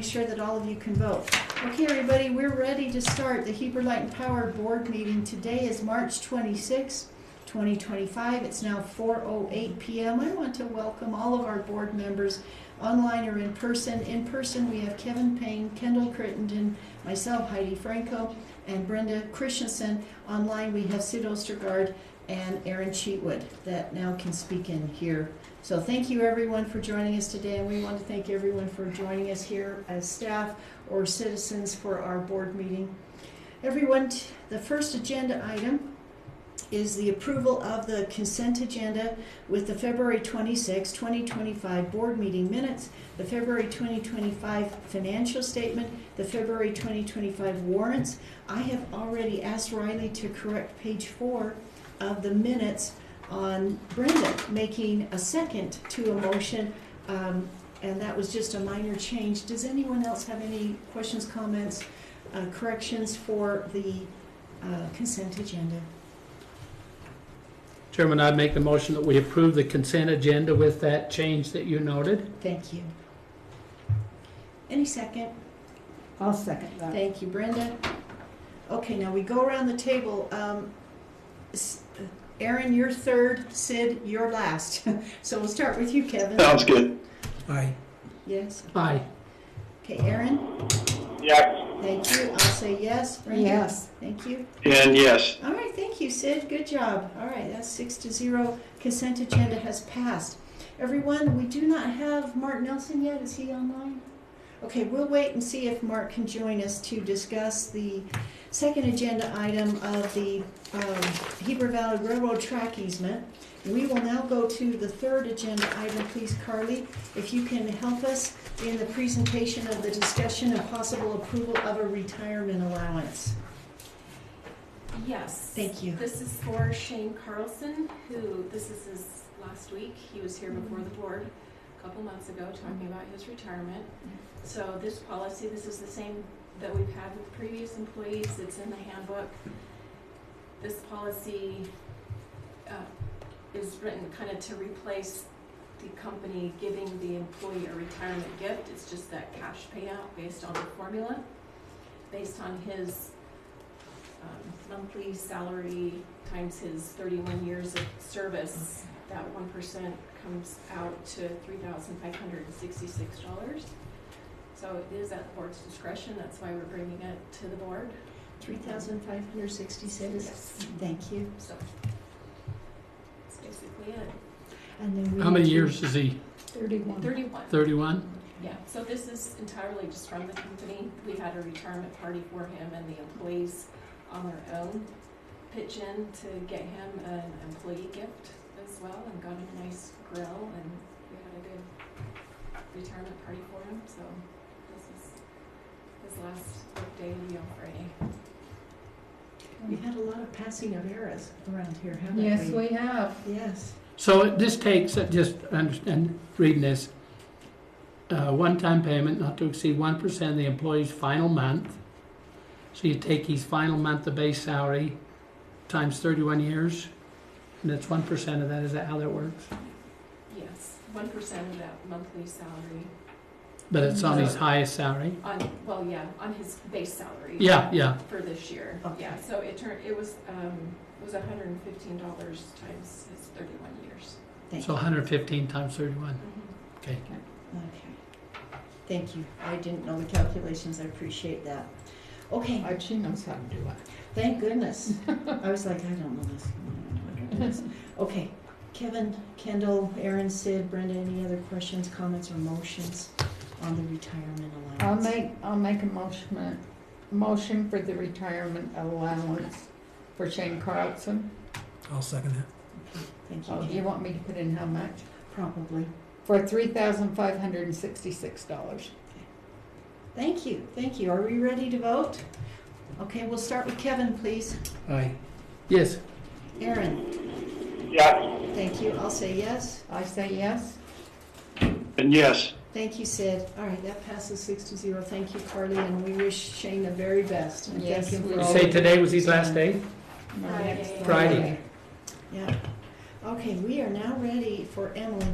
sure that all of you can vote. Okay, everybody, we're ready to start the Heber Light and Power Board meeting. Today is March 26, 2025. It's now 4:08 p.m. I want to welcome all of our board members, online or in person. In person, we have Kevin Payne, Kendall Crittenden, myself, Heidi Franco, and Brenda Christensen. Online, we have Sid Ostergaard and Aaron Cheatwood that now can speak in here. So thank you everyone for joining us today, and we want to thank everyone for joining us here as staff or citizens for our board meeting. Everyone, the first agenda item is the approval of the consent agenda with the February 26, 2025 board meeting minutes, the February 2025 financial statement, the February 2025 warrants. I have already asked Riley to correct page 4 of the minutes on Brenda making a second to a motion, and that was just a minor change. Does anyone else have any questions, comments, corrections for the consent agenda? Chairman, I'd make the motion that we approve the consent agenda with that change that you noted. Thank you. Any second? I'll second that. Thank you, Brenda. Okay, now we go around the table. Aaron, you're third. Sid, you're last. So we'll start with you, Kevin. Sounds good. Aye. Yes. Aye. Okay, Aaron? Yes. Thank you. I'll say yes. Brenda? Yes. Thank you. And yes. All right, thank you, Sid. Good job. All right, that's 6-0. Consent agenda has passed. Everyone, we do not have Mark Nelson yet. Is he online? Okay, we'll wait and see if Mark can join us to discuss the second agenda item of the Heber Valley Railroad track easement. We will now go to the third agenda item. Please, Carly, if you can help us in the presentation of the discussion and possible approval of a retirement allowance. Yes. Thank you. This is for Shane Carlson, who, this is his last week. He was here before the board a couple months ago talking about his retirement. So this policy, this is the same that we've had with previous employees. It's in the handbook. This policy is written kind of to replace the company giving the employee a retirement gift. It's just that cash payout based on the formula, based on his monthly salary times his 31 years of service. That 1% comes out to $3,566. So it is at the board's discretion. That's why we're bringing it to the board. 3,566. Yes. Thank you. So that's basically it. And then we How many years is he? 31. 31. 31? Yeah. So this is entirely just from the company. We had a retirement party for him, and the employees on their own pitch in to get him an employee gift as well, and got him a nice grill, and we had a good retirement party for him. So this is his last work day to be on Friday. We've had a lot of passing of eras around here, haven't we? Yes, we have. Yes. So this takes, just understand, reading this, one-time payment not to exceed 1% of the employee's final month. So you take his final month of base salary times 31 years, and that's 1% of that. Is that how that works? Yes, 1% of that monthly salary. But it's on his highest salary? On on his base salary. Yeah. For this year. Okay. Yeah. So it was $115 times his 31 years. Thank So you. 115 times 31. Okay. Okay. Thank you. I didn't know the calculations. I appreciate that. Okay. She knows how to do it. Thank goodness. I was like, I don't know this. Okay. Kevin, Kendall, Aaron, Sid, Brenda, any other questions, comments, or motions on the retirement allowance? I'll make a motion for the retirement allowance for Shane Carlson. I'll second that. Okay. Thank you. Oh, do you Kevin. want me to put in how much? Probably. For $3,566. Thank you. Thank you. Are we ready to vote? Okay, we'll start with Kevin, please. Aye. Yes. Aaron? Yes. Thank you. I'll say yes. I say yes. And yes. Thank you, Sid. All right, that passes 6-0. Thank you, Carly, and we wish Shane the very best. And Yes, thank him we for You all say of today was his last day? Friday. Friday. Yeah. Okay, we are now ready for Emily.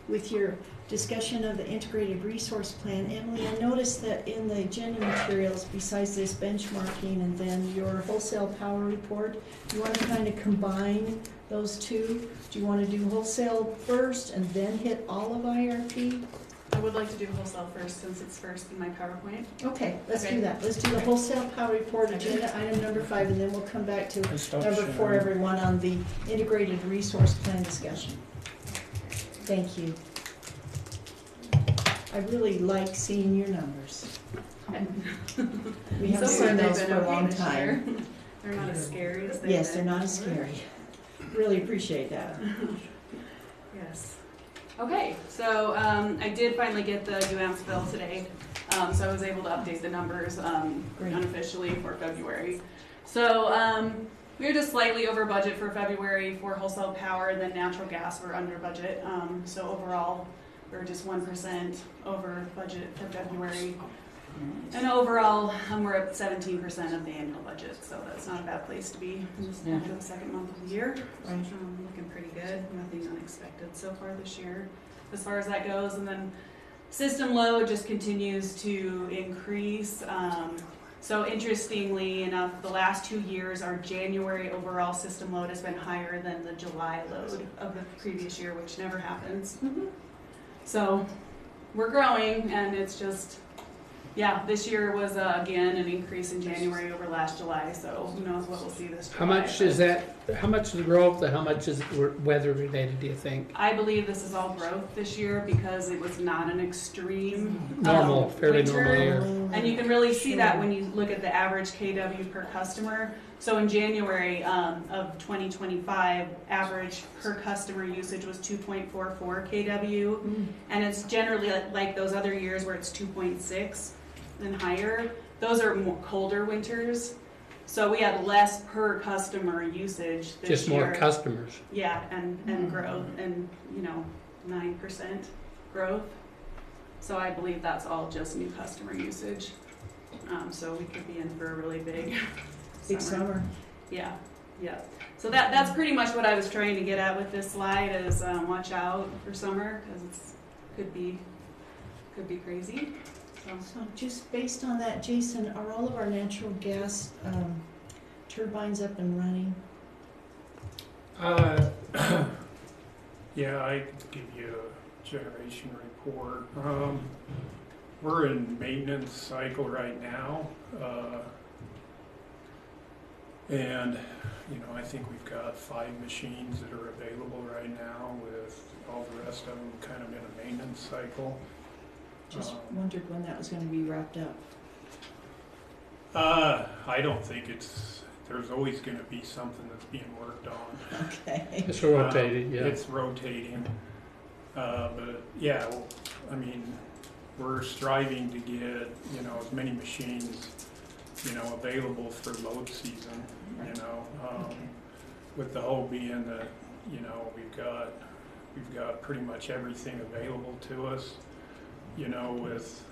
with your discussion of the integrated resource plan. Emily, I noticed that in the agenda materials, besides this benchmarking and then your wholesale power report, you want to kind of combine those two? Do you want to do wholesale first and then hit all of IRP? I would like to do wholesale first since it's first in my PowerPoint. Okay, let's Okay. do that. Let's do the wholesale power report, agenda item number 5, and then we'll come back to number 4, everyone, on the integrated resource plan discussion. Thank you. I really like seeing your numbers. We haven't So far seen they've those been for a okay long this time. year. They're not as scary as they've Yes, they're been not as before. scary. Really appreciate that. Yes. Okay, so I did finally get the UAMPS bill today, so I was able to update the numbers Great. unofficially for February. So we were just slightly over budget for February for wholesale power, and then natural gas were under budget. So overall, we're just 1% over budget for February. And overall, we're at 17% of the annual budget, so that's not a bad place to be after the second month of the year. Right. Looking pretty good, nothing unexpected so far this year as far as that goes. And then system load just continues to increase. So interestingly enough, the last 2 years, our January overall system load has been higher than the July load of the previous year, which never happens. So we're growing, and it's just, yeah, this year was again an increase in January over last July, so who knows what we'll see this July. How much is that, how much is the growth and how much is weather related, do you think? I believe this is all growth this year because it was not an extreme Normal, fairly winter. normal year. And you can really see that Sure. when you look at the average KW per customer. So in January of 2025, average per customer usage was 2.44 KW. And it's generally like those other years where it's 2.6 and higher. Those are more colder winters. So we had less per customer usage this Just year. more customers. Yeah, and growth, and 9% growth. So I believe that's all just new customer usage. So we could be in for a really big Summer. Yeah, yeah. So that's pretty much what I was trying to get at with this slide is watch out for summer because it's could be crazy. So just based on that, Jason, are all of our natural gas turbines up and running? Yeah, I could give you a generation report. We're in maintenance cycle right now. And, I think we've got 5 machines that are available right now with all the rest of them kind of in a maintenance cycle. Just wondered when that was going to be wrapped up. I don't think there's always going to be something that's being worked on. Okay. It's rotated, yeah. It's rotating. But yeah, we're striving to get, as many machines, available for load season, Okay. with the hope being that, we've got pretty much everything available to us, with,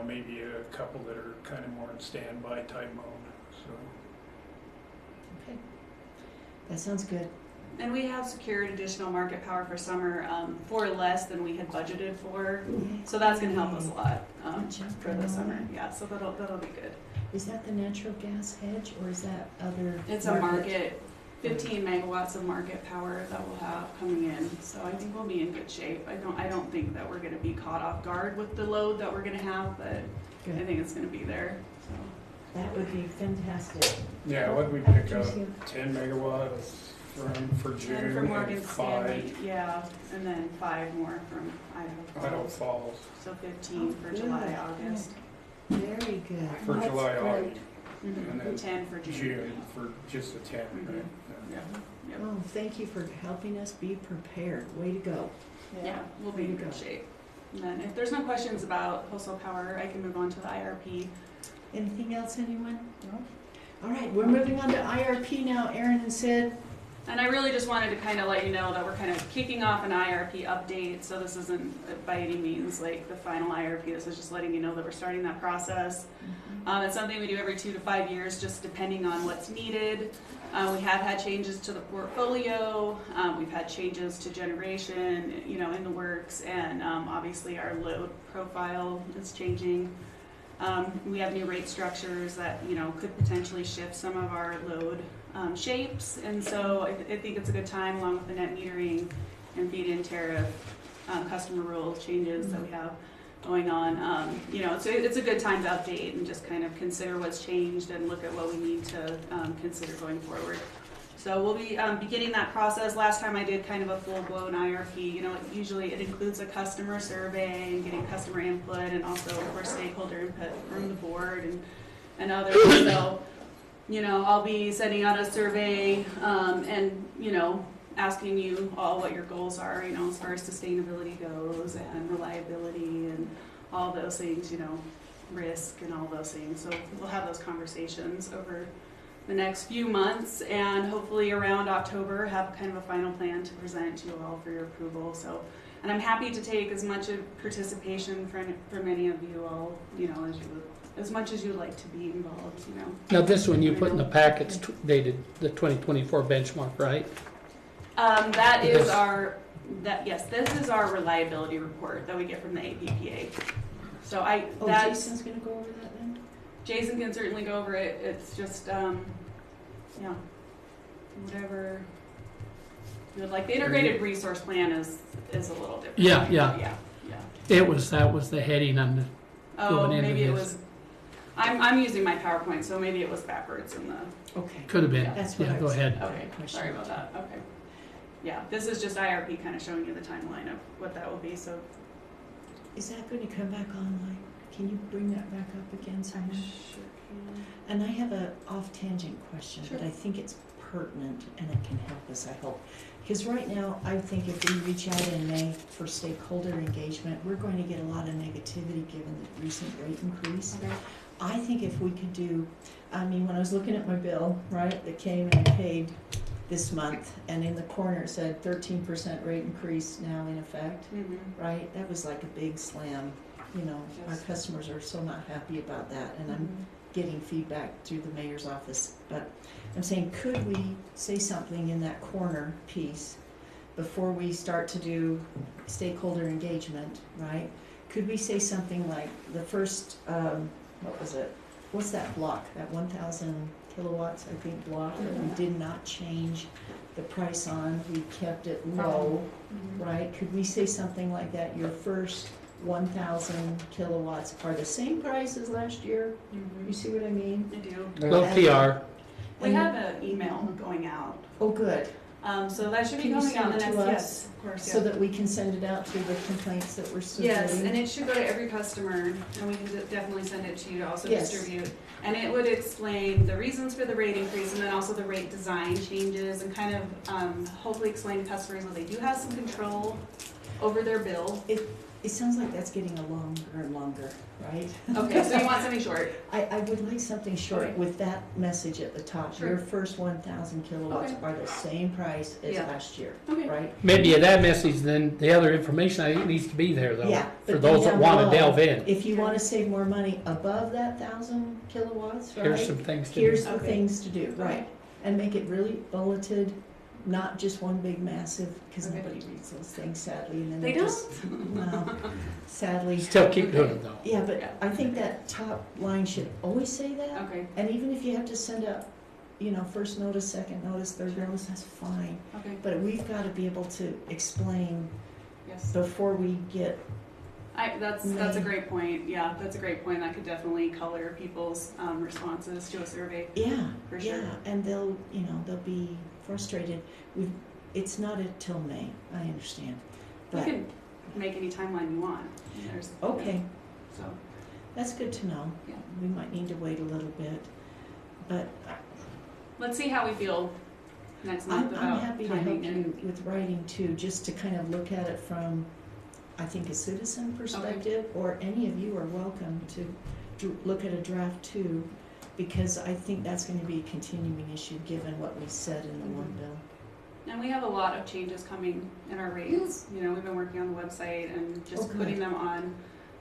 maybe a couple that are kind of more in standby type mode, so. Okay. That sounds good. And we have secured additional market power for summer for less than we had budgeted for. So that's going to help us a lot for the summer. Yeah, so that'll be good. Is that the natural gas hedge or is that other? It's a market, 15 megawatts of market power that we'll have coming in. So I think we'll be in good shape. I don't think that we're going to be caught off guard with the load that we're going to have, but I Good. think it's going to be there. So. That would be fantastic. Yeah, what we pick up, Thank you. 10 megawatts for June And for and Morgan 5 Stanley, yeah, and then 5 more from Idaho. Idaho Falls. So 15 for Oh, July, good. August. Very good. For That's July, great. August. Mhm. And then 10 for June. June for just the 10, right? Mhm. Yeah. Yeah. Oh, thank you for helping us be prepared. Way to go. Yeah, we'll be in good shape. And then if there's no questions about wholesale power, I can move on to the IRP. Anything else, anyone? No. All right, we're moving on to IRP now. Aaron and Sid, And I really just wanted to kind of let you know that we're kind of kicking off an IRP update, so this isn't by any means like the final IRP, this is just letting you know that we're starting that process. It's something we do every 2 to 5 years, just depending on what's needed. We have had changes to the portfolio, we've had changes to generation, you know, in the works, and obviously our load profile is changing. We have new rate structures that, you know, could potentially shift some of our load shapes, and so I think it's a good time, along with the net metering and feed-in tariff customer rules changes that we have going on. You know, so it's a good time to update and just kind of consider what's changed and look at what we need to consider going forward. So we'll be beginning that process. Last time I did kind of a full-blown IRP. You know, usually it includes a customer survey and getting customer input, and also, of course, stakeholder input from the board and others. So, you know, I'll be sending out a survey and, you know, asking you all what your goals are, you know, as far as sustainability goes and reliability and all those things, you know, risk and all those things. So we'll have those conversations over the next few months, and hopefully around October have kind of a final plan to present to you all for your approval. So, and I'm happy to take as much of participation from any of you all, you know, as much as you'd like to be involved, you know. Now this one you put in the packets dated the 2024 benchmark, right? That is This- yes, this is our reliability report that we get from the APPA. So Jason's gonna go over that then? Jason can certainly go over it. It's just, yeah, whatever you would like. The integrated resource plan is a little different. Yeah. That was the heading on the, Oh, going into maybe it this. was. I'm using my PowerPoint, so maybe it was backwards in the. Okay. could have been. That's what Yeah, I go was- ahead. Okay, sorry about that. Okay. Yeah, this is just IRP kind of showing you the timeline of what that will be. So. Is that going to come back online? Can you bring that back up again somehow? Sure can. And I have a off-tangent question, but Sure. I think it's pertinent and it can help us, I hope. Because right now, I think if we reach out in May for stakeholder engagement, we're going to get a lot of negativity given the recent rate increase. Okay. I think if we could do, I mean, when I was looking at my bill, right, that came and I paid this month, and in the corner it said 13% rate increase now in effect, right? That was like a big slam. You know, our Yes. customers are so not happy about that, and I'm getting feedback through the mayor's office. But I'm saying, could we say something in that corner piece before we start to do stakeholder engagement, right? Could we say something like the first, what was it? What's that block, that 1,000 kilowatts, I think, block that we did not change the price on, we kept it low, right? Could we say something like that, your first 1,000 kilowatts are the same price as last year? You see what I mean? I do. Little PR. We have an email going out. Oh, good. So that should be Can you coming out send in it the to next, us? yes, of course, So yeah. that we can send it out to the complaints that we're submitting? Yes, and it should go to every customer, and we can definitely send it to you to also Yes. distribute. And it would explain the reasons for the rate increase, and then also the rate design changes, and kind of hopefully explain to customers that they do have some control over their bill. It sounds like that's getting a longer and longer, right? Okay, so you want something short? I would like something short Okay. with that message at the top. Sure. Your first 1,000 kilowatts Okay. are the same price as Yeah. last year, Okay. right? Maybe that message, then the other information I think needs to be there though. Yeah, For but then those that down wanna below, delve in. If you want to save more money above that 1,000 kilowatts, right? Here's some things to do. Here's the Okay. things to do, right? And make it really bulleted, not just one big massive, because Okay. nobody reads those things sadly, and then They they just, no, sadly. Still keep doing it though. Yeah, but Yeah. I think that top line should always say that. Okay, And even if you have to send out, you know, first notice, second notice, third notice, that's fine. okay, But we've got to be able to explain yes. before we get, That's a great point, yeah, that's a great point. That could definitely color people's responses to a survey, yeah, for sure. yeah, and they'll be frustrated. It's not until May, I understand. You But, can make any timeline you want. There's, okay, So, that's good to know. Yeah. We might need to wait a little bit, but let's see how we feel next I'm month about happy to help timing and. you with writing too, just to kind of look at it from, I think, a citizen perspective, or any of you are welcome to look at a draft too, because I think that's going to be a continuing issue given what we said in the one bill. And we have a lot of changes coming in our rates. You know, we've been working on the website and just Okay. putting them on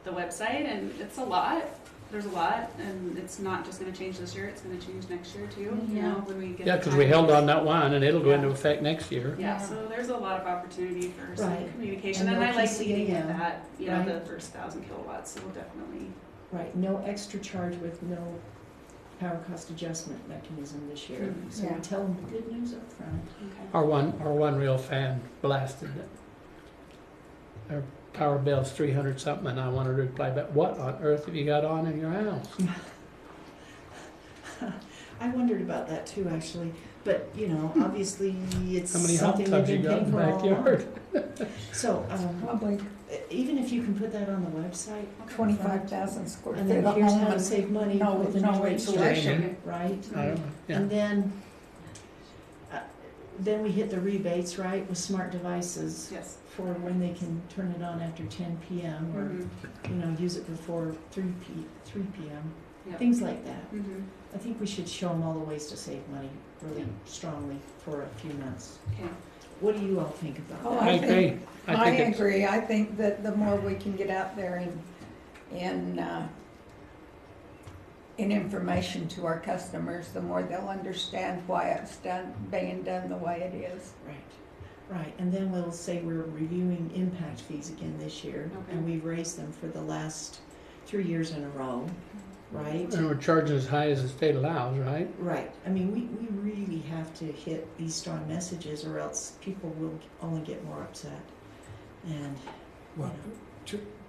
the website, and it's a lot. There's a lot, and it's not just gonna change this year, it's gonna change next year too, you know, when we get. Yeah, the because we time. held on that one, and it'll go into effect next year. Yeah, so there's a lot of opportunity for some Right. communication, And and no I like leading with PCAM, that, you know, right? the first 1,000 kilowatts, so we'll definitely. Right, no extra charge with no power cost adjustment mechanism this year. Mhm. So Yeah. we tell them the good news up front. Okay. Our one real fan blasted it. Our power bill's 300 something, and I wanted to reply back, what on earth have you got on in your house? I wondered about that too, actually, but, you know, obviously, it's How many hot something we've tubs you been got paying in the for all along. backyard? So, Probably even if you can put that on the website. 25,000 square And feet then of here's home how to and save money no- with the no new rate insulation. structure, right? I don't know, yeah. And then we hit the rebates, right, with smart devices Yes. for when they can turn it on after 10 PM or, Mhm. you know, use it before 3 PM, Yep. things like that. Mhm. I think we should show them all the ways to save money really strongly for a few months. Okay. What do you all think about Oh, that? I agree. I think it's- agree. I think that the more we can get out there in information to our customers, the more they'll understand why it's being done the way it is. Right, and then we'll say we're reviewing impact fees again this year, Okay. and we've raised them for the last 3 years in a row, right? And we're charging as high as the state allows, right? Right, I mean, we really have to hit these strong messages or else people will only get more upset. And, Well,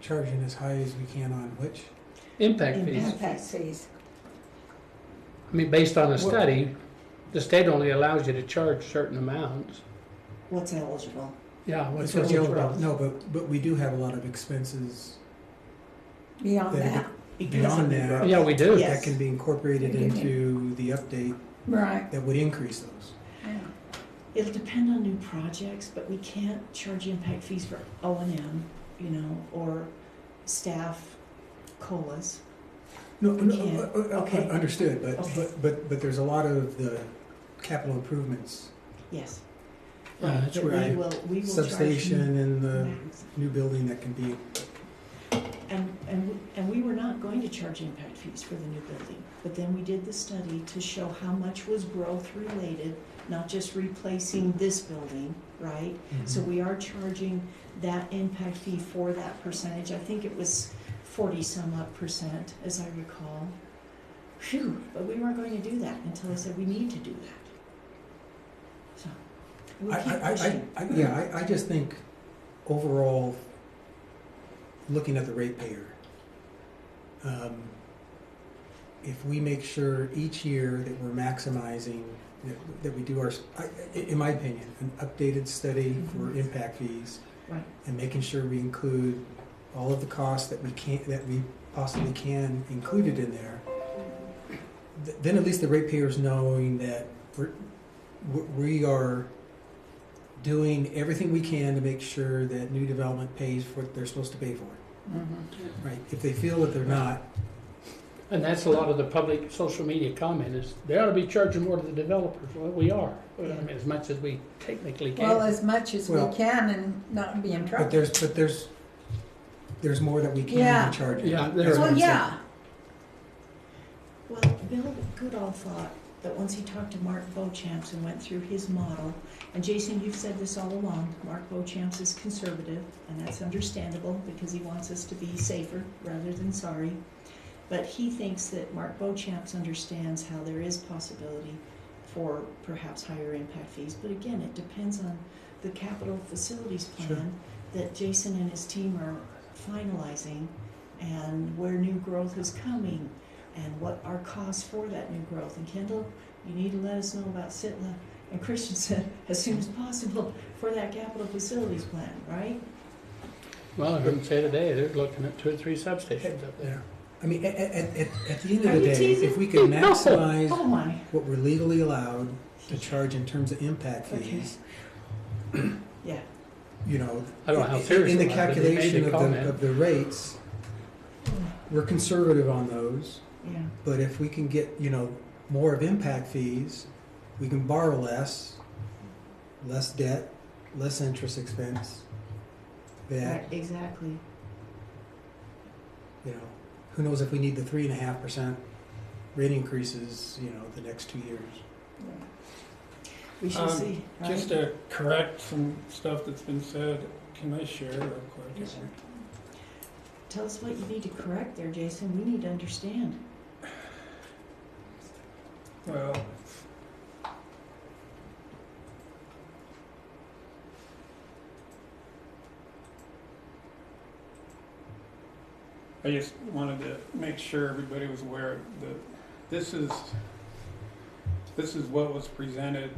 charging as high as we can on which? Impact fees. Impact fees. I mean, based on a study, the state only allows you to charge certain amounts. what's eligible? Yeah, what's That's what you're eligible. about. No, but we do have a lot of expenses Beyond that that, Because Beyond of the that- growth. Yeah, we do. Yes. that can be incorporated We do. into the update right. that would increase those. Yeah. It'll depend on new projects, but we can't charge impact fees for O&M, you know, or staff COLAs. No, We no, can't. Okay. understood, Okay. but there's a lot of the capital improvements, Yes. Yeah, Right, that's but right. we will charge substation and the max. new building that can be, And we were not going to charge impact fees for the new building, but then we did the study to show how much was growth related, not just replacing this building, right? So we are charging that impact fee for that percentage. I think it was 40-some up percent, as I recall. Phew, but we weren't going to do that until I said we need to do that. So, we'll keep pushing. I just think overall, looking at the ratepayer, if we make sure each year that we're maximizing, that we do our, in my opinion, an updated study for impact fees, Right. and making sure we include all of the costs that we possibly can included in there, then at least the ratepayers knowing that we are doing everything we can to make sure that new development pays for what they're supposed to pay for. Mhm. Right. If they feel that they're not, And that's a lot of the public social media comment is, they ought to be charging more to the developers. Well, we are. I mean, as much as we technically can. Well, as much as we Well- can and not be in trouble. but there's more that we Yeah. can be charging. Yeah, That's there- what Well, I'm saying. yeah. Well, Bill Goodall thought that once he talked to Mark Beauchamps and went through his model, and Jason, you've said this all along, Mark Beauchamps is conservative, and that's understandable because he wants us to be safer rather than sorry. But he thinks that Mark Beauchamps understands how there is possibility for perhaps higher impact fees. But again, it depends on the capital facilities plan Sure. that Jason and his team are finalizing and where new growth is coming and what are costs for that new growth. And Kendall, you need to let us know about Sitla and Christensen as soon as possible for that capital facilities plan, right? Well, I heard them say today, they're looking at 2 or 3 substations up there. I mean, at the end Are of the you day, teasing? if we can maximize Oh my. what we're legally allowed to charge in terms of impact Okay. fees, Yeah. I don't know how serious in the it was, but they made calculation the comment. of the rates, we're conservative on those. Yeah. But if we can get, more of impact fees, we can borrow less, less debt, less interest expense. That, Right, exactly. you know, who knows if we need the 3.5% rate increases, you know, the next 2 years. We should see, right? Just to correct some stuff that's been said, can I share real quick? Yes, sir. Tell us what you need to correct there, Jason. We need to understand. Well, I just wanted to make sure everybody was aware that this is what was presented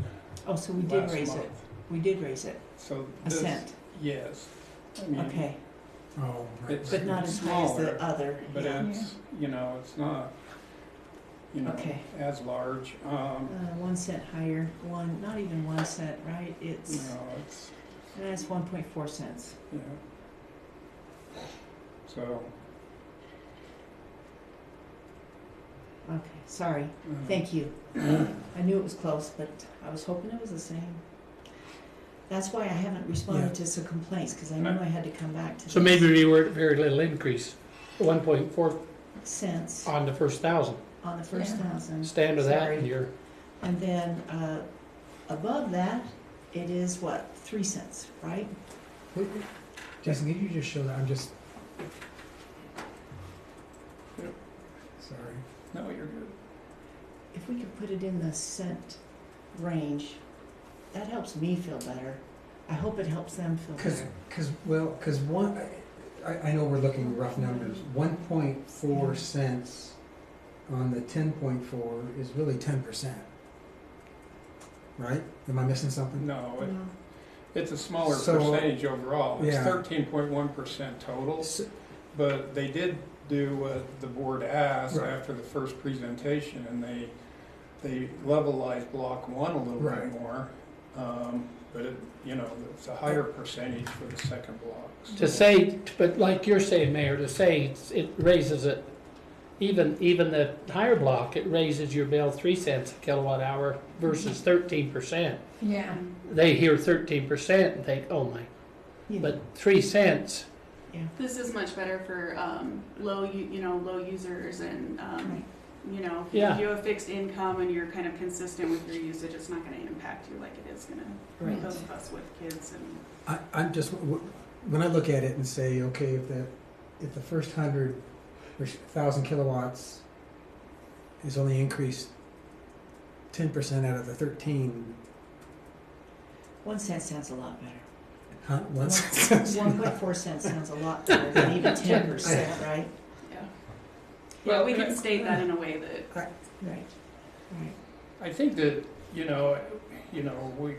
Oh, so we did last raise it. month. We did raise it. So A this, cent. yes. I mean, Okay, Oh, right. It's- but not as high as smaller, the other. But Yeah. it's, you know, it's not, you know, Okay. as large. 1 cent higher, not even 1 cent, right? You It's, know, it's, that's 1.4 cents. you know. So. Okay, sorry. Thank you. I knew it was close, but I was hoping it was the same. That's why I haven't responded Yeah. to some complaints, because I knew I had to come back to So this. maybe we were at very little increase, 1.4 Cents on the first 1,000. on the first Yeah. 1,000. Stand with that Sorry. and you're, And then, above that, it is what, 3 cents, right? Wait, Jason, can you just show that? I'm just. Yep. Sorry. No, you're good. If we could put it in the cent range, that helps me feel better. I hope it helps them feel better. Because one, I know we're looking rough numbers. 1.4 cents on the 10.4 is really 10%. Right? Am I missing something? No, No. it's a smaller So, percentage overall. It's yeah. 13.1% total, S- but they did do what the board asked Right. after the first presentation, and they levelized block one a little Right. bit more. But it, you know, it's a higher percentage for the second block. to say, but like you're saying, Mayor, to say it raises it, even the higher block, it raises your bill 3 cents a kilowatt hour versus 13%. Yeah. They hear 13% and think, oh my, You know, but 3 cents, This is much better for low users and Right. you know, if Yeah. you have fixed income and you're kind of consistent with your usage, it's not going to impact you like it is going to Right. those of us with kids and I'm just, when I look at it and say, okay, if the first 1,000 kilowatts is only increased 10% out of the 13, 1 cent sounds a lot better. huh? 1.4 cents sounds a lot better than even 10%, right? yeah, we can state that in a way that Right. Right. I think that, you know,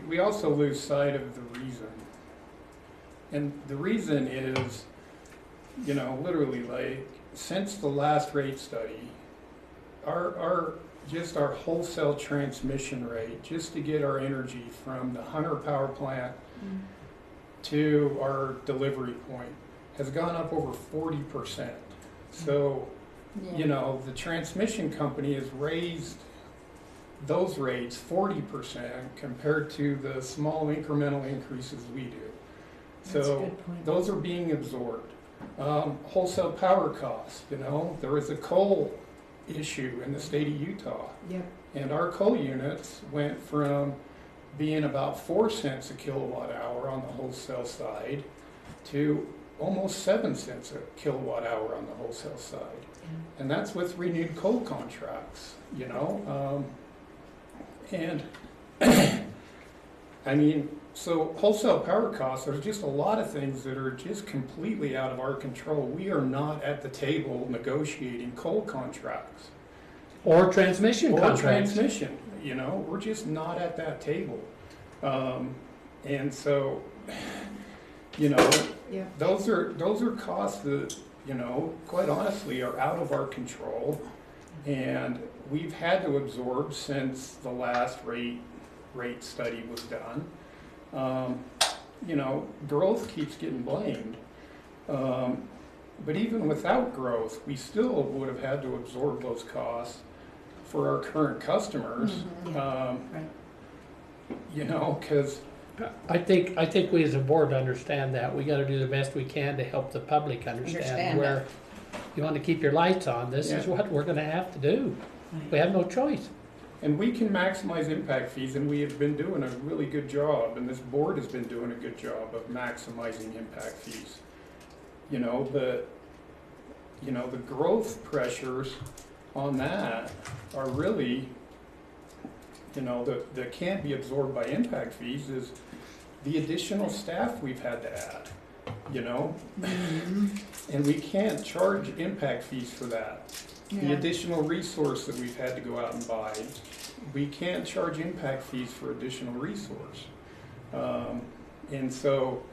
we also lose sight of the reason. And the reason is, you know, literally like, since the last rate study, our wholesale transmission rate, just to get our energy from the Hunter power plant to our delivery point, has gone up over 40%. So, you know, the transmission company has raised those rates 40% compared to the small incremental increases we do. That's a So good point. those are being absorbed. Wholesale power costs, you know, there was a coal issue in the state of Utah. Yep. And our coal units went from being about 4 cents a kilowatt hour on the wholesale side to almost 7 cents a kilowatt hour on the wholesale side. Yeah. And that's with renewed coal contracts, you know? And I mean, so wholesale power costs, there's just a lot of things that are just completely out of our control. We are not at the table negotiating coal contracts. or transmission Or contracts. transmission, you know, we're just not at that table. And so, you know, Yeah. those are costs that, you know, quite honestly, are out of our control. And we've had to absorb since the last rate study was done. You know, growth keeps getting blamed. But even without growth, we still would have had to absorb those costs for our current customers. Yeah. You know, because I think we as a board understand that. We gotta do the best we can to help the public understand Understand where you wanna keep your lights on. This is Yeah. what we're gonna have to do. We have no choice. And we can maximize impact fees, and we have been doing a really good job, and this board has been doing a good job of maximizing impact fees. You know, the growth pressures on that are really, that can't be absorbed by impact fees is the additional staff we've had to add, And we can't charge impact fees for that. The Yeah. additional resource that we've had to go out and buy, we can't charge impact fees for additional resource. And so,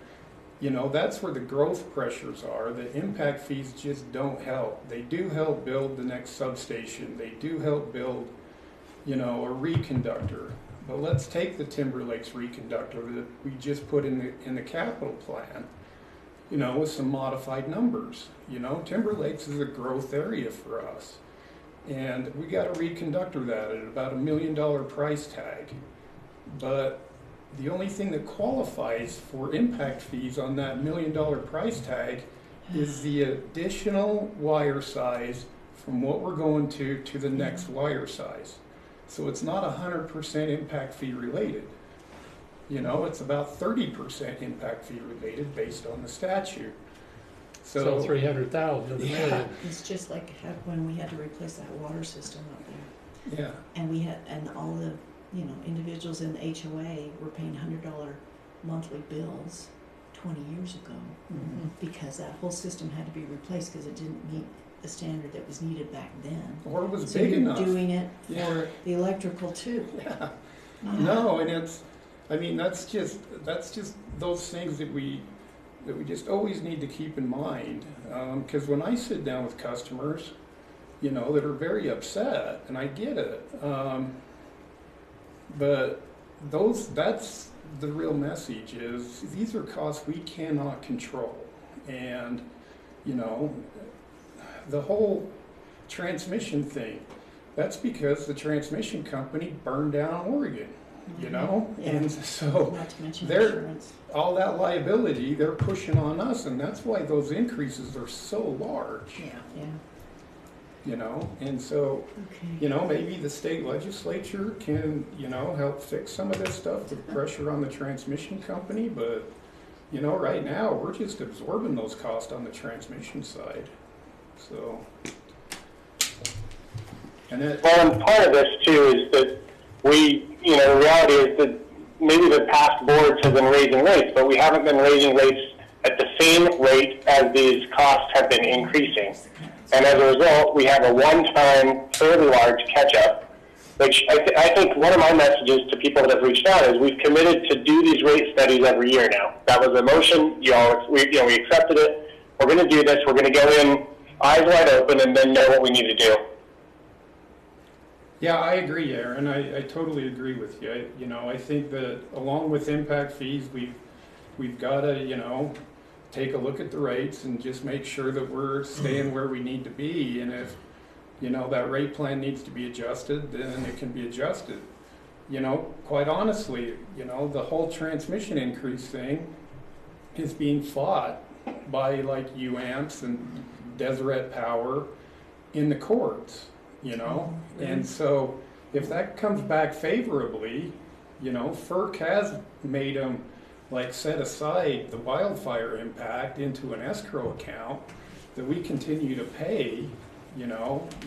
that's where the growth pressures are. The impact fees just don't help. They do help build the next substation. They do help build, a reconductor. But let's take the Timber Lakes reconductor that we just put in the capital plan, with some modified numbers. Timber Lakes is a growth area for us. And we got a reconductor that at about $1 million price tag. But the only thing that qualifies for impact fees on that $1 million price tag is the additional wire size from what we're going to the next wire size. So it's not 100% impact fee related. It's about 30% impact fee related based on the statute. So 300,000. Yeah. It's just like when we had to replace that water system up there. Yeah. And all the, individuals in the HOA were paying $100 monthly bills 20 years ago Mm-hmm. because that whole system had to be replaced because it didn't meet the standard that was needed back then. Or it was So big you're enough. doing it Yeah. for the electrical too. Yeah. Yeah. No, and that's just those things that we just always need to keep in mind. Because when I sit down with customers, that are very upset, and I get it, but that's the real message is these are costs we cannot control. And, the whole transmission thing, that's because the transmission company burned down Oregon, Yeah. And so Not to mention they're- insurance. all that liability they're pushing on us, and that's why those increases are so large, Yeah. And so, Okay. maybe the state legislature can, help fix some of this stuff with pressure on the transmission company, but, right now, we're just absorbing those costs on the transmission side, so. And that, Well, and part of this too is that the reality is that maybe the past boards have been raising rates, but we haven't been raising rates at the same rate as these costs have been increasing. And as a result, we have a one-time, fairly large catch-up, which I think one of my messages to people that have reached out is we've committed to do these rate studies every year now. That was a motion, we accepted it. We're going to do this. We're going to go in eyes wide open and then know what we need to do. yeah, I agree, Aaron, I totally agree with you. I think that along with impact fees, we've got to, take a look at the rates and just make sure that we're staying where we need to be. And if, that rate plan needs to be adjusted, then it can be adjusted. Quite honestly, the whole transmission increase thing is being fought by like UAMPS and Deseret Power in the courts, And so if that comes back favorably, FERC has made them set aside the wildfire impact into an escrow account that we continue to pay,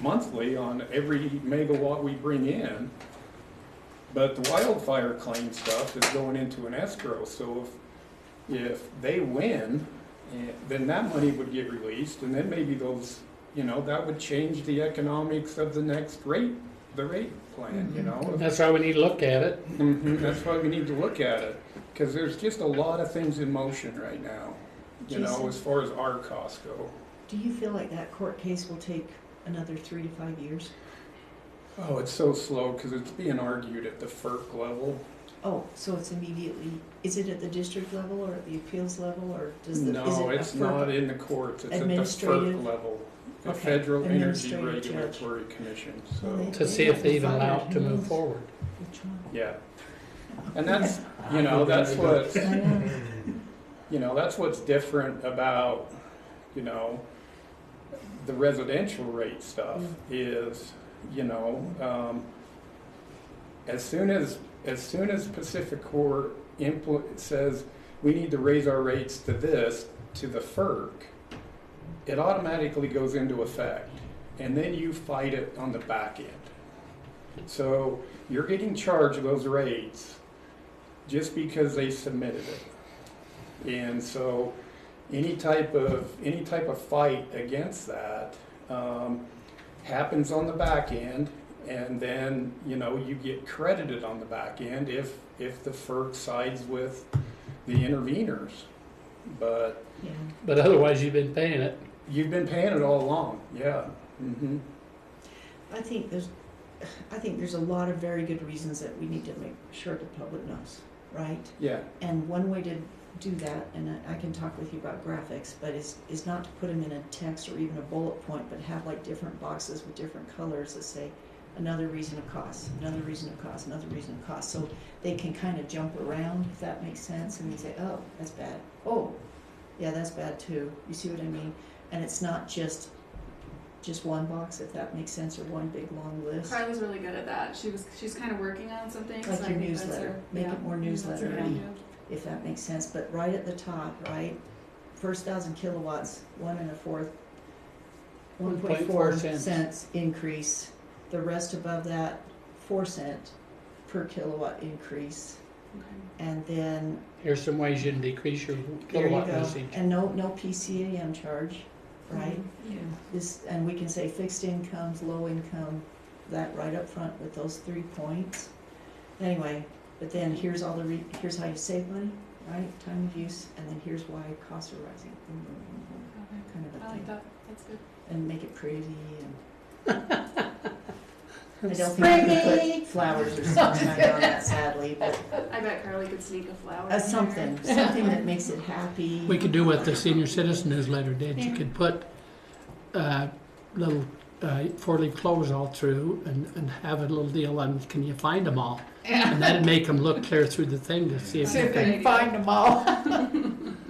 monthly on every megawatt we bring in. But the wildfire claim stuff is going into an escrow. So if they win, then that money would get released, and then maybe those, that would change the economics of the next rate plan, That's why we need to look at it. That's why we need to look at it, because there's just a lot of things in motion right now, Jason? as far as our costs go. Do you feel like that court case will take another 3 to 5 years? Oh, it's so slow because it's being argued at the FERC level. Oh, so it's immediately, is it at the district level or at the appeals level, or is it No, a it's FERC not in the courts, it's at the administrative? FERC level, the Okay, Federal Energy administrative judge. Regulatory Commission, Well, so, they- To see if they even allow it to move forward. Which one? yeah. And that's, you know, that's what, I know. you know, that's what's different about, you know, the residential rate stuff is, you know, as soon as Pacific Core says we need to raise our rates to this, to the FERC, it automatically goes into effect. And then you fight it on the back end. So you're getting charged those rates just because they submitted it. And so any type of fight against that happens on the back end, and then, you know, you get credited on the back end if the FERC sides with the interveners. But Yeah. But otherwise, you've been paying it. you've been paying it all along, yeah. Mm-hmm. I think there's a lot of very good reasons that we need to make sure the public knows, right? Yeah. And one way to do that, and I can talk with you about graphics, but is not to put them in a text or even a bullet point, but have like different boxes with different colors that say another reason of cost, another reason of cost, another reason of cost. So they can kind of jump around, if that makes sense, and you say, oh, that's bad. Oh, yeah, that's bad too. You see what I mean? And it's not just one box, if that makes sense, or one big long list. Carly's really good at that. She's kind of working on some things. Like so I your think that's newsletter. her- Make yeah. it more That's her newsletter-y, idea. if that makes sense. But right at the top, right, first 1,000 kilowatts, 1 1/4, 1.4 cents. cents increase. The rest above that, 4 cent per kilowatt increase. Okay. And then, Here's some ways you can decrease your there you kilowatt go. usage. And no PCAM charge, right? Yeah. This, and we can say fixed incomes, low income, that right up front with those 3 points. Anyway, but then here's all here's how you save money, right? Time of use, and then here's why costs are rising. Okay. Kind of a I like thing. that. That's good. And make it pretty and. I don't think you can put flowers or sunshine on that, sadly, but I bet Carly could sneak a flower. in there. something that makes it happy. We could do what the senior citizen newsletter did. You could put little 4-leaf clovers all through and have a little deal on, can you find them all? And that'd make them look clear through the thing to see if See if they they can find them all.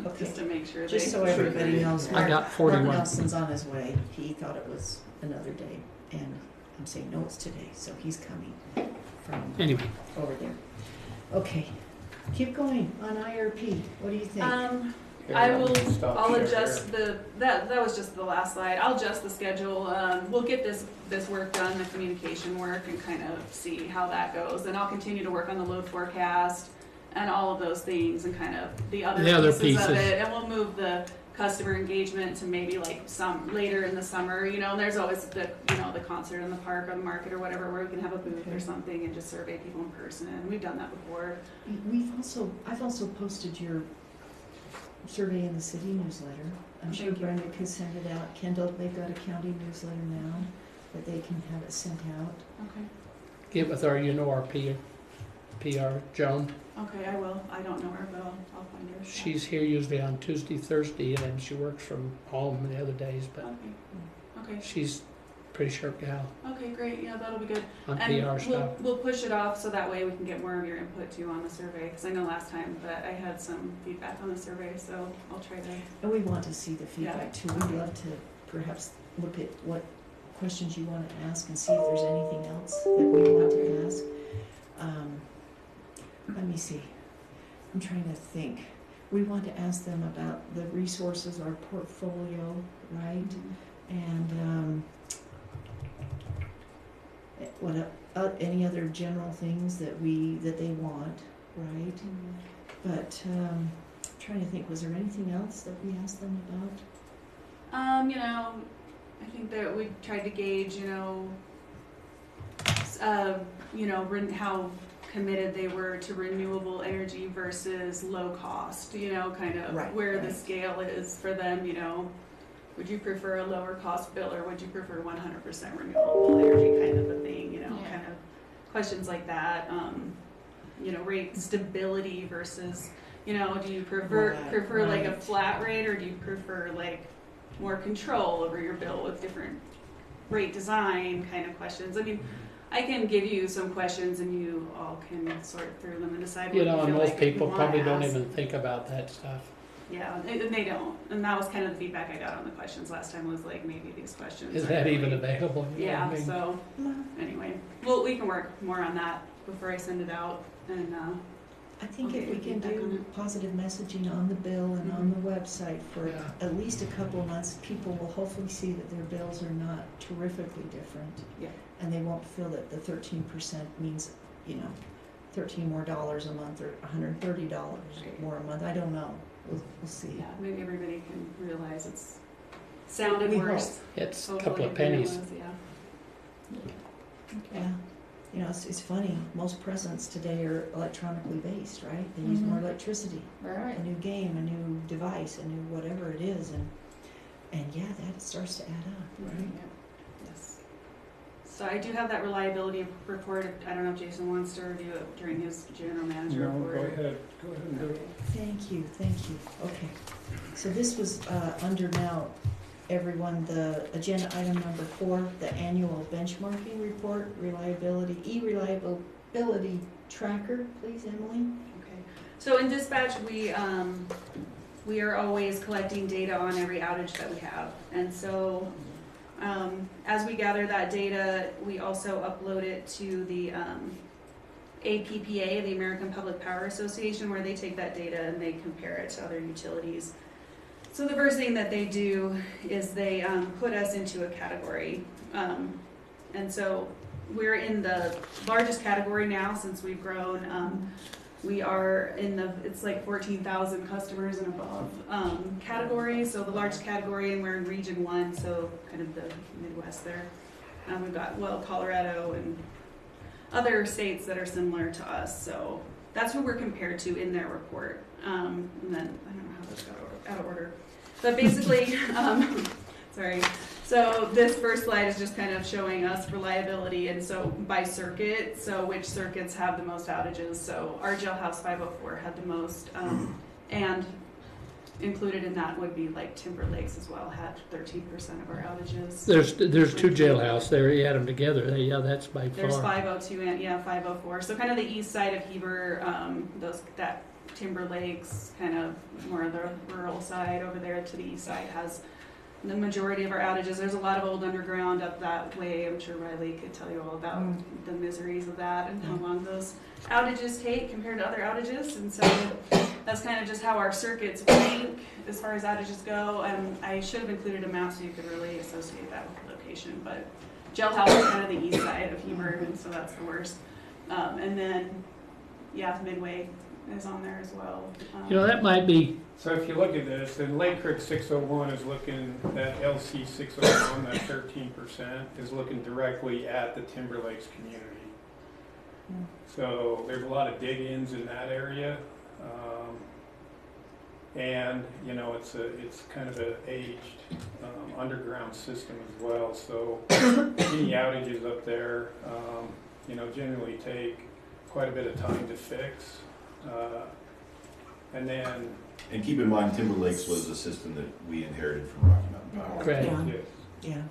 Okay, Just to make sure just they. so everybody knows, I Mark got 41. Nelson's on his way. He thought it was another day, and I'm saying, no, it's today, so he's coming from Anyway, over there. Okay, keep going on IRP. What do you think? I will. Stop I'll share adjust that was just the last slide. I'll adjust the schedule. We'll get this work done, the communication work, and kind of see how that goes. And I'll continue to work on the load forecast and all of those things, and kind of the other pieces of it. And we'll move the customer engagement to maybe like some later in the summer. You know, and there's always the the concert in the park or the market or whatever where we can have a booth or something and just survey people in person. And we've done that before. I've also posted your survey in the city newsletter. I'm sure Thank you. Brenda could send it out. Kendall, they've got a county newsletter now that they can have it sent out. Okay. get with our, our PR, Joan. Okay, I will. I don't know her, but I'll find her. She's here usually on Tuesday, Thursday, and then she works from home the other days, but Okay. she's a pretty sharp gal Okay, great. Yeah, that'll be good. on And PR stuff. we'll push it off so that way we can get more of your input too on the survey. Because I know last time that I had some feedback on the survey, so I'll try to. And we want to see the feedback too. We'd love to perhaps look at what questions you want to ask and see if there's anything else that we want to ask. Let me see. I'm trying to think. We want to ask them about the resources, our portfolio, right? And any other general things that they want, right? But trying to think, was there anything else that we asked them about? I think that we tried to gauge, how committed they were to renewable energy versus low cost, kind of Right, where the right. scale is for them, would you prefer a lower cost bill or would you prefer 100% renewable energy kind of a thing, kind of questions like that. Rate stability versus, do you prefer like a right. flat rate or do you prefer like more control over your bill with different rate design kind of questions? I mean, I can give you some questions and you all can sort through them and decide what You you know, feel and like most you people wanna probably don't ask. even think about that stuff. Yeah, and they don't. And that was kind of the feedback I got on the questions last time was like, maybe these questions. Is aren't that even really- available? You know what I Yeah, mean? so anyway, well, we can work more on that before I send it out and, I think Okay, if we can feedback on do it. positive messaging on the bill and on the website for Yeah. at least a couple of months, people will hopefully see that their bills are not terrifically different. Yeah. And they won't feel that the 13% means, you know, $13 more a month or $130 more a month. I don't know. We'll see. yeah, maybe everybody can realize it's sounded We worse. It's a hopefully, couple of than it pennies. was, yeah. Yeah. You know, it's funny. Most presents today are electronically based, right? They use more electricity. Right. A new game, a new device, a new whatever it is, and yeah, that starts to add up, right? Yes. So I do have that reliability report. I don't know if Jason wants to review it during his general manager No, report. go ahead and do Okay. it. Thank you. Okay. So this was under now, everyone, the agenda item number 4, the annual benchmarking report, reliability tracker, please, Emily. Okay. So in dispatch, we are always collecting data on every outage that we have. And so as we gather that data, we also upload it to the APPA, the American Public Power Association, where they take that data and they compare it to other utilities. So the first thing that they do is they put us into a category. And so we're in the largest category now since we've grown. We are in it's like 14,000 customers and above category. So the largest category, and we're in region 1, so kind of the Midwest there. We've got, Colorado and other states that are similar to us. So that's who we're compared to in their report. And then, I don't know how this got out of order. But basically, sorry. So this first slide is just kind of showing us reliability, and so by circuit, so which circuits have the most outages. So our jailhouse 504 had the most, and included in that would be like Timber Lakes as well, had 13% of our outages. There's two jailhouse there. You add them together. Yeah, that's by far. There's 502 and 504. So kind of the east side of Heber, that Timber Lakes, kind of more of the rural side over there to the east side has the majority of our outages. There's a lot of old underground up that way. I'm sure Riley could tell you all about the miseries of that and how long those outages take compared to other outages. And so that's kind of just how our circuits rank as far as outages go. I should have included a map so you could really associate that with the location. But jailhouse is kind of the east side of Heber, and so that's the worst. And then, Midway is on there as well. That might be, So if you look at this, then Lake Creek 601 is looking at LC 601, that 13% is looking directly at the Timber Lakes community. So there's a lot of dig-ins in that area. And it's kind of an aged underground system as well. So any outages up there, generally take quite a bit of time to fix. And keep in mind, Timber Lakes was a system that we inherited from Rocky Mountain Power. correct. Yeah.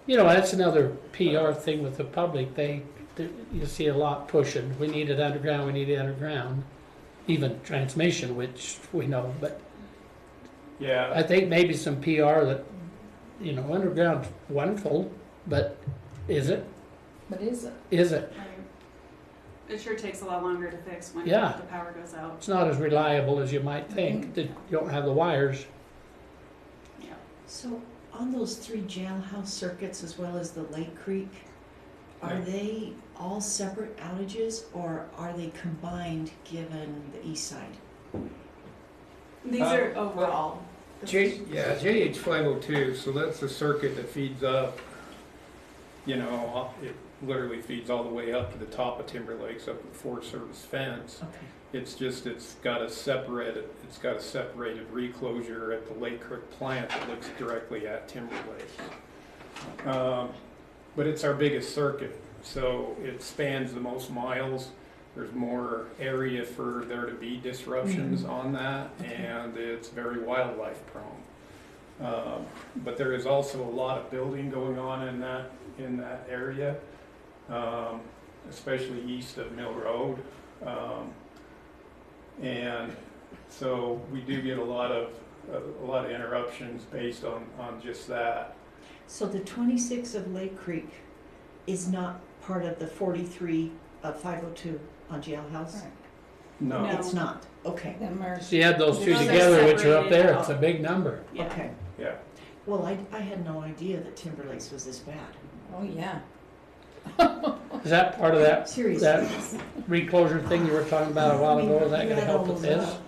That's another PR thing with the public. You see a lot pushing. We need it underground. Even transmission, which we know, but Yeah. I think maybe some PR that, underground's wonderful, but is it? But is it? Is it? Right. It sure takes a lot longer to fix when Yeah. the power goes out. It's not as reliable as you might think, that you don't have the wires. Yeah. So on those 3 jailhouse circuits as well as the Lake Creek, are they all separate outages or are they combined given the east side? These are overall. JH 502, so that's the circuit that feeds up, it literally feeds all the way up to the top of Timber Lakes, up the Forest Service fence. Okay. It's got a separated reclosure at the Lake Creek plant that looks directly at Timber Lakes. But it's our biggest circuit, so it spans the most miles. There's more area for there to be disruptions on that, and it's very wildlife prone. But there is also a lot of building going on in that area. especially east of Mill Road. And so we do get a lot of interruptions based on just that. So the 26 of Lake Creek is not part of the 43 of 502 on Jailhouse? Right. No. No. It's not, okay, Them are, So you add those two Those are together, which are up separated there, out. it's a big number. Yeah. okay. Yeah. Well, I had no idea that Timber Lakes was this bad. oh, yeah. Is that part of that, Seriously. that reclosure thing you were talking about a while ago? Is that You gonna add help all with those this? up.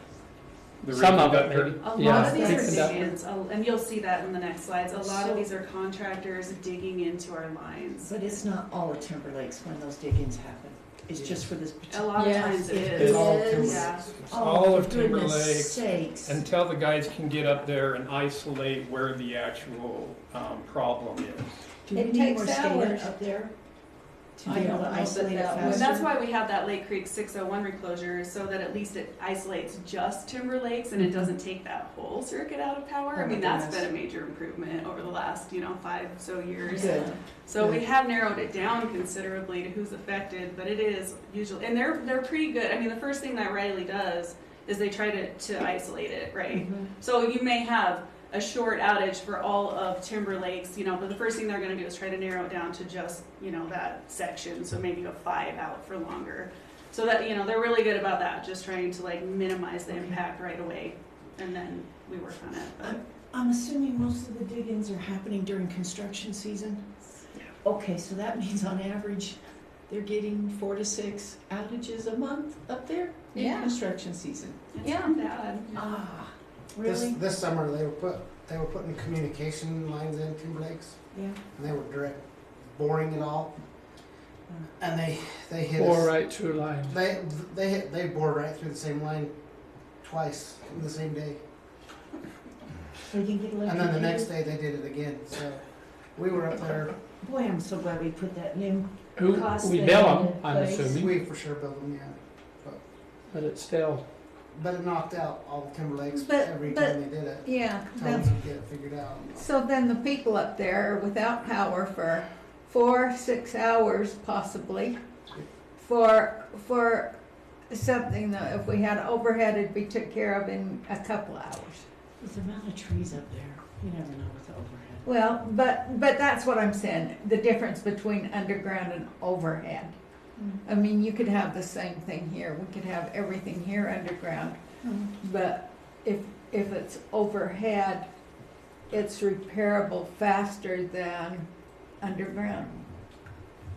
The Some of it, reconductor- maybe. A Yeah, lot of these are reconductor. dig-ins, and you'll see that in the next slides. A lot So- of these are contractors digging into our lines. But it's not all of Timber Lakes when those dig-ins happen. It's just for this A particular. lot of Yes, times it it is. It's all is. Timber Yeah. Lakes. It's Oh, all for of Timber goodness Lakes sakes. until the guys can get up there and isolate where the actual problem is. Do we It need takes more SCADA hours. up there? To I be able don't to know that isolate it that would- And faster? that's why we have that Lake Creek 601 reclosure, so that at least it isolates just Timber Lakes and it doesn't take that whole circuit out of power. Oh I mean, my that's goodness. been a major improvement over the last, 5 or so years. Good. So we Good. have narrowed it down considerably to who's affected, but it is usually, and they're pretty good. I mean, the first thing that Riley does is they try to isolate it, right? Mhm. So you may have a short outage for all of Timber Lakes, but the first thing they're gonna do is try to narrow it down to just, that section, so maybe you have 5 out for longer. So that, they're really good about that, just trying to like minimize the impact right away, and then we work on it, but. I'm assuming most of the dig-ins are happening during construction season? Yeah. Okay, so that means on average, they're getting 4 to 6 outages a month up there in Yeah. construction season? It's Yeah. not bad. Ah, This, really? this summer, they were putting communication lines in Timber Lakes, Yeah. and they were direct boring it all, and they hit Or us. right through line. They bored right through the same line twice in the same day, So you can get and then the electrocuted? next day they did it again. So we were up there. Boy, I'm so glad we put that new Who, cost we thing bill them, in I'm place. assuming, We for sure built them, yeah. but it's still, But it knocked out all the Timber Lakes But- every but- time they did it. Yeah, Until we that's, could get it figured out. so then the people up there are without power for 4-6 hours possibly, for something that if we had overhead, it'd be took care of in a couple hours. With the amount of trees up there, you never know with the overhead. Well, but that's what I'm saying, the difference between underground and overhead. I mean, you could have the same thing here, we could have everything here underground, but if it's overhead, it's repairable faster than underground.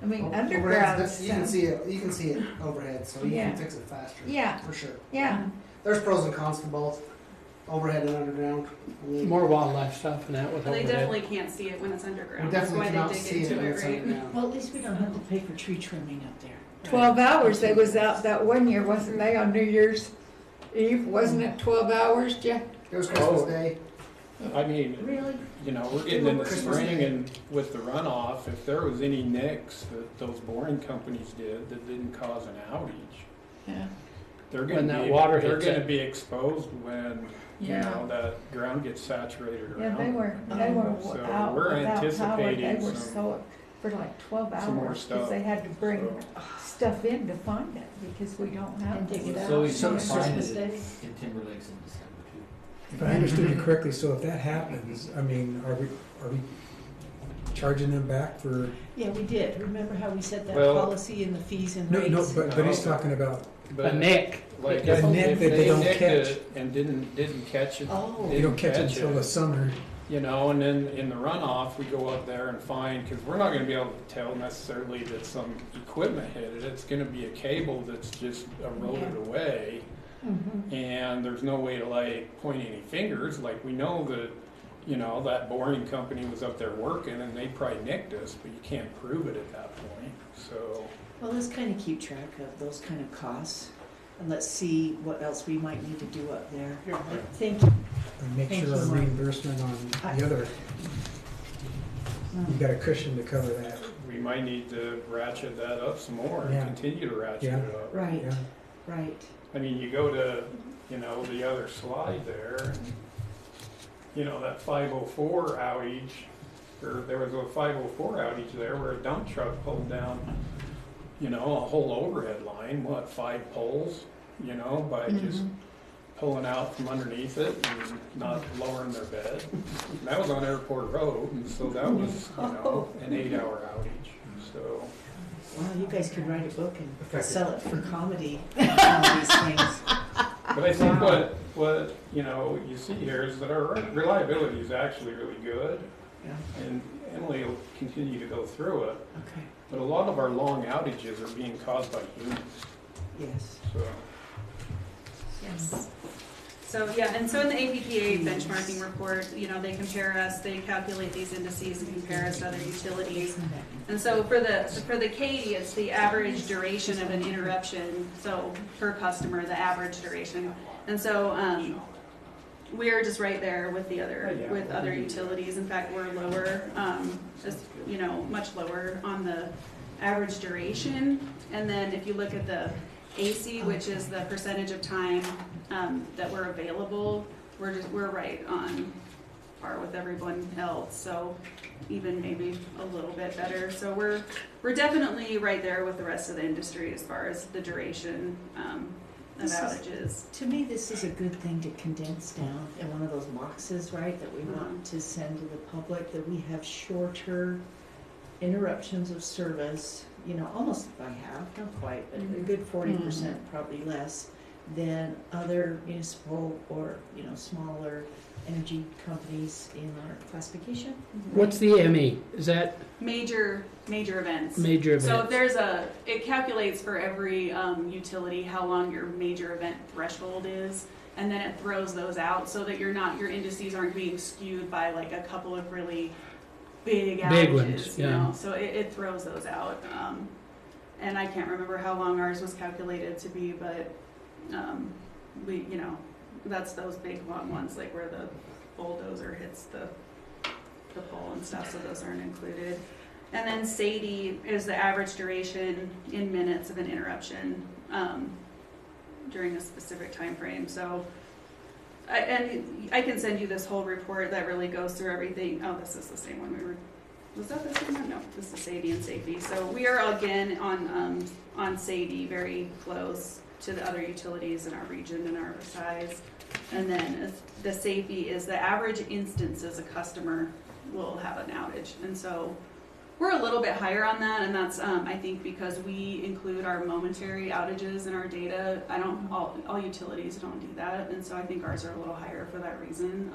I mean, Overhead's underground, di- you can see it overhead, so you Yeah. can fix it faster. Yeah. For sure. yeah, There's pros and cons to both, overhead and underground. I mean, more wildlife stuff and that with But they overhead. definitely can't see it when it's underground. We That's definitely why cannot they dig see it into when it, it's right? underground. Well, at least we don't have to pay for tree trimming up there. 12 hours they was out that one year, wasn't they, on New Year's Eve, wasn't it 12 hours, Jeff? It was Christmas Oh. Day. I mean, Really? we're getting into Christmas spring Day. and with the runoff, if there was any nicks that those boring companies did that didn't cause an outage, Yeah. they're When gonna that be, water they're hits gonna it. be exposed when, Yeah. that ground gets saturated Yeah, around. they were So out we're without power, they anticipating were some- so, for like 12 some more hours, stuff, because they had to bring so. stuff in to find it, because we don't have. And dig it this. out. So we So- can so- find Christmas it Day? in Timber Lakes in December too. If I understood you correctly, so if that happens, I mean, are we charging them back for? Yeah, we did. Remember how we set that Well- policy and the fees and No, rates? no, but he's talking about, A nick. Like A if nick if that they don't nicked catch. it and didn't catch it, Oh. you don't catch it until the summer. and then in the runoff, we go up there and find, because we're not gonna be able to tell necessarily that some equipment hit it, it's gonna be a cable that's just eroded away, Mhm. and there's no way to like point any fingers, like we know that, that boring company was up there working and they probably nicked us, but you can't prove it at that point, so. Well, let's kind of keep track of those kind of costs, and let's see what else we might need to do up there. Thank you. And make Thank sure our you, Mark. reimbursement on the other, we've got a cushion to cover that. We might need to ratchet that up some more and Yeah. continue to ratchet Yeah. it up. Right, Yeah. right. I mean, you go to, the other slide there, and, that 504 outage, there was a 504 outage there where a dump truck pulled down, you know, a whole overhead line, 5 poles, you know, by just pulling out from underneath it and not lowering their bed. And that was on Airport Road, and so that was, you know, an 8-hour outage, so. Wow, you guys could write a book and sell it for comedy, all these things. But I think what you know, you see here is that our reliability is actually really good. Yeah. And Emily will continue to go through it. Okay, But a lot of our long outages are being caused by humans, yes. so. Yes. So, yeah, and so in the APPA benchmarking report, you know, they compare us, they calculate these indices and compare us to other utilities. And so for the Katy, it's the average duration of an interruption, so per customer, the average duration. And so, we're just right there with the other utilities. In fact, we're lower, just, you know, much lower on the average duration. And then if you look at the AC, which is the percentage of time that we're available, we're right on par with everyone else. So even maybe a little bit better. So we're definitely right there with the rest of the industry as far as the duration of outages. To me, this is a good thing to condense down in one of those boxes, right, that we want to send to the public, that we have shorter interruptions of service, you know, almost by half, not quite, but a good 40%, probably less, than other municipal or, you know, smaller energy companies in our classification. What's the ME? Is that Major events. major event? So if there's it calculates for every utility how long your major event threshold is, and then it throws those out so that your indices aren't being skewed by like a couple of really big outages. Big ones, you yeah. know? So it throws those out. And I can't remember how long ours was calculated to be, but we, you know, that's those big long ones, like where the bulldozer hits the pole and stuff, so those aren't included. And then SAIDI is the average duration in minutes of an interruption during a specific time frame. So, I can send you this whole report that really goes through everything. Oh, this is the same one was that the same one? No, this is SAIDI and safety. So we are again on SAIDI, very close to the other utilities in our region and our size. And then the safety is the average instances a customer will have an outage. And so we're a little bit higher on that, and that's I think because we include our momentary outages in our data. All utilities don't do that, and so I think ours are a little higher for that reason.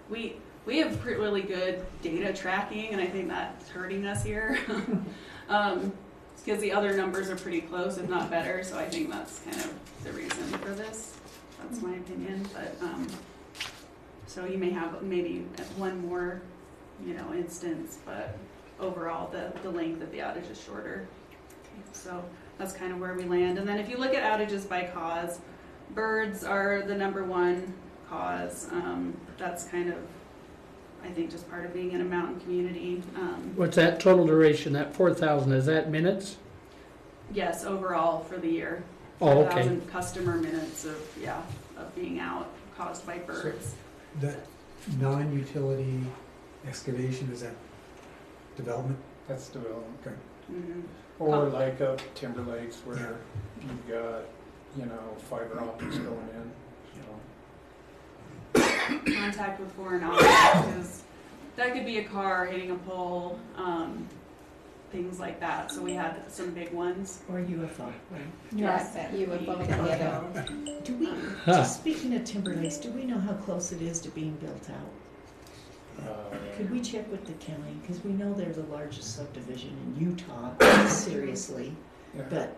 We have really good data tracking, and I think that's hurting us here. Because the other numbers are pretty close, if not better, so I think that's kind of the reason for this. That's my opinion, but so you may have maybe one more, you know, instance, but overall the length of the outage is shorter. So that's kind of where we land. And then if you look at outages by cause, birds are the #1 cause. That's kind of, I think, just part of being in a mountain community. What's that total duration? That 4,000, is that minutes? Yes, overall for the year. Oh, okay. 4,000 customer minutes of being out caused by birds. So that non-utility excavation, is that development? That's development. Okay. Mm-hmm. Or like up Timber Lakes where you've got, you know, fiber optics going in, so. Contact with foreign objects, because that could be a car hitting a pole, things like that. So we had some big ones. Or UFO, right? Yes, UFO. Do we, just speaking of Timber Lakes, do we know how close it is to being built out? Could we check with the county? Because we know they're the largest subdivision in Utah, seriously. Yeah. But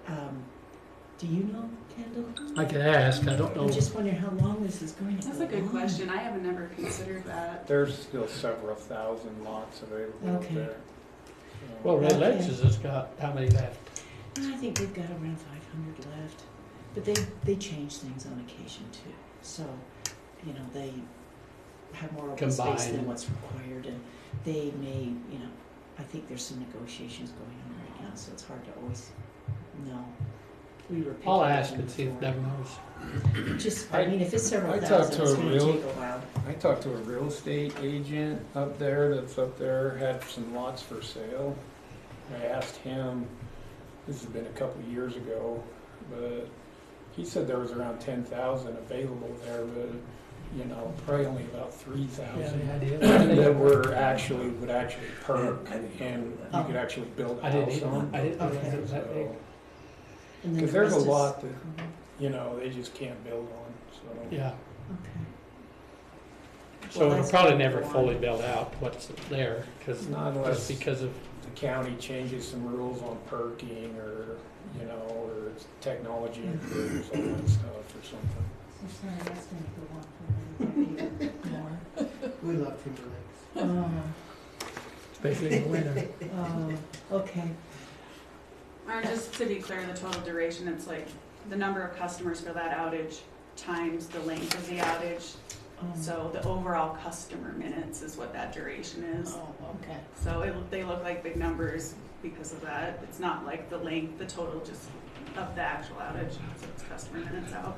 do you know, Kendall? I could ask, I don't know. I'm just wondering how long this is going to go That's a good on. question. I have never considered that. There's still several thousand lots available up Okay. there. Well, Red Okay. Lakes has just got, how many left? I think they've got around 500 left. But they change things on occasion too. So, you know, they have more open space Combine. than what's required, and they may, you know, I think there's some negotiations going on right now, so it's hard to always know. we were picking I'll up ask on and see if before. Deb knows. Just, I mean, if it's several I talked thousand, to it's a gonna real- take a while. I talked to a real estate agent up there that's up there, had some lots for sale. I asked him, this has been a couple of years ago, but he said there was around 10,000 available there, but, you know, probably only about 3,000 that would actually perk, and you could actually build a I didn't house even, on. I didn't realize it was that big. So, And then because the there's a rest is- lot that, Mhm. you know, they just can't build on, so. Yeah, Okay. so Well, it'll that's probably gonna never go on. fully build out what's there, because, Not unless just because of, the county changes some rules on perking, or, you know, or it's technology improves, all that stuff or something. So sorry, that's gonna go on for another year We love Timberlakes. more. especially in the winter. Okay. Or just to be clear, the total duration, it's like the number of customers for that outage times the length of the outage. So the overall customer minutes is what that duration is. Oh, okay. So they look like big numbers because of that. It's not like the length, the total just of the actual outage, so it's customer minutes out.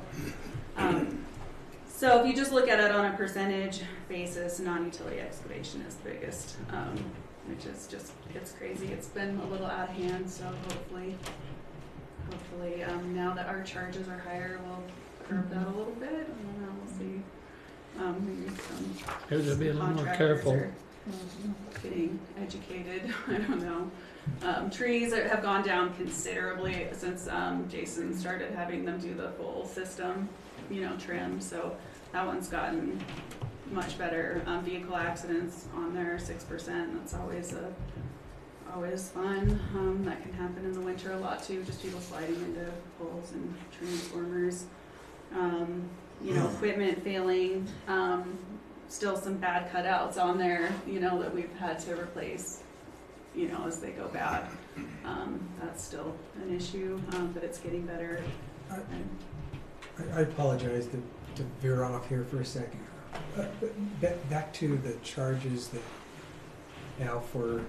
So if you just look at it on a percentage basis, non-utility excavation is the biggest, which is just, it's crazy. It's been a little out of hand, so hopefully, now that our charges are higher, we'll curb that a little bit. I don't know, we'll see. Maybe some Maybe they'll be a little more contractors careful. are getting educated. I don't know. Trees have gone down considerably since Jason started having them do the full system, you know, trim. So that one's gotten much better. Vehicle accidents on there, 6%. That's always fun. That can happen in the winter a lot too. Just people sliding into poles and transformers. You know, equipment failing, still some bad cutouts on there, you know, that we've had to replace, you know, as they go bad. That's still an issue, but it's getting better. I apologize to veer off here for a second. Back to the charges that now for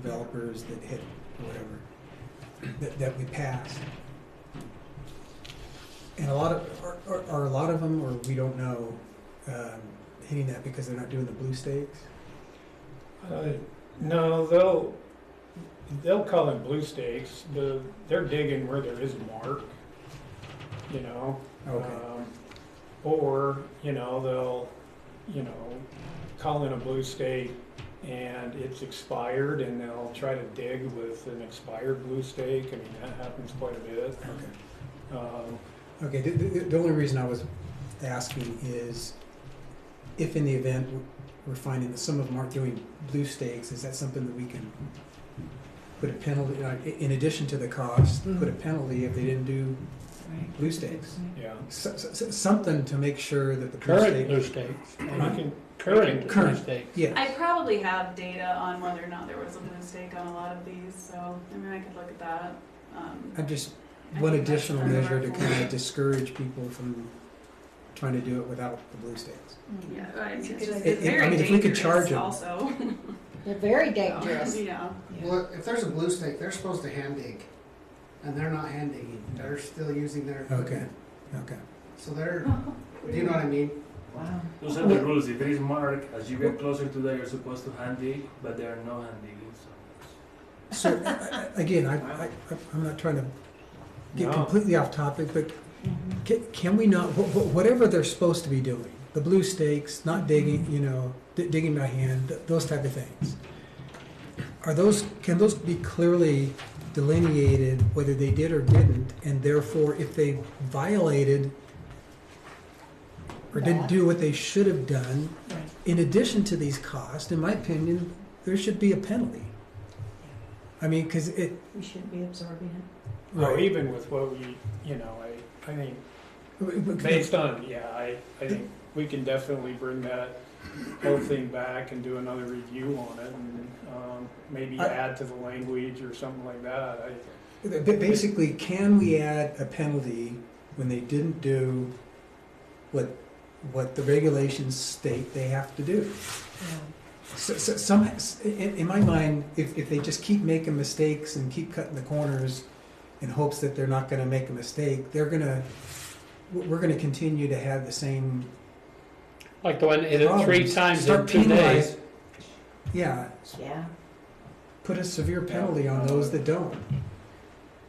developers that hit or whatever, that we passed. And a lot of, are a lot of them, or we don't know, hitting that because they're not doing the blue stakes? No, they'll call them blue stakes, but they're digging where there is a mark, you know? Okay. Or, you know, they'll, you know, call in a blue stake and it's expired, and they'll try to dig with an expired blue stake. I mean, that happens quite a bit. Okay. Okay, the only reason I was asking is if in the event we're finding that some of them aren't doing blue stakes, is that something that we can put a penalty, in addition to the cost, put a penalty if they didn't do blue stakes? Yeah. Something to make sure that the blue Current stake. blue stakes. You Current blue Current. stakes. Yeah. I probably have data on whether or not there was a blue stake on a lot of these, so I mean, I could look at that. I'm just I one think that's additional part of measure our to plan. kind of discourage people from trying to do it without the blue stakes. Yeah, I mean, It's it's a just, good it's idea. very I mean, if we could charge dangerous them. also. They're very dangerous. Yeah. Well, if there's a blue stake, they're supposed to hand dig, and they're not hand digging. They're still using their Okay, equipment. okay. So they're, do you know what I mean? Wow. Those are the rules. If there is mark, as you get closer to that, you're supposed to hand dig, but there are no hand digging. So, again, I'm not trying to get No. completely off topic, but can we not, whatever they're supposed to be doing, the blue stakes, not digging, you know, digging by hand, those type of things, can those be clearly delineated whether they did or didn't, and therefore if they violated or didn't do what they should have done, Right. in addition to these costs, in my opinion, there should be a penalty. I mean, because it. We shouldn't be absorbing it. Or even with what we, you know, I think based on, I think we can definitely bring that whole thing back and do another review on it, and maybe add to the language or something like that. Basically, can we add a penalty when they didn't do what the regulations state they have to do? In my mind, if they just keep making mistakes and keep cutting the corners in hopes that they're not gonna make a mistake, we're gonna continue to have the same Like the one that hit it 3 problems. times in Start 2 penalize- days. Yeah, Yeah. put a severe penalty on those that don't.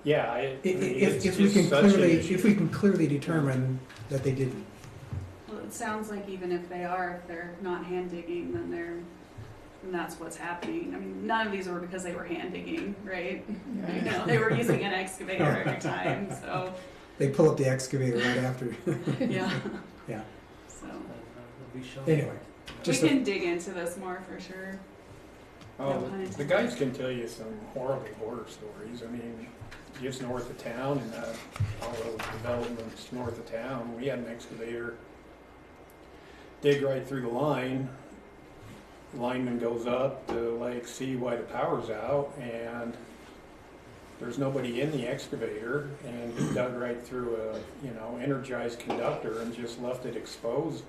Yeah, If we can clearly determine that they didn't. Well, it sounds like even if they're not hand digging, then that's what's happening. I mean, none of these were because they were hand digging, right? You know, they were using an excavator every time, so, They pull up the excavator right after. yeah. Yeah. So, Anyway, we just can dig into this more for sure. Oh, No pun the guys can tell you some horrible horror stories. I mean, just north of town and all those developments north of town, we had an excavator dig right through the line. Lineman goes up to like see why the power's out, and there's nobody in the excavator, and he dug right through a energized conductor and just left it exposed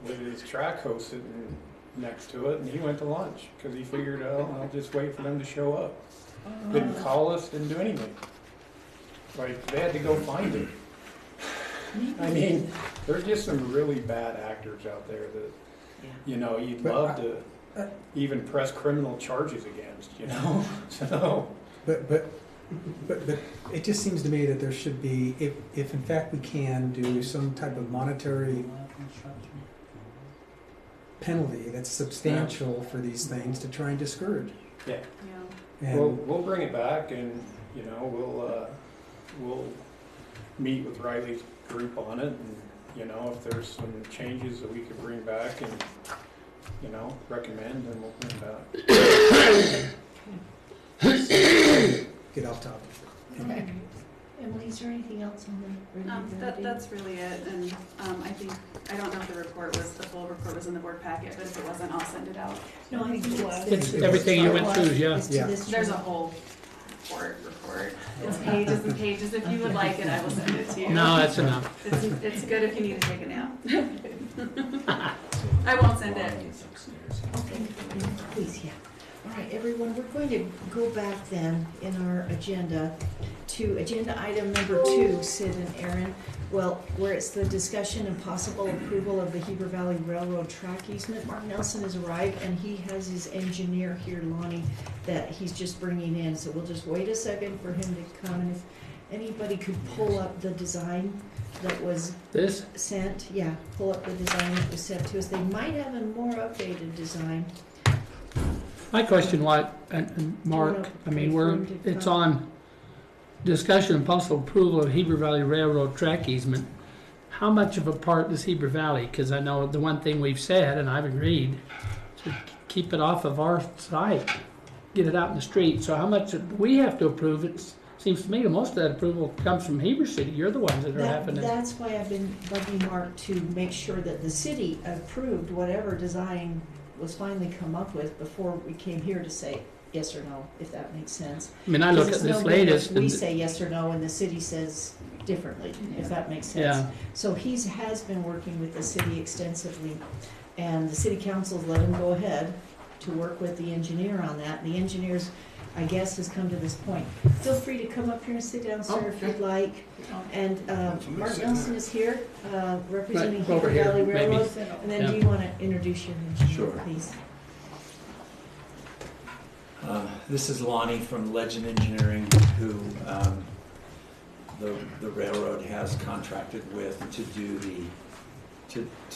with his track hose sitting next to it, and he went to lunch because he figured, oh, I'll just wait for them to show up. Didn't call us, didn't do anything. Like, they had to go find him. I mean, there's just some really bad actors out there that, you'd But love to even press criminal charges against, so. But it just seems to me that there should be, if in fact we can do some type of monetary penalty that's substantial for these things to try and discourage. Yeah. Yeah. And We'll bring it back, and we'll meet with Riley's group on it, and if there's some changes that we could bring back and recommend, then we'll bring it back. get off topic. Okay. Emily, is there anything else on the reviewability? That's really it, and I don't know if the full report was in the board packet, but if it wasn't, I'll send it out. No, I think it was. It's everything you went through, yeah. It's to Yeah. this There's a one. whole report. It's pages and pages. If you would like it, I will send it to you. No, that's enough. It's good if you need to take a nap. I won't send it. Okay, please, yeah. All right, everyone, we're going to go back then in our agenda to agenda item number 2, Sid and Aaron. Well, where it's the discussion and possible approval of the Heber Valley Railroad track easement. Mark Nelson has arrived and he has his engineer here, Lonnie, that he's just bringing in. So we'll just wait a second for him to come. And if anybody could pull up the design that was This, sent, yeah, pull up the design that was sent to us. They might have a more updated design. my question, and Mark, I mean, it's on discussion and possible approval of Heber Valley Railroad track easement. How much of a part does Heber Valley, because I know the one thing we've said, and I've agreed, to keep it off of our site, get it out in the street. So how much do we have to approve? It seems to me that most of that approval comes from Heber City. You're the ones that are having it. That's why I've been bugging Mark to make sure that the city approved whatever design was finally come up with before we came here to say yes or no, if that makes sense. I mean, I look at Because this it's no good if latest, we and say yes or no and the city says differently, if that makes sense. yeah, So has been working with the city extensively, and the city council's let him go ahead to work with the engineer on that. The engineers, I guess, has come to this point. Feel free to come up here and sit down, sir, if you'd like. And Mark Nelson is here, representing Right, over Heber here, Valley maybe. Railroad. And then Yeah. do you want to introduce your engineer, Sure. please? This is Lonnie from Legend Engineering, who the railroad has contracted with to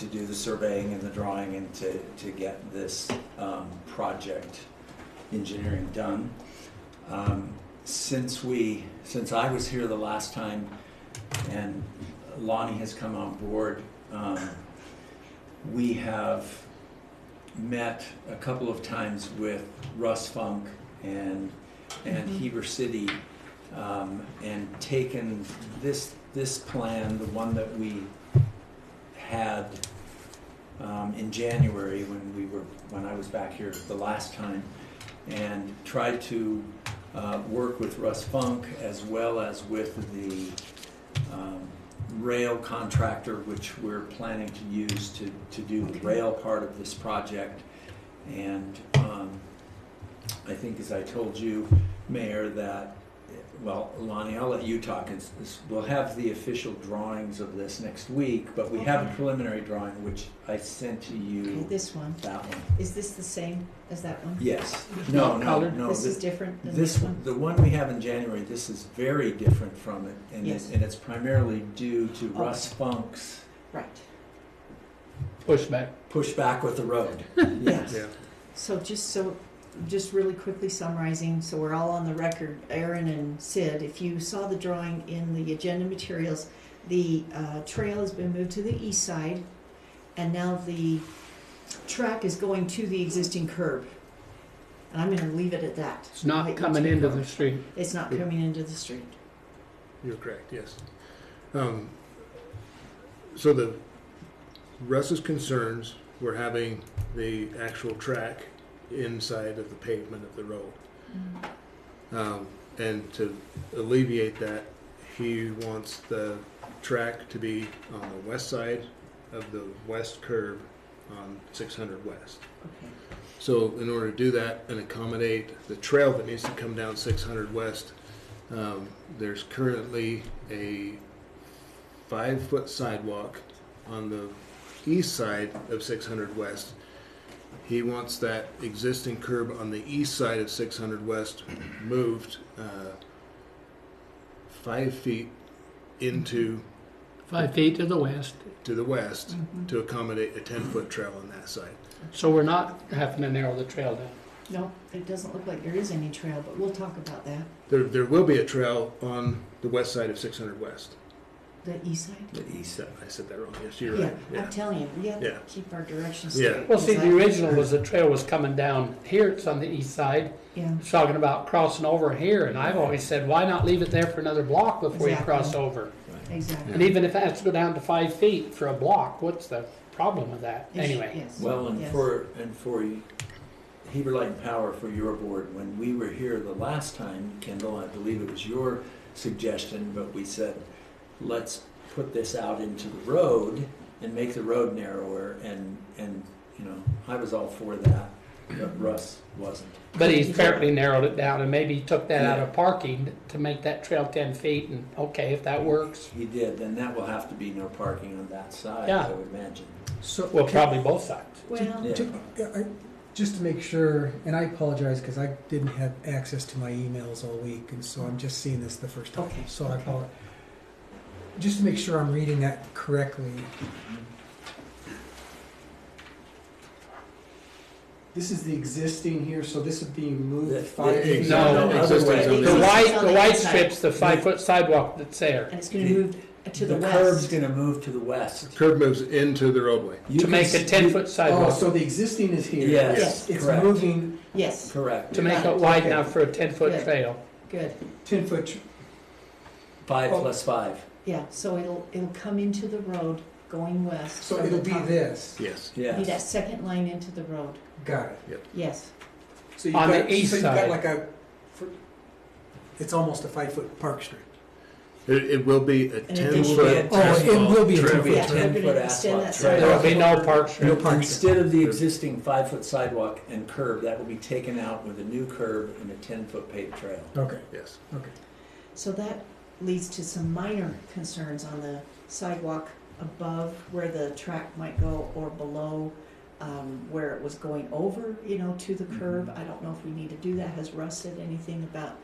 do the surveying and the drawing and to get this project engineering done. Since I was here the last time and Lonnie has come on board, we have met a couple of times with Russ Funk and Heber City, and taken this plan, the one that we had in January when I was back here the last time, and tried to work with Russ Funk as well as with the rail contractor, which we're planning to use to do the rail part of this project. And I think, as I told you, Mayor, that well, Lonnie, I'll let you talk. We'll have the official drawings of this next week, but we have a Okay. preliminary drawing, which I sent to Okay, you, this one, that one. is this the same as that one? Yes. No, No, colored. no. This is different than this one? The one we have in January, this is very different from it, and Yes. it's primarily due to Oh. Russ Funk's Right, Pushback. pushback with the road. yes. Yeah. So just really quickly summarizing, so we're all on the record, Aaron and Sid, if you saw the drawing in the agenda materials, the trail has been moved to the east side, and now the track is going to the existing curb. And I'm gonna leave it at that. It's not Let you coming take into over. the street. It's not coming into the street. You're correct, yes. So the Russ's concerns were having the actual track inside of the pavement of the road. And to alleviate that, he wants the track to be on the west side of the west curb on 600 West. Okay. So in order to do that and accommodate the trail that needs to come down 600 West, there's currently a 5-foot sidewalk on the east side of 600 West. He wants that existing curb on the east side of 600 West moved 5 feet into 5 feet to the west. to the west Mhm. to accommodate a 10-foot trail on that side. So we're not having to narrow the trail down. No, it doesn't look like there is any trail, but we'll talk about that. There will be a trail on the west side of 600 West. The east side? The east side. I said that wrong. Yes, you're Yeah, right. I'm telling you, we have to Yeah. keep our directions Yeah. straight. Well, see, because the I- original was the trail was coming down here, it's on the east side. Yeah, It's talking about crossing over here, and I've always said, why not leave it there for another block before you Exactly. cross over? exactly. And even if it has to go down to 5 feet for a block, what's the problem with that? Yes, Anyway, yes, Well, and yes. for Heber Light and Power, for your board, when we were here the last time, Kendall, I believe it was your suggestion, but we said, let's put this out into the road and make the road narrower, and you know, I was all for that, but Russ wasn't. but he's apparently narrowed it down, and maybe he took that out Yeah. of parking to make that trail 10 feet, and okay, if that works, He did, then that will have to be no parking on that side, Yeah. I would imagine. So, well, probably both sides. Well, Yeah. just to make sure, and I apologize because I didn't have access to my emails all week, and so I'm just seeing this the first time. Okay, So I okay. apologize. Just to make sure I'm reading that correctly. This is the existing here, so this is being moved The- 5 the- feet. No, no, it's other way. The Existing white, on the the white inside. strip's the 5-foot sidewalk that's there. and it's gonna move to the The west. curb's gonna move to the west. Curb moves into the roadway. You To can make a s- 10-foot Oh, sidewalk, so the existing is here. Yes, It's correct. moving Yes, to Correct. make Got it it. wide Okay. enough for a 10-foot Good. trail. good. 10-foot. 5 Oh. plus 5. Yeah, so it'll come into the road going west. So from it'll the be top. this. Yes. Be that Yes. second line into the road. Got it. Yes, So you've On the got, east so you've got side. like a, it's almost a 5-foot park street. It will be a it will 10-foot be a- Oh, it will be a trail. 10-foot yeah, trail. they're 10-foot gonna extend that asphalt trail. There will sidewalk. be no park No street. park. Instead of the existing 5-foot sidewalk and curb, that will be taken out with a new curb and a 10-foot paved trail. Okay, Yes. okay. So that leads to some minor concerns on the sidewalk above where the track might go or below where it was going over, to the curb. I don't know if we need to do that. Has Russ said anything about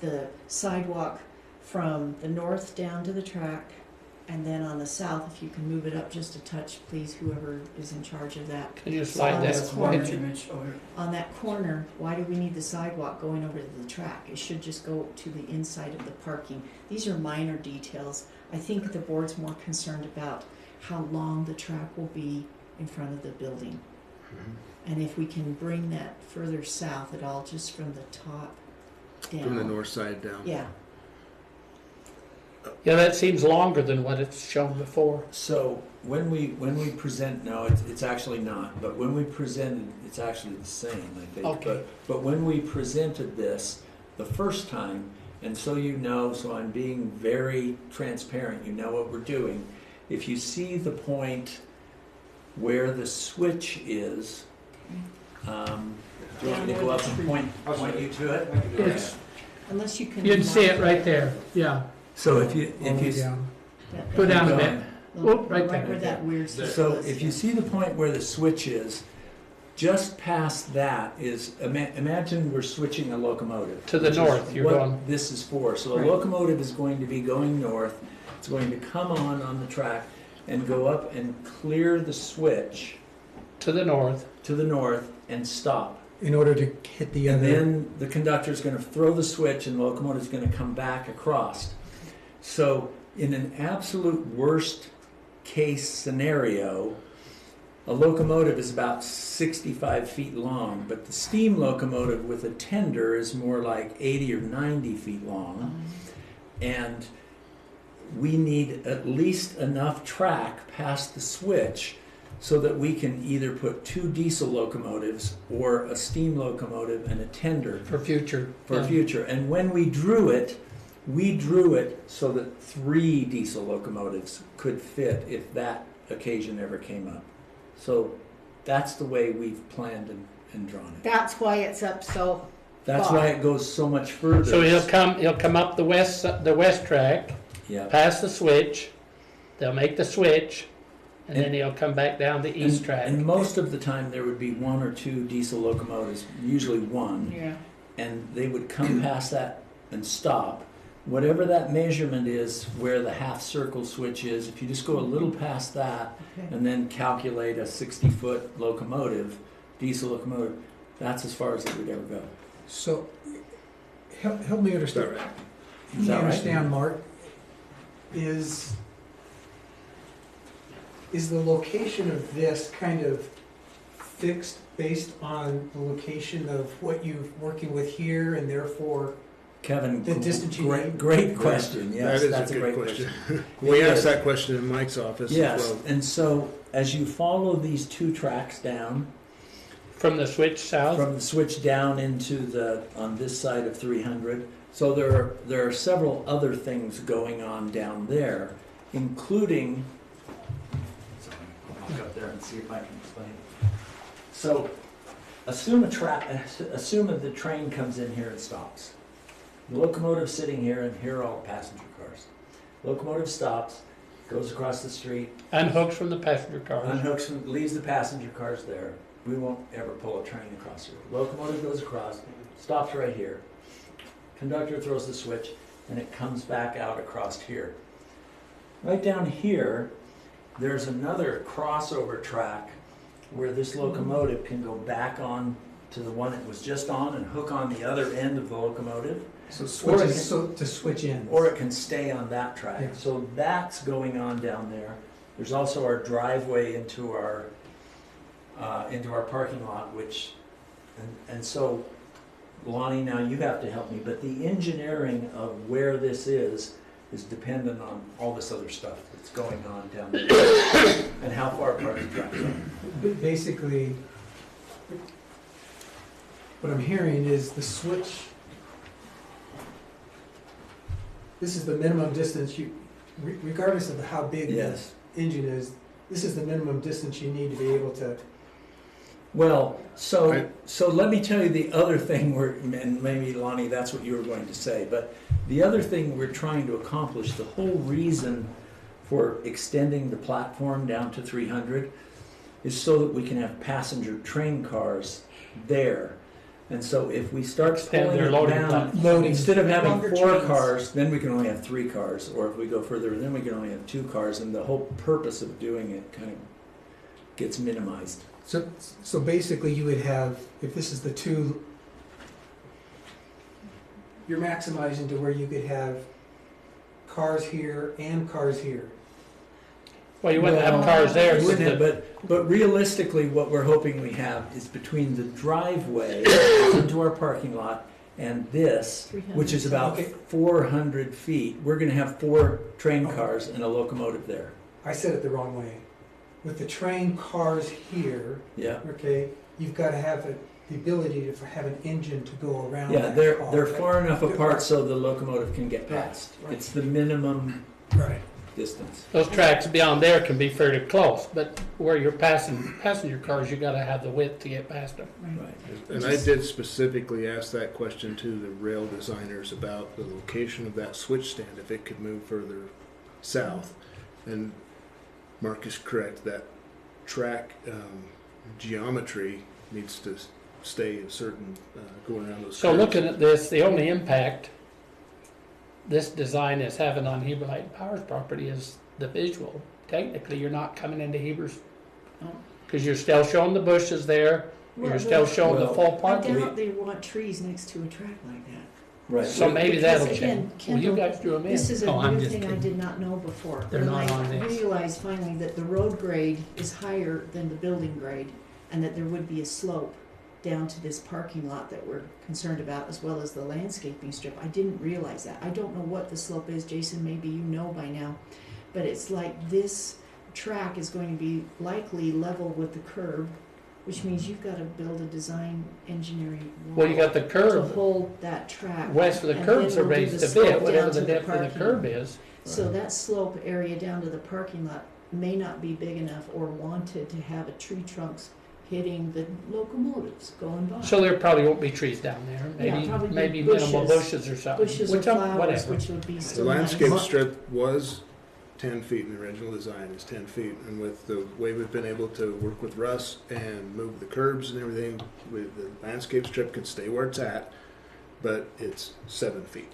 the sidewalk from the north down to the track? And then on the south, if you can move it up just a touch, please, whoever is in charge of that. Can you slide On that this corner. picture? On that corner, why do we need the sidewalk going over to the track? It should just go to the inside of the parking. These are minor details. I think the board's more concerned about how long the track will be in front of the building. And if we can bring that further south at all, just from the top down. From the north side down. Yeah, Yeah, that seems longer than what it's shown before. So when we present, no, it's actually not, but when we presented, it's actually the same, I think. Okay. But when we presented this the first time, and so so I'm being very transparent, you know what we're doing. If you see the point where the switch is, do you want me to go up and point you to it? It's unless you can. You can see it right there, yeah. So if you, All the way down. Go down a bit. Whoop, right there. Where that weird circle So is, if yeah. you see the point where the switch is, just past that is, imagine we're switching a locomotive. To the which is north, you're what going. This is for. So a Right. locomotive is going to be going north. It's going to come on the track and go up and clear the switch To the north. to the north and stop. In order to hit the And other. then the conductor's going to throw the switch and the locomotive's going to come back across. So in an absolute worst case scenario, a locomotive is about 65 feet long, but the steam locomotive with a tender is more like 80 or 90 feet long. And we need at least enough track past the switch so that we can either put 2 diesel locomotives or a steam locomotive and a tender For future. for yeah. future. And when we drew it so that 3 diesel locomotives could fit if that occasion ever came up. So that's the way we've planned and drawn it. That's why it's up so That's far. why it goes so much further. So he'll come up the west track, Yeah. past the switch, they'll make the switch, and then he'll come back down the east track. And most of the time there would be 1 or 2 diesel locomotives, usually 1, Yeah. and they would come past that and stop. Whatever that measurement is where the half circle switch is, if you just go a little past that Okay. and then calculate a 60-foot locomotive, diesel locomotive, that's as far as it would ever go. So, help me understand. Is Help that me right? understand, Mark. Is the location of this kind of fixed based on the location of what you're working with here, and therefore Kevin, the distance you need? great question. Yes, That is that's a good question. question. We It asked is. that question in Mike's office as Yes, well. and so as you follow these 2 tracks down, From the switch south, from the switch down into on this side of 300. So there are several other things going on down there, including. Sorry, I'll walk up there and see if I can explain. So, assume that the train comes in here and stops. The locomotive's sitting here, and here are all passenger cars. Locomotive stops, goes across the street, unhooks from the passenger cars. unhooks, leaves the passenger cars there. We won't ever pull a train across here. Locomotive goes across, stops right here. Conductor throws the switch, and it comes back out across here. Right down here, there's another crossover track where this locomotive can go back on to the one it was just on and hook on the other end of the locomotive. So Or it switches can- to switch in. Or it can stay on that track. Yeah. So that's going on down there. There's also our driveway into our parking lot, which, and so, Lonnie, now you have to help me, but the engineering of where this is dependent on all this other stuff that's going on down there and how far apart the tracks are. Basically, what I'm hearing is the switch. This is the minimum distance regardless of how big Yes. the engine is, this is the minimum distance you need to be able to. Well, so Right. so let me tell you the other thing and maybe Lonnie, that's what you were going to say, but the other thing we're trying to accomplish, the whole reason for extending the platform down to 300 is so that we can have passenger train cars there. And so if we start Extend pulling their it loading down, platform. instead of having Longer 4 trains. cars, then we can only have 3 cars, or if we go further, then we can only have 2 cars, and the whole purpose of doing it kind of gets minimized. So basically you would have, if this is the 2, you're maximizing to where you could have cars here and cars here. Well, you wouldn't have cars there, We so wouldn't have, the- but realistically, what we're hoping we have is between the driveway into our parking lot and this, which is about Okay. 400 feet, we're going to have 4 train cars and a locomotive there. I said it the wrong way. With the train cars here, Yeah. okay, you've got to have the ability to have an engine to go around Yeah, that they're car, they're right? far enough apart so the locomotive can get past. Right. It's the minimum Right. distance. Those tracks beyond there can be fairly close, but where you're passing passenger cars, you gotta have the width to get past them. Right. And I did specifically ask that question to the rail designers about the location of that switch stand, if it could move further south. And Mark is correct, that track geometry needs to stay a certain, going around those So curves. looking at this, the only impact this design is having on Heber Light and Power's property is the visual. Technically, you're not coming into Heber's, because you're still showing the bushes there, you're still showing the well, full I parking. doubt they want trees next to a track like that. Right. So maybe Because that'll again, change. Well, you Kendall, guys drew them in. This is a Oh, I'm new just thing I kidding. did not know before. They're not on When I this. realized finally that the road grade is higher than the building grade, and that there would be a slope down to this parking lot that we're concerned about, as well as the landscaping strip. I didn't realize that. I don't know what the slope is, Jason, maybe you know by now, but it's like this track is going to be likely level with the curb, which means you've got to build a design engineering wall Well, you got the to curb, hold that track. west of the And curbs then are we'll do raised the a slope bit, whatever down the to depth of the parking curb lot. is. So that slope area down to the parking lot may not be big enough or wanted to have a tree trunks hitting the locomotives going by. So there probably won't be trees down there, Yeah, maybe, probably maybe bushes. minimal bushes or something. Bushes or Which I'm- flowers, whatever. which would be The still landscape nice. strip was 10 feet in the original design, is 10 feet. And with the way we've been able to work with Russ and move the curbs and everything, the landscape strip could stay where it's at, but it's 7 feet.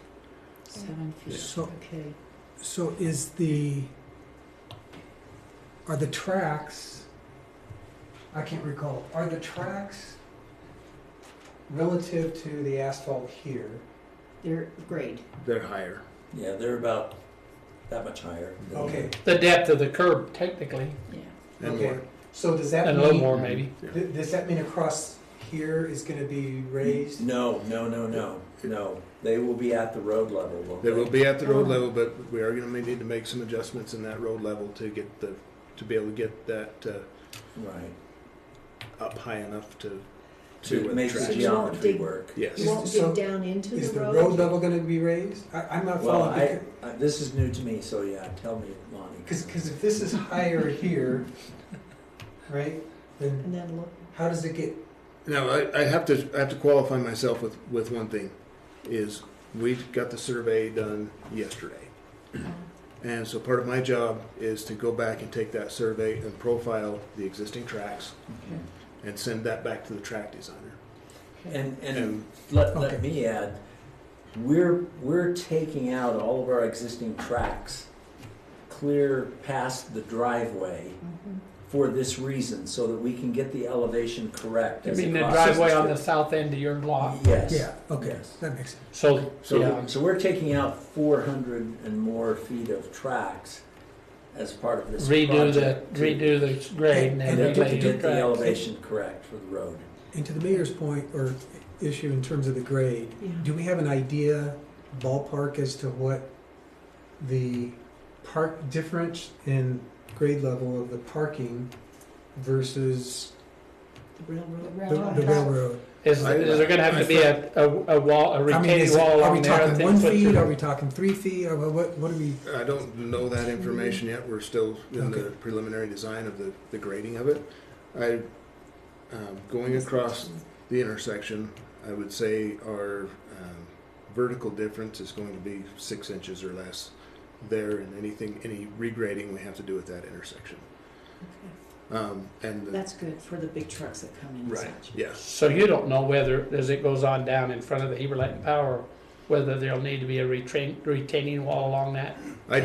7 feet, So- okay. So are the tracks, I can't recall, are the tracks relative to the asphalt here? They're grade. They're higher. Yeah, they're about that much higher. than- Okay, The depth of the curb technically, Yeah. And okay. more. So does that and a little mean, more maybe. does that mean across here is gonna be raised? No. They will be at the road level, won't They will be at the road Oh. level, but we are gonna need to make some adjustments in that road level to get to be able to get that Right. up high enough to To where the make the tracks are. you won't geometry dig- work. Yes. You won't So, dig down into Is the the road? road level gonna be raised? I'm not Well, following, this is new to me, so yeah, tell me, Lonnie. because if this is higher here, right, then And then look, how does it get, Now, I have to qualify myself with one thing, is we got the survey done yesterday. And so part of my job is to go back and take that survey and profile the existing tracks and send that back to the track designer. And And let Okay. me add, we're taking out all of our existing tracks clear past the driveway for this reason, so that we can get the elevation correct. You as it mean the crosses driveway on the strip. south end of your lot? Yes. yeah, okay, Yes. that makes sense. So, So- yeah, So we're taking out 400 and more feet of tracks as part of this redo project. the grade and And then To then relay get the the tracks. elevation correct for the road. And to the mayor's point, or issue in terms of the grade, yeah. do we have an idea, ballpark, as to what the park difference in grade level of the parking versus The railroad. the railroad? Is there gonna have to be a wall, a I mean, retaining is it, wall are we along there? talking that 1 puts feet, your- are we talking 3 feet, or what are we? I don't know that information yet. We're still in the Okay. preliminary design of the grading of it. Going across the intersection, I would say our vertical difference is going to be 6 inches or less there, and any regrading we have to do at that intersection. And That's good for the big trucks that come in and right, such. yes. So you don't know whether, as it goes on down in front of the Heber Light and Power, whether there'll need to be a retaining wall along that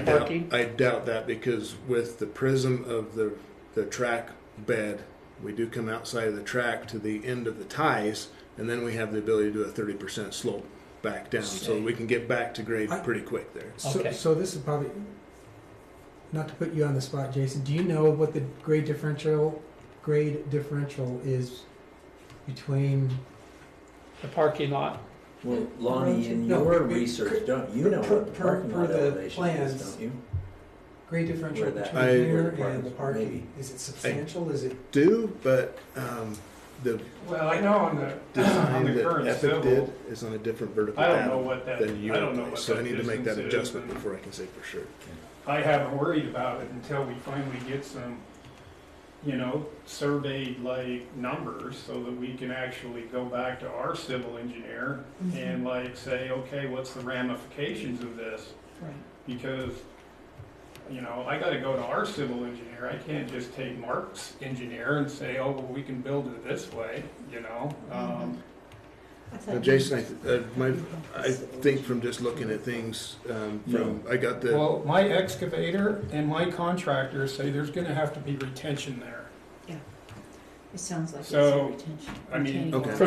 parking? I doubt that, because with the prism of the track bed, we do come outside of the track to the end of the ties, and then we have the ability to do a 30% slope back down, so we can get back to grade pretty quick there. Okay. So this is probably, not to put you on the spot, Jason, do you know what the grade differential is between? The parking lot? Well, Lonnie, in No, your we- research, don't you know what the per- parking per lot the elevation plans. is, don't you? Grade differential Where that- between I- here where the and the parking- parking, is it substantial, is it? Do, but the Well, I know on the design that current Epic civil, did is on a different vertical I don't know pattern what that, than you I don't know apply. what So I that need to make that distance is, adjustment and before I can say for sure. I haven't worried about it until we finally get some, you know, surveyed like numbers so that we can actually go back to our civil engineer and like say, okay, what's the ramifications of this? Right. Because, you know, I gotta go to our civil engineer. I can't just take Mark's engineer and say, oh, well, we can build it this way, you know? I thought you- Jason, I think from just looking at things, I got the, Well, my excavator and my contractors say there's gonna have to be retention there. It sounds like it's a So, retention. I mean, retaining Okay.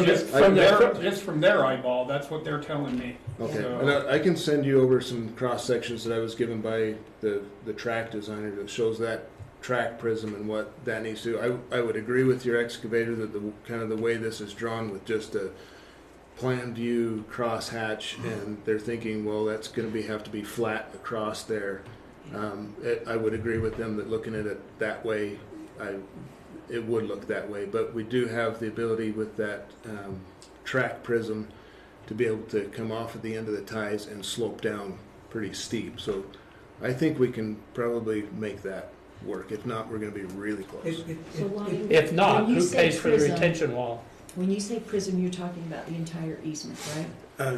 wall. just from their eyeball, that's what they're telling me. okay, So- and I can send you over some cross sections that I was given by the track designer that shows that track prism and what that needs to. I would agree with your excavator that the kind of the way this is drawn with just a plan view cross hatch, and they're thinking, well, that's going to have to be flat across there. I would agree with them that looking at it that way, it would look that way. But we do have the ability with that track prism to be able to come off at the end of the ties and slope down pretty steep. So I think we can probably make that work. If not, we're going to be really close. So Lonnie, If not, when you who say pays for the prism- retention wall? When you say prism, you're talking about the entire easement, right?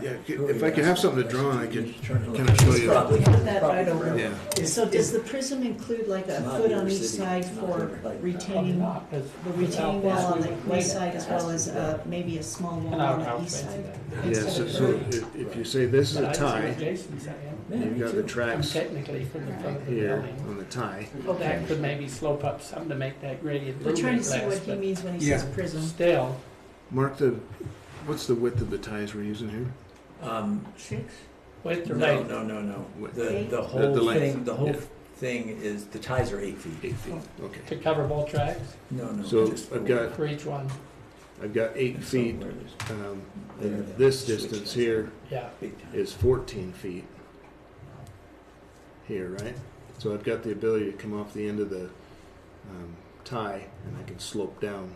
Yeah, if I could have something to draw on, I could kind of show you. We have that right over. Yeah. So does the prism include like a foot on each side for retaining, Not, 'cause the retaining without wall on this, the we- west side as well as maybe a small wall on the east side? Yeah, so if you say this is But a I see what tie, Jason's saying. you've got the And tracks technically from the front of the here building, on the tie. that could maybe slope up some to make that gradient a We're little trying bit to see what less, he but means when he says Yeah. prism. still, Mark, what's the width of the ties we're using here? 6? with the No, rate, no. What- The whole length, thing, the whole yeah. thing is, the ties are 8 feet. 8 feet, okay. to cover both tracks No, So just I've got for each one, 8 feet, and this distance here yeah. is 14 feet here, right? So I've got the ability to come off the end of the tie, and I can slope down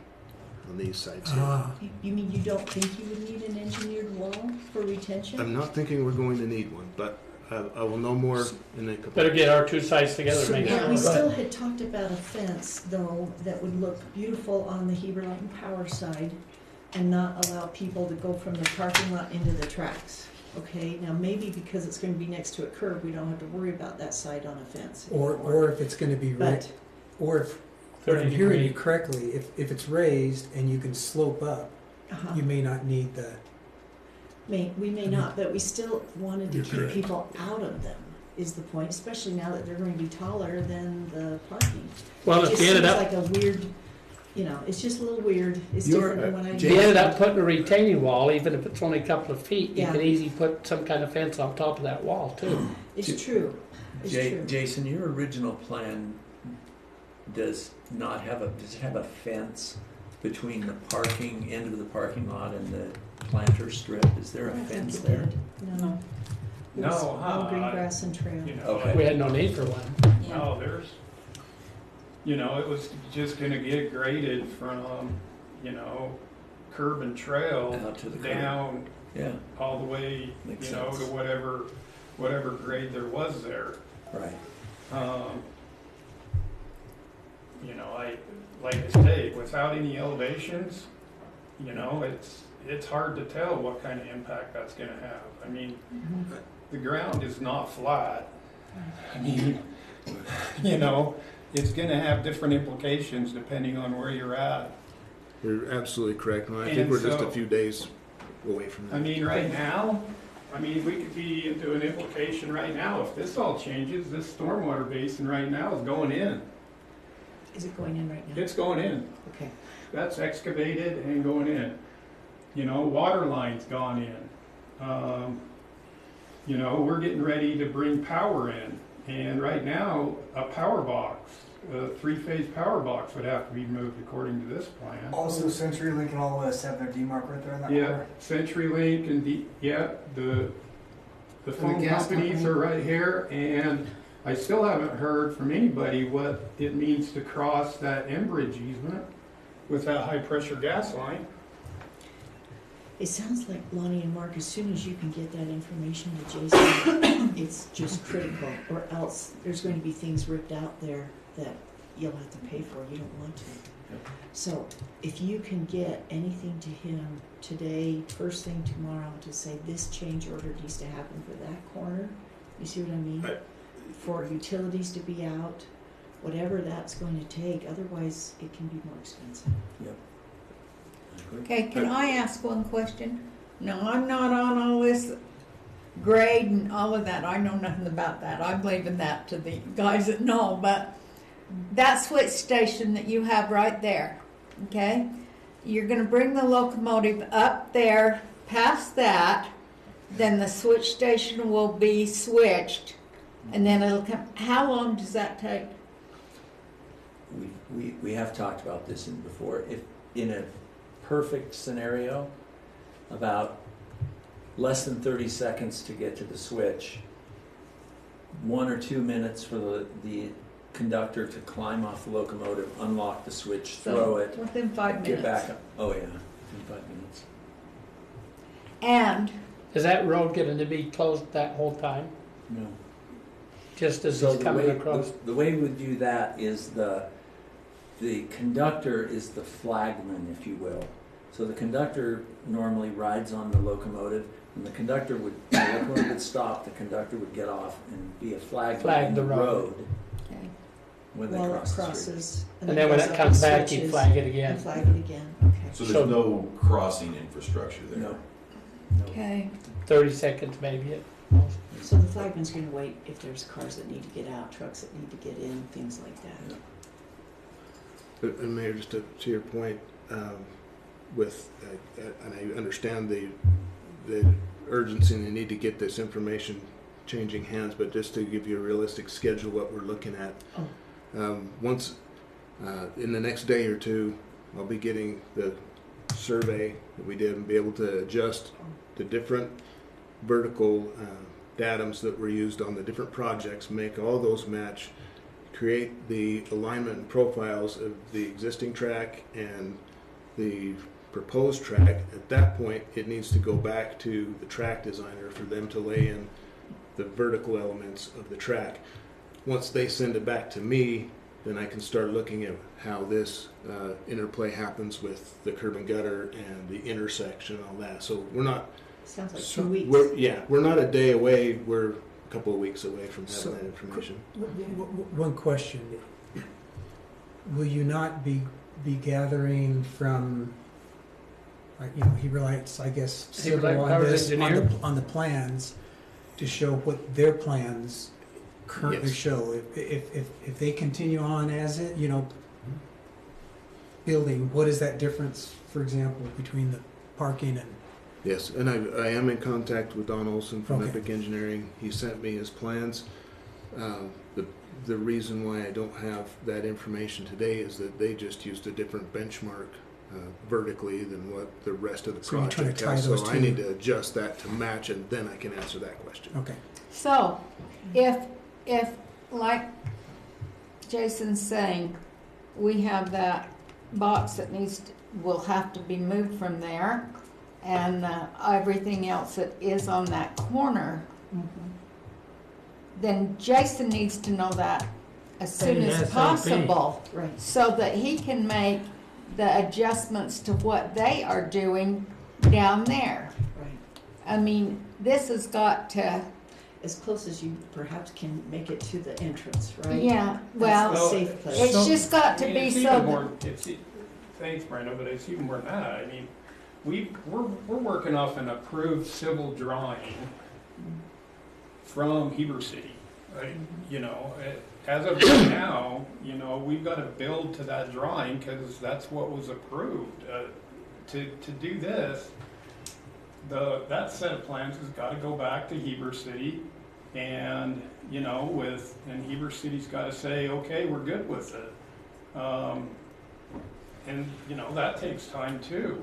on these sides here. You mean you don't think you would need an engineered wall for retention? I'm not thinking we're going to need one, but I will know more in a couple. Better get our two sides together, and make Yeah, sure. we still had talked about a fence, though, that would look beautiful on the Heber Light and Power side and not allow people to go from the parking lot into the tracks. Okay, now maybe because it's gonna be next to a curb, we don't have to worry about that side on a fence. Or if it's gonna be, But, or if 30 I'm hearing you degree. correctly, if it's raised and you can slope up, uh-huh, you may not need the, we may not, but we still wanted to You're keep correct. people out of them, is the point, especially now that they're going to be taller than the parking. Well, It if just you ended seems up, like a weird, it's just a little weird. It's You're- different than when I. if you ended up putting a retaining wall, even if it's only a couple of feet, you Yeah. could easily put some kind of fence on top of that wall too. It's true, it's true. Jason, your original plan does not have does it have a fence between the parking, end of the parking lot and the planter strip? Is there I a don't think fence it there? did. No. It No, was all green I- grass and trail. You know, Okay. We had no need for one. no, there's, you know, it was just gonna get graded from, you know, curb and trail Out to the curb. down Yeah, all the way, Makes you know, sense. to whatever grade there was there. right. You know, like I say, without any elevations, you know, it's hard to tell what kind of impact that's gonna have. I mean, Mhm. the ground is not flat. I mean, you know, it's gonna have different implications depending on where you're at. You're absolutely correct. And I think And we're just so- a few days away from that. I mean, right now, we could be into an implication right now. If this all changes, this stormwater basin right now is going in. Is it going in right now? It's going in. Okay. That's excavated and going in. You know, water line's gone in. You know, we're getting ready to bring power in. And right now, a power box, a 3-phase power box would have to be moved according to this plan. Also, CenturyLink and all of us have their demarc right there in that Yeah, corner. CenturyLink and the phone gas companies company. are right here, and I still haven't heard from anybody what it means to cross that Enbridge easement. with that high pressure gas line. It sounds like, Lonnie and Mark, as soon as you can get that information to Jason, it's just critical, or else there's going to be things ripped out there that you'll have to pay for. You don't want to. Yep. So if you can get anything to him today, first thing tomorrow, to say this change order needs to happen for that corner, you see what I mean? Right. For utilities to be out, whatever that's going to take, otherwise it can be more expensive. Yep. Okay, can I ask one question? No, I'm not on all this grade and all of that. I know nothing about that. I'm leaving that to the guys that know, but that switch station that you have right there, okay? You're gonna bring the locomotive up there, past that, then the switch station will be switched, and then it'll come. How long does that take? We have talked about this before. If in a perfect scenario, about less than 30 seconds to get to the switch, 1 or 2 minutes for the conductor to climb off the locomotive, unlock the switch, throw it, Within 5 minutes. get back up. Oh yeah, in 5 minutes. And Is that road going to be closed that whole time? No. Just as So it's coming across? the way we would do that is the conductor is the flagman, if you will. So the conductor normally rides on the locomotive, and the locomotive would stop, the conductor would get off and be a flagman Flag in the the road. road Okay. when they While it cross the street. crosses. And then when goes it up comes and back, you switches flag it and again? flag it again, okay. So there's So- no crossing infrastructure there? No. okay. 30 seconds maybe at most. So the flagman's gonna wait if there's cars that need to get out, trucks that need to get in, things like that. And Mayor, just to your point, with, and I understand the urgency and the need to get this information changing hands, but just to give you a realistic schedule, what we're looking at. Once, in the next day or two, I'll be getting the survey that we did and be able to adjust the different vertical datums that were used on the different projects, make all those match, create the alignment and profiles of the existing track and the proposed track. At that point, it needs to go back to the track designer for them to lay in the vertical elements of the track. Once they send it back to me, then I can start looking at how this interplay happens with the curb and gutter and the intersection and all that. So we're not... Sounds like 2 weeks. We're not a day away. We're a couple of weeks away from having So, that information. One question. Will you not be gathering from, like, Heber Light's, I guess, Heber Light civil on Power's this, engineer? on the plans to show what their plans currently Yes. show? If they continue on as it, building, what is that difference, for example, between the parking and... Yes, and I am in contact with Don Olson from Okay. Epic Engineering. He sent me his plans. The reason why I don't have that information today is that they just used a different benchmark vertically than what the rest of the So you're trying to project tie has. those So I two. need to adjust that to match, and then I can answer that question. Okay. So, if like Jason's saying, we have that box that will have to be moved from there, and everything else that is on that corner, then Jason needs to know that as soon as ASAP. possible, Right. so that he can make the adjustments to what they are doing down there. Right. I mean, this has got to, As close as you perhaps can make it to the entrance, right? yeah, That's well, the safe place. it's just got to be It's so even that, more, thanks Brenda, but it's even more than that. I mean, we're working off an approved civil drawing from Heber City. As of right now, we've got to build to that drawing because that's what was approved. To do this, that set of plans has got to go back to Heber City, and Heber City's got to say, okay, we're good with it. And that takes time too.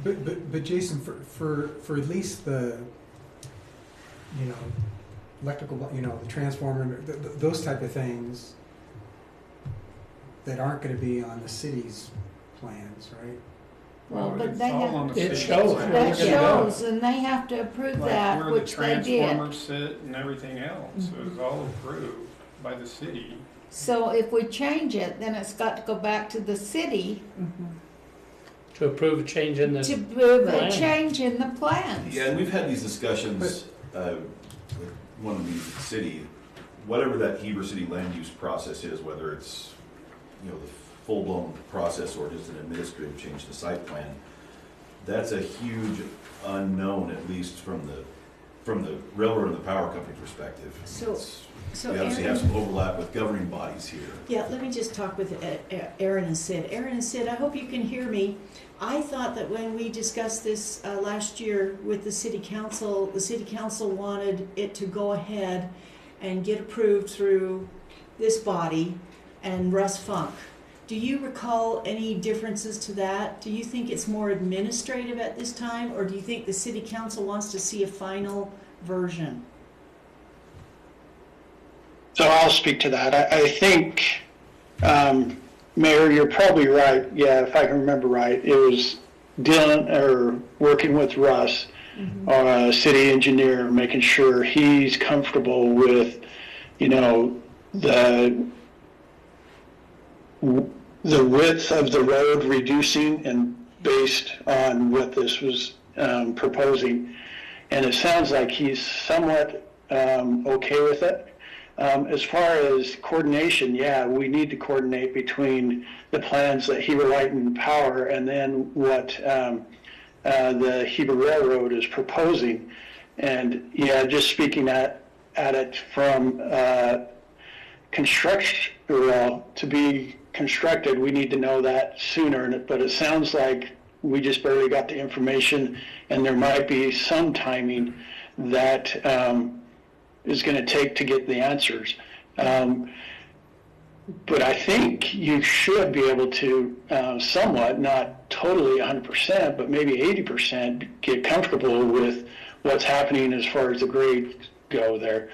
But Jason, for at least the, electrical, the transformer, those type of things, that aren't gonna be on the city's plans, right? Well, but it's they all have- on the It city shows plan. That Look at that. shows, and they have to approve Like that, where the which they did. transformers sit and everything else is all approved by the city. So if we change it, then it's got to go back to the city To approve a change in this. to prove a plan. change in the plans. Yeah, and we've had these discussions with one of these city, whatever that Heber City land use process is, whether it's, the full-blown process or just an administrative change to site plan, that's a huge unknown, at least from the railroad and the power company perspective. So We obviously have some overlap with governing bodies here. Yeah, let me just talk with Aaron and Sid. Aaron and Sid, I hope you can hear me. I thought that when we discussed this last year with the city council wanted it to go ahead and get approved through this body and Russ Funk. Do you recall any differences to that? Do you think it's more administrative at this time, or do you think the city council wants to see a final version? So I'll speak to that. I think, Mayor, you're probably right. Yeah, if I can remember right, it was working with Russ, our city engineer, making sure he's comfortable with, the width of the road reducing and based on what this was proposing. And it sounds like he's somewhat okay with it. As far as coordination, yeah, we need to coordinate between the plans that Heber Light and Power and then what the Heber Railroad is proposing. And yeah, just speaking at it from construction, to be constructed, we need to know that sooner. But it sounds like we just barely got the information, and there might be some timing that is going to take to get the answers. But I think you should be able to somewhat, not totally 100%, but maybe 80% get comfortable with what's happening as far as the grades go there,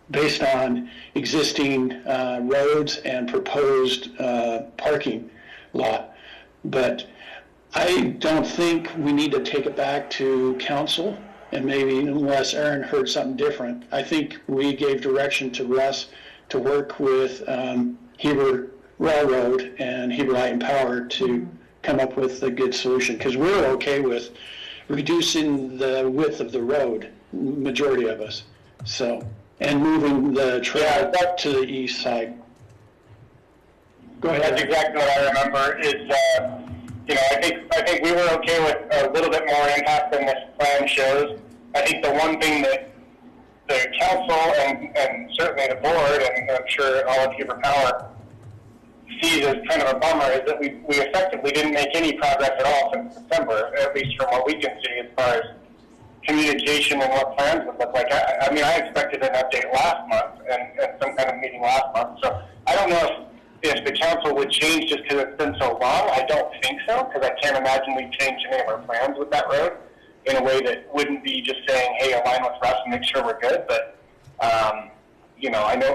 based on existing roads and proposed parking lot. But I don't think we need to take it back to council, and maybe unless Aaron heard something different. I think we gave direction to Russ to work with Heber Railroad and Heber Light and Power to come up with a good solution, because we're okay with reducing the width of the road, majority of us. So, and moving the trail up to the east side. Go ahead. That's exactly what I remember is, I think we were okay with a little bit more impact than this plan shows. I think the one thing that the council and certainly the board, and I'm sure all of Heber Power sees as kind of a bummer, is that we effectively didn't make any progress at all since December, at least from what we can see as far as communication and what plans would look like. I expected an update last month and some kind of meeting last month. So I don't know if the council would change just because it's been so long. I don't think so, because I can't imagine we'd change any of our plans with that road in a way that wouldn't be just saying, hey, align with Russ and make sure we're good. But,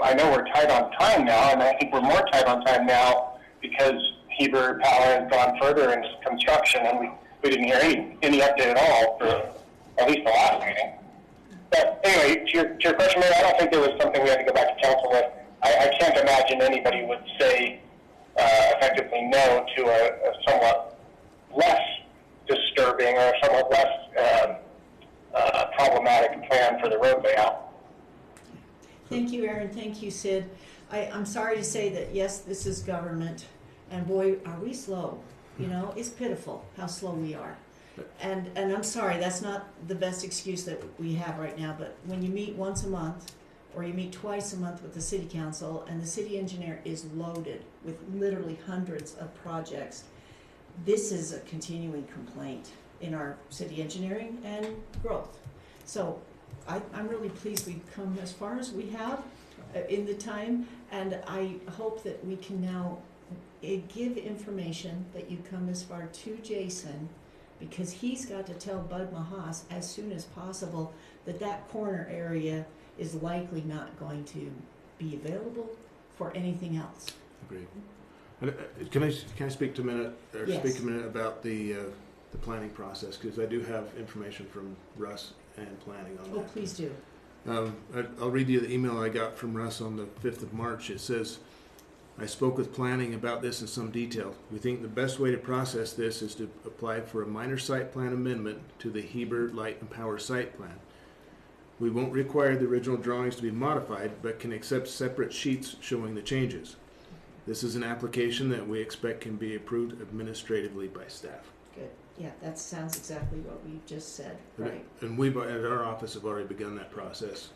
I know we're tight on time now, and I think we're more tight on time now because Heber Power has gone further into construction, and we didn't hear any update at all for at least the last meeting. But anyway, to your question, Mayor, I don't think there was something we had to go back to council with. I can't imagine anybody would say effectively no to a somewhat less disturbing or somewhat less problematic plan for the road layout. Thank you, Aaron. Thank you, Sid. I'm sorry to say that, yes, this is government, and boy, are we slow. It's pitiful how slow we are. And I'm sorry, that's not the best excuse that we have right now, but when you meet once a month, or you meet twice a month with the city council, and the city engineer is loaded with literally hundreds of projects, this is a continuing complaint in our city engineering and growth. So I'm really pleased we've come as far as we have in the time, and I hope that we can now give information that you come as far to Jason, because he's got to tell Bud Mahas as soon as possible that corner area is likely not going to be available for anything else. Agreed. Can I speak to a minute, or Yes. speak a minute about the planning process? Because I do have information from Russ and planning on that. Oh, please do. I'll read you the email I got from Russ on the 5th of March. It says, I spoke with planning about this in some detail. We think the best way to process this is to apply for a minor site plan amendment to the Heber Light and Power site plan. We won't require the original drawings to be modified, but can accept separate sheets showing the changes. This is an application that we expect can be approved administratively by staff. Good. Yeah, that sounds exactly what we just said, right? And we've, at our office, have already begun that process.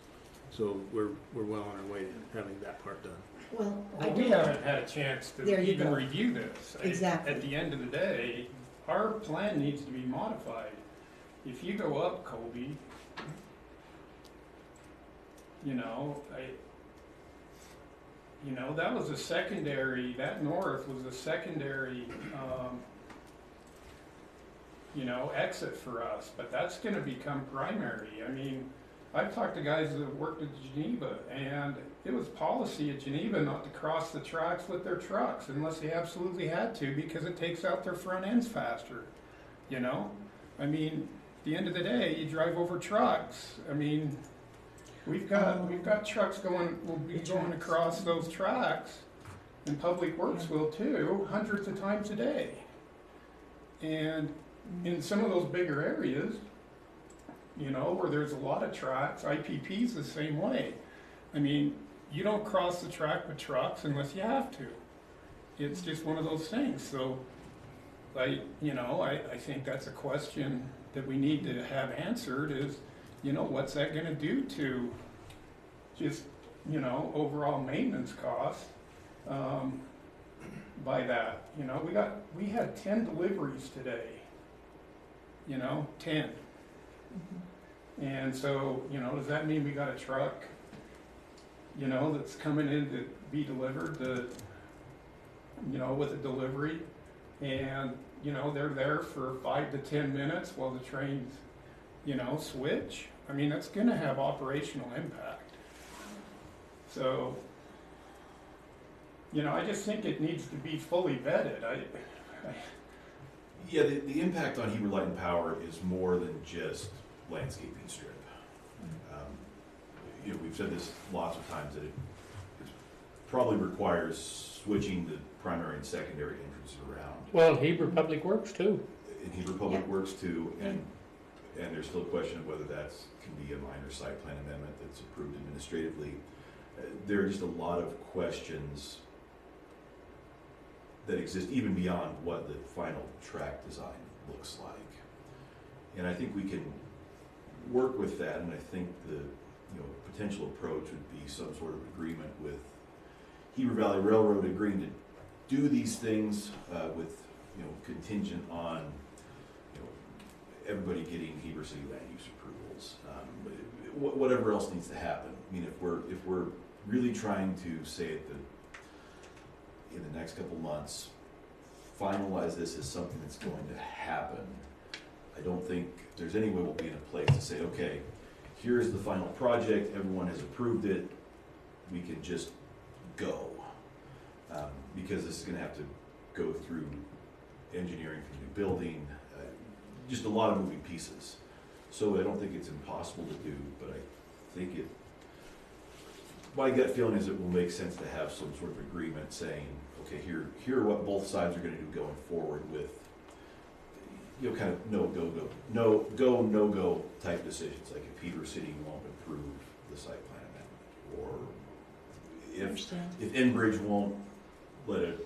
So we're well on our way to having that part done. Well, Well, we haven't had a chance to There you even go. review this. Exactly. At the end of the day, our plan needs to be modified. If you go up, Colby, that was a secondary, that north was a secondary, exit for us, but that's gonna become primary. I mean, I've talked to guys that have worked at Geneva, and it was policy at Geneva not to cross the tracks with their trucks unless they absolutely had to, because it takes out their front ends faster, I mean, at the end of the day, you drive over trucks. I mean, we've got trucks will be going across those tracks, and Public Works will too, hundreds of times a day. And in some of those bigger areas, where there's a lot of tracks, IPP's the same way. I mean, you don't cross the track with trucks unless you have to. It's just one of those things. So, I think that's a question that we need to have answered is, what's that gonna do to just, overall maintenance costs, by that? We had 10 deliveries today, 10. And so, does that mean we got a truck, that's coming in to be delivered with a delivery? And, they're there for 5 to 10 minutes while the trains, switch? I mean, that's gonna have operational impact. So, I just think it needs to be fully vetted. Yeah, the impact on Heber Light and Power is more than just landscaping strip. We've said this lots of times that it probably requires switching the primary and secondary entrances around. Well, Heber Public Works too. In Heber Public Works too, and there's still a question of whether that can be a minor site plan amendment that's approved administratively. There are just a lot of questions that exist even beyond what the final track design looks like. And I think we can work with that, and I think the potential approach would be some sort of agreement with Heber Valley Railroad agreeing to do these things with contingent on everybody getting Heber City land use approvals. Whatever else needs to happen. I mean, if we're really trying to say that in the next couple months, finalize this as something that's going to happen, I don't think there's any way we'll be in a place to say, okay, here's the final project, everyone has approved it, we can just go. Because this is going to have to go through engineering for the new building, just a lot of moving pieces. So I don't think it's impossible to do, but I think my gut feeling is it will make sense to have some sort of agreement saying, okay, here are what both sides are going to do going forward with, kind of no go type decisions, like if Heber City won't approve the site plan amendment, or if Enbridge won't let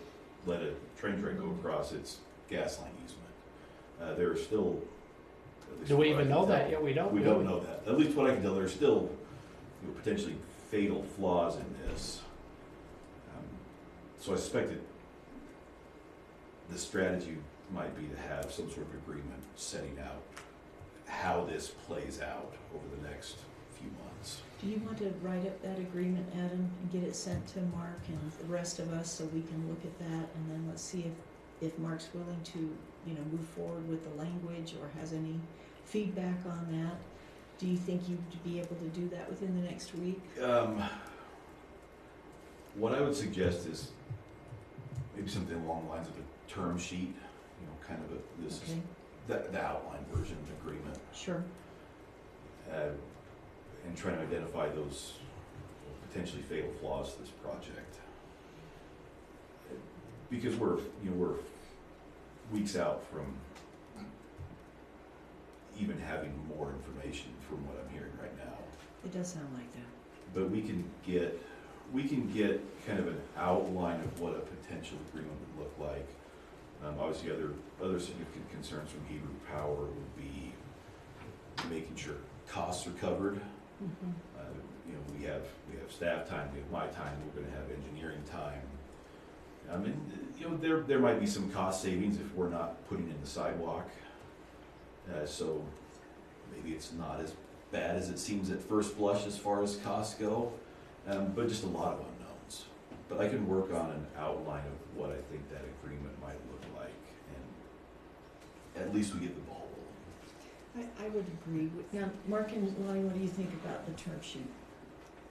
a train track go across its gas line easement. There are still. Do we even know that yet? We don't. We don't know that. At least what I can tell, there are still potentially fatal flaws in this. So I suspect that the strategy might be to have some sort of agreement setting out how this plays out over the next few months. Do you want to write up that agreement, Adam, and get it sent to Mark and the rest of us so we can look at that, and then let's see if Mark's willing to, move forward with the language or has any feedback on that? Do you think you'd be able to do that within the next week? What I would suggest is maybe something along the lines of a term sheet, you know, kind of a, this is Okay, the outline version of the agreement. sure. And trying to identify those potentially fatal flaws to this project. Because we're weeks out from even having more information from what I'm hearing right now. It does sound like that. But we can get kind of an outline of what a potential agreement would look like. Obviously, other significant concerns from Heber Power would be making sure costs are covered. Mhm. You know, we have staff time, we have my time, we're going to have engineering time. I mean, you know, there might be some cost savings if we're not putting in the sidewalk. So maybe it's not as bad as it seems at first blush as far as costs go, but just a lot of unknowns. But I can work on an outline of what I think that agreement might look like, and at least we get the ball rolling. I would agree with, now, Mark and Lonnie, what do you think about the term sheet?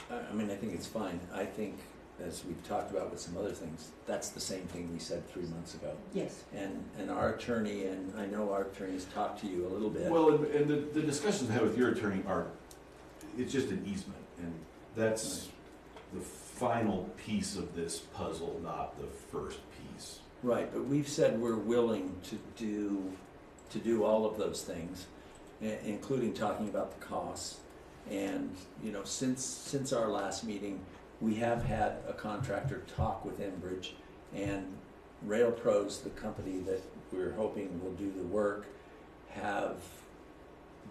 I mean, I think it's fine. I think, as we've talked about with some other things, that's the same thing we said 3 months ago. Yes. And our attorney, and I know our attorney's talked to you a little bit. Well, and the discussions I had with your attorney it's just an easement, and that's the final piece of this puzzle, not the first piece. Right, but we've said we're willing to do all of those things, including talking about the costs. And, you know, since our last meeting, we have had a contractor talk with Enbridge, and Rail Pros, the company that we're hoping will do the work, have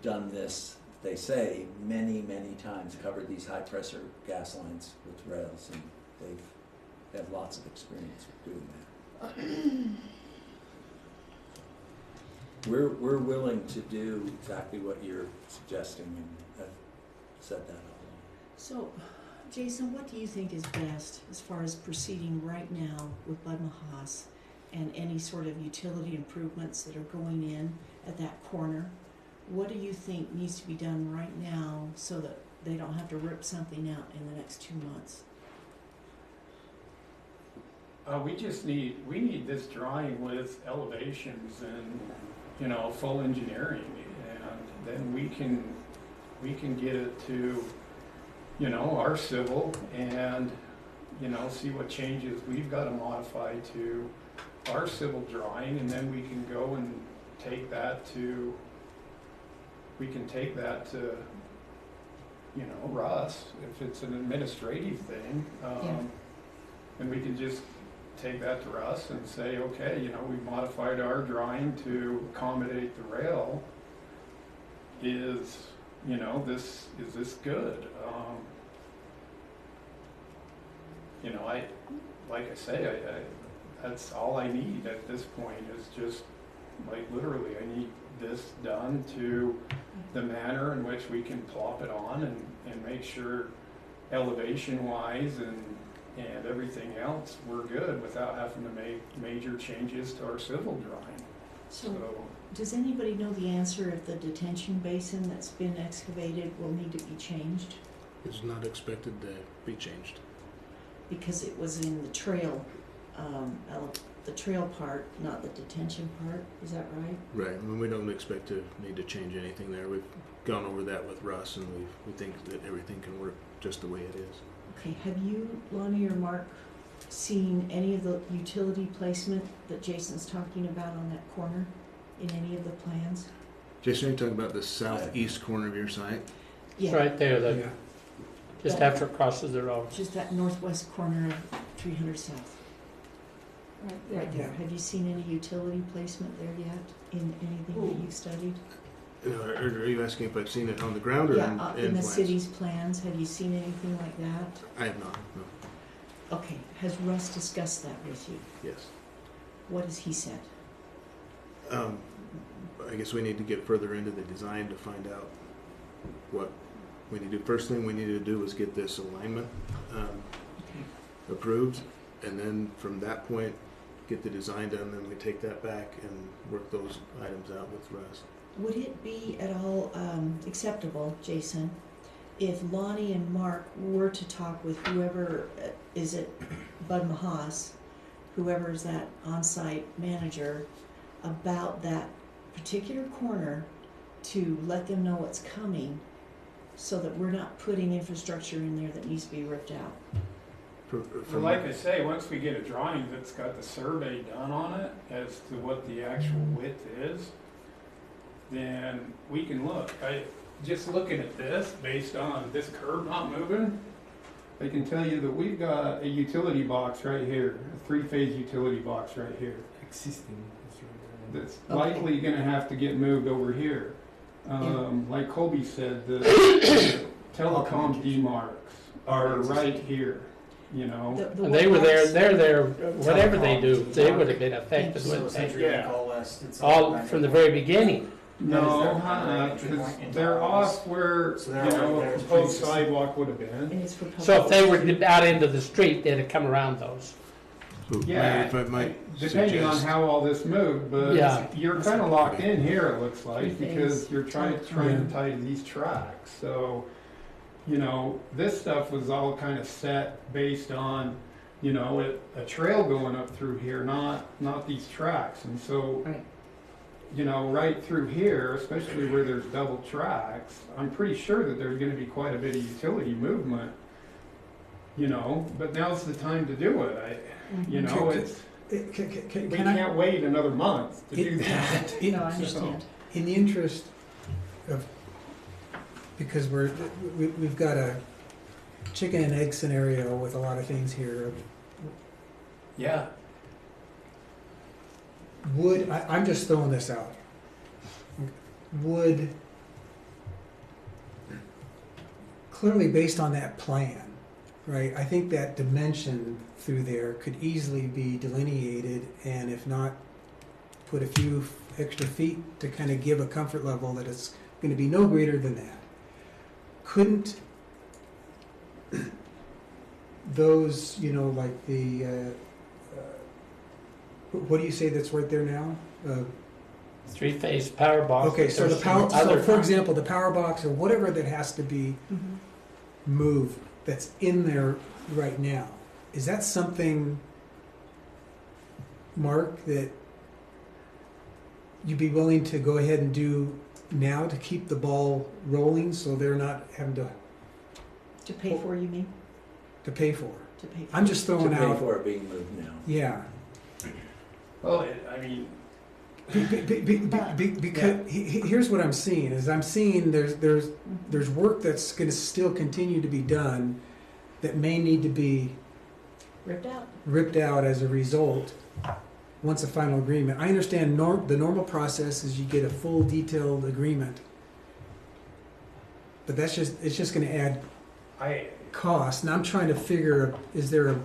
done this, they say, many, many times, covered these high pressure gas lines with rails, and they have lots of experience with doing that. We're willing to do exactly what you're suggesting, and I've said that all along. So, Jason, what do you think is best as far as proceeding right now with Bud Mahas and any sort of utility improvements that are going in at that corner? What do you think needs to be done right now so that they don't have to rip something out in the next 2 months? We need this drawing with elevations and, you know, full engineering, and then we can get it to, you know, our civil, and, you know, see what changes we've got to modify to our civil drawing, and then we can go and take that to, you know, Russ, if it's an administrative thing. And we can just take that to Russ and say, okay, you know, we modified our drawing to accommodate the rail. Is this good? You know, like I say, that's all I need at this point, is just, like, literally, I need this done to the manner in which we can plop it on and make sure elevation wise and everything else, we're good without having to make major changes to our civil drawing. So, does anybody know the answer if the detention basin that's been excavated will need to be changed? It's not expected to be changed. Because it was in the trail, the trail part, not the detention part, is that right? Right, I mean, we don't expect to need to change anything there. We've gone over that with Russ, and we think that everything can work just the way it is. Okay, have you, Lonnie or Mark, seen any of the utility placement that Jason's talking about on that corner in any of the plans? Jason, are you talking about the southeast corner of your site? It's right there, Yeah. just after it crosses the road. Just that northwest corner of 300 South. Right there. Have you seen any utility placement there yet in anything that you've studied? Are you asking if I've seen it on the ground or in the plans? city's plans. Have you seen anything like that? I have not, no. Okay, has Russ discussed that with you? Yes. What has he said? I guess we need to get further into the design to find out what we need to do. First thing we need to do is get this alignment approved, and then from that point, get the design done, then we take that back and work those items out with Russ. Would it be at all acceptable, Jason, if Lonnie and Mark were to talk with whoever is at Bud Mahas, whoever's that on-site manager about that particular corner to let them know what's coming so that we're not putting infrastructure in there that needs to be ripped out. Well, like I say, once we get a drawing that's got the survey done on it as to what the actual width is, then we can look. Just looking at this, based on this curb not moving, I can tell you that we've got a utility box right here, a three-phase utility box right here. Existing. That's Okay. likely gonna have to get moved over here. Like Colby said, the telecom demarcs are right here, you know? And they were there, they're there, whatever they do, they would have been affected, So wouldn't they? CenturyLink All West, it's All back from in the very beginning. No, Is there- because they're off where, So you they're know, right a there. proposed sidewalk would have been. And it's for public. So if they were out into the street, they'd have come around those. So Yeah, if I might depending on suggest, how all this moved, but Yeah. you're kind of locked in here, it looks like, Three because things. you're trying to tie to these tracks. So, you know, this stuff was all kind of set based on, you know, a trail going up through here, not these tracks. And so, Right. you know, right through here, especially where there's double tracks, I'm pretty sure that there's going to be quite a bit of utility movement, you know, but now's the time to do it. You know, it's, we Can I, can't wait another month to do that. No, I understand. in the interest of, because we've got a chicken and egg scenario with a lot of things here. Yeah. I'm just throwing this out. Would, clearly based on that plan, right, I think that dimension through there could easily be delineated, and if not, put a few extra feet to kind of give a comfort level that it's going to be no greater than that. Couldn't those, you know, like the, what do you say that's right there now? Three-phase power box. Okay, so the There's power, some so other- for example, the power box or whatever that has to be moved that's in there right now, is that something, Mark, that you'd be willing to go ahead and do now to keep the ball rolling so they're not having To pay for, you mean? to pay for? To pay for. I'm just To throwing pay out, for it being moved now. yeah. Well, I mean, Because here's what I'm seeing is I'm seeing there's work that's going to still continue to be done that may need to be Ripped out. as a result once a final agreement. I understand the normal process is you get a full detailed agreement, but it's just going to add cost. And I'm trying to figure, is there a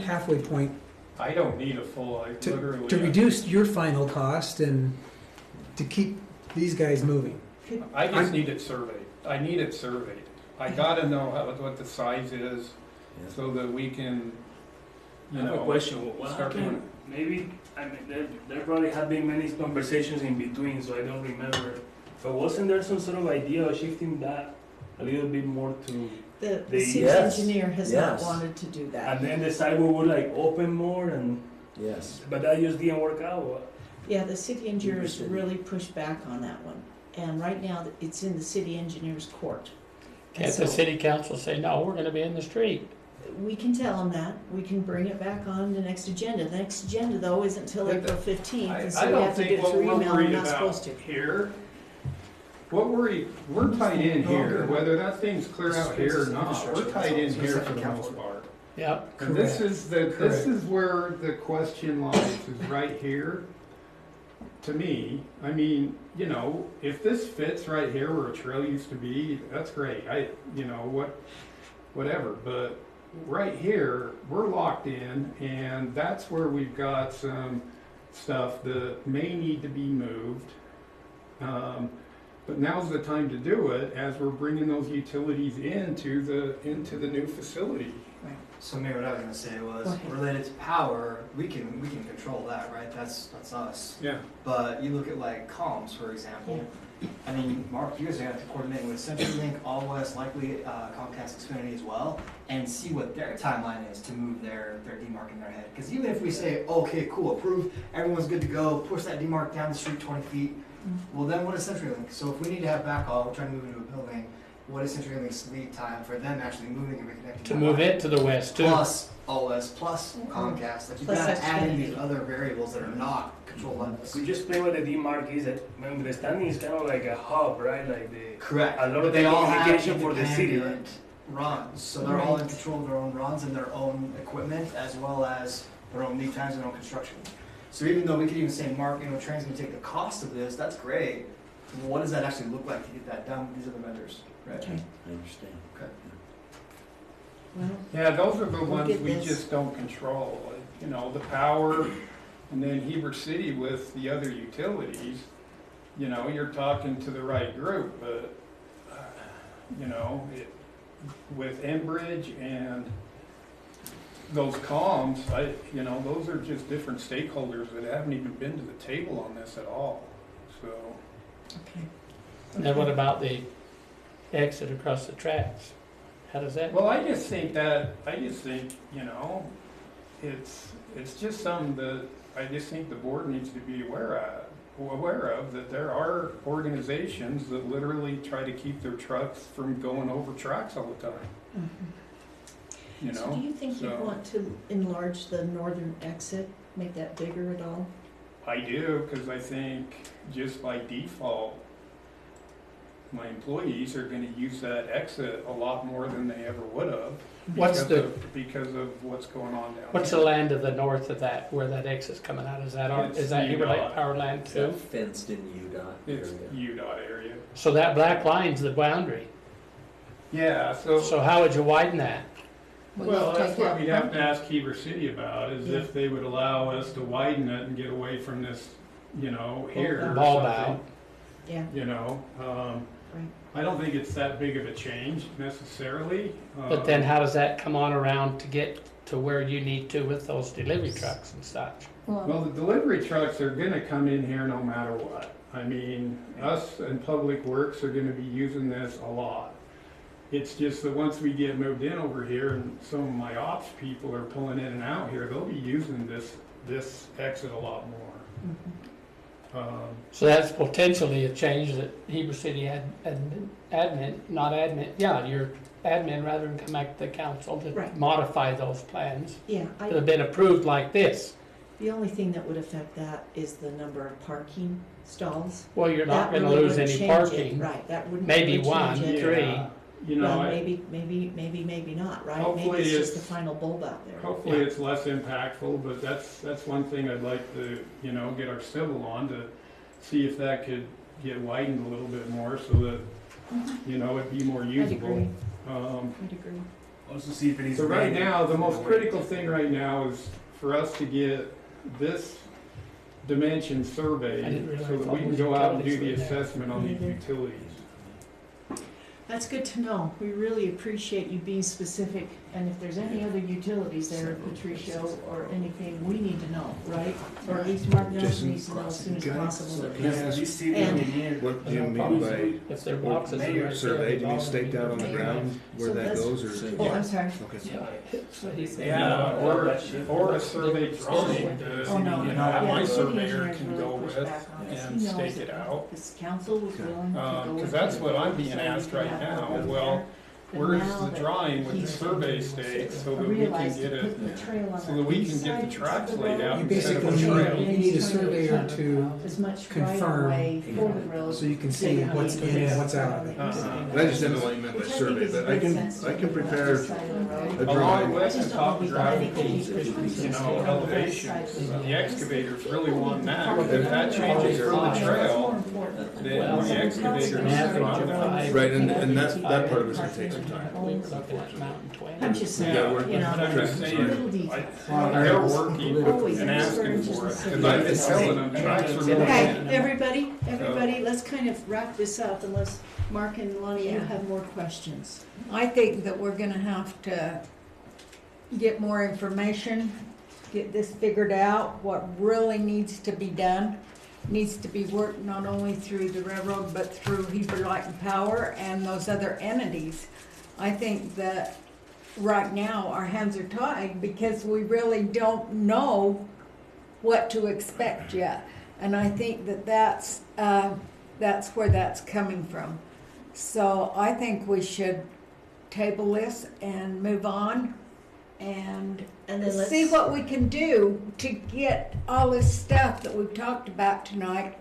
halfway point I don't need a full, literally. to reduce your final cost and to keep these guys moving? I just need it surveyed. I need it surveyed. I gotta know what the size is so that we can, I you have a know, question. What start doing happened? Maybe, I mean, there probably have been many conversations in between, so I don't remember. But wasn't there some sort of idea of shifting that a little bit more to, The city Yes. engineer has not Yes. wanted to do that. and then the sidewalk would like open more, and Yes. but that just didn't work out. Yeah, the city engineers City. really pushed back on that one. And right now, it's in the city engineer's court. And Can't the so city council say, no, we're gonna be in the street? we can tell them that. We can bring it back on the next agenda. The next agenda, though, isn't until April 15th, and I so we don't have to do think it what through we're email. We're worried not about supposed to. here. We're tied in here, whether that thing's clear out here or not, we're tied in here for the most part. Yep. And this is this Correct. is where the question lies, is right here. To me, I mean, you know, if this fits right here where a trail used to be, that's great. Whatever, but right here, we're locked in, and that's where we've got some stuff that may need to be moved. But now's the time to do it as we're bringing those utilities into the new facility. So Mayor, what I was gonna say was, Go ahead. related to power, we can control that, right? That's us. Yeah. But you look at like comms, for example. I mean, Mark, you guys are gonna have to coordinate with CenturyLink, All West, likely Comcast, Xfinity as well, and see what their timeline is to move their demarc in their head. Because even if we say, okay, cool, approve, everyone's good to go, push that demarc down the street 20 feet, well then what is CenturyLink? So if we need to have backhaul, we're trying to move into a building, what is CenturyLink's lead time for them actually moving and reconnecting? To move it to the west too. Plus All West, plus Comcast, like you've Plus gotta add in Xfinity. these other variables that are not controlled by this. We just play with the demarc is that my understanding is kind of like a hub, right? Like the Correct. a lot But of they the all have communication for the city, right? independent runs, so they're all in Right. control of their own runs and their own equipment, as well as their own lead times and their own construction. So even though we could even say, Mark, Train's gonna take the cost of this, that's great. What does that actually look like to get that done with these other vendors, right? Okay. I understand. Okay. Well, Yeah, those are the We'll ones get we this. just don't control, like, the power, and then Heber City with the other utilities, you're talking to the right group, but, with Enbridge and those comms, those are just different stakeholders that haven't even been to the table on this at all, so. okay. Now what about the exit across the tracks? How does that? Well, I just think, it's just something that I just think the board needs to be aware of, that there are organizations that literally try to keep their trucks from going over tracks all the time, Mhm. So do you think you so- want to enlarge the northern exit, make that bigger at all? I do, because I think just by default, my employees are gonna use that exit a lot more than they ever would have. What's Because of what's going on down What's the there. land to the north of that, where that exit's coming out? Is that It's Heber Lake UDOT. Power Land It's too? that fenced in UDOT It's area. UDOT area. So that black line's the boundary. Yeah, So how would you widen that? Well, you that's take what out we'd have to parking. ask Heber City about, is if they would allow us to widen it and get away from this, here or Ball something. Yeah, right. I don't think it's that big of a change necessarily. But then how does that come on around to get to where you need to with those delivery trucks and such? Well, the delivery trucks are gonna come in here no matter what. I mean, us and Public Works are gonna be using this a lot. It's just that once we get moved in over here and some of my ops people are pulling in and out here, they'll be using this exit a lot more. Mhm. So that's potentially a change that Heber City your admin rather than come back to the council to Right. modify those plans Yeah, that have been approved like this. the only thing that would affect that is the number of parking stalls. Well, you're not That gonna really lose wouldn't any change it, parking. Right, that wouldn't Maybe really one, change it. three. Yeah, Well, I- maybe not, right? Hopefully Maybe it's just the it's- final bulb out there. hopefully it's less impactful, but that's one thing I'd like to, get our civil on, to see if that could get widened a little bit more so that, it'd be more I'd usable. agree, Um, I'd agree. Also see if it is. So right rated now, the for most weight. critical thing right now is for us to get this dimension I surveyed didn't realize so that all we can those go out and do utilities the were there. assessment on these Mhm. utilities. That's good to know. We really appreciate you being specific. And if there's any other utilities there, Patricia, or anything, we need to know, right? Or at least Mark Johnson Jason, needs to know as soon as can I- possible. Yeah, you see the And- engineer. What do you mean by If their boxes are right there, survey? Do you mean they'll staked out on the already be ground where So that that's- goes, or? Oh, I'm sorry. Okay. Yeah. So he's- Yeah, or a survey drawing Oh, no, that yeah, my the city surveyor engineers can really go push with back on this. and He knows stake that it out. This council was willing to go with Because that's it. what I'm being So we asked could right have now. over Well, there. But where's now the that drawing with the he's survey stakes so I that we can realized get to it, put the trail on so that we can get the tracks laid out You instead of a basically trail. need a surveyor to as much right confirm, of way for the road. so you can see what's in and what's out of it. And I just didn't know what you meant by survey, but I can prepare a Along drawing. with the topographical, elevations, the excavators really want that. If that changes from the trail, then the excavators. An average of 5. Right, and that part of it's gonna take We were looking at Mountain Twin. I'm just saying, Yeah, you know, I'm just saying, little details. they're working Always and asking discourages for the it, city. because I've been telling them tracks are going Okay, in. everybody, let's kind of wrap this up unless Mark and Lonnie, you Yeah. have more questions. I think that we're gonna have to get more information, get this figured out, what really needs to be done. Needs to be worked not only through the railroad, but through Heber Light and Power and those other entities. I think that right now, our hands are tied because we really don't know what to expect yet. And I think that that's where that's coming from. So I think we should table this and move on and And then let's see what we can do to get all this stuff that we've talked about tonight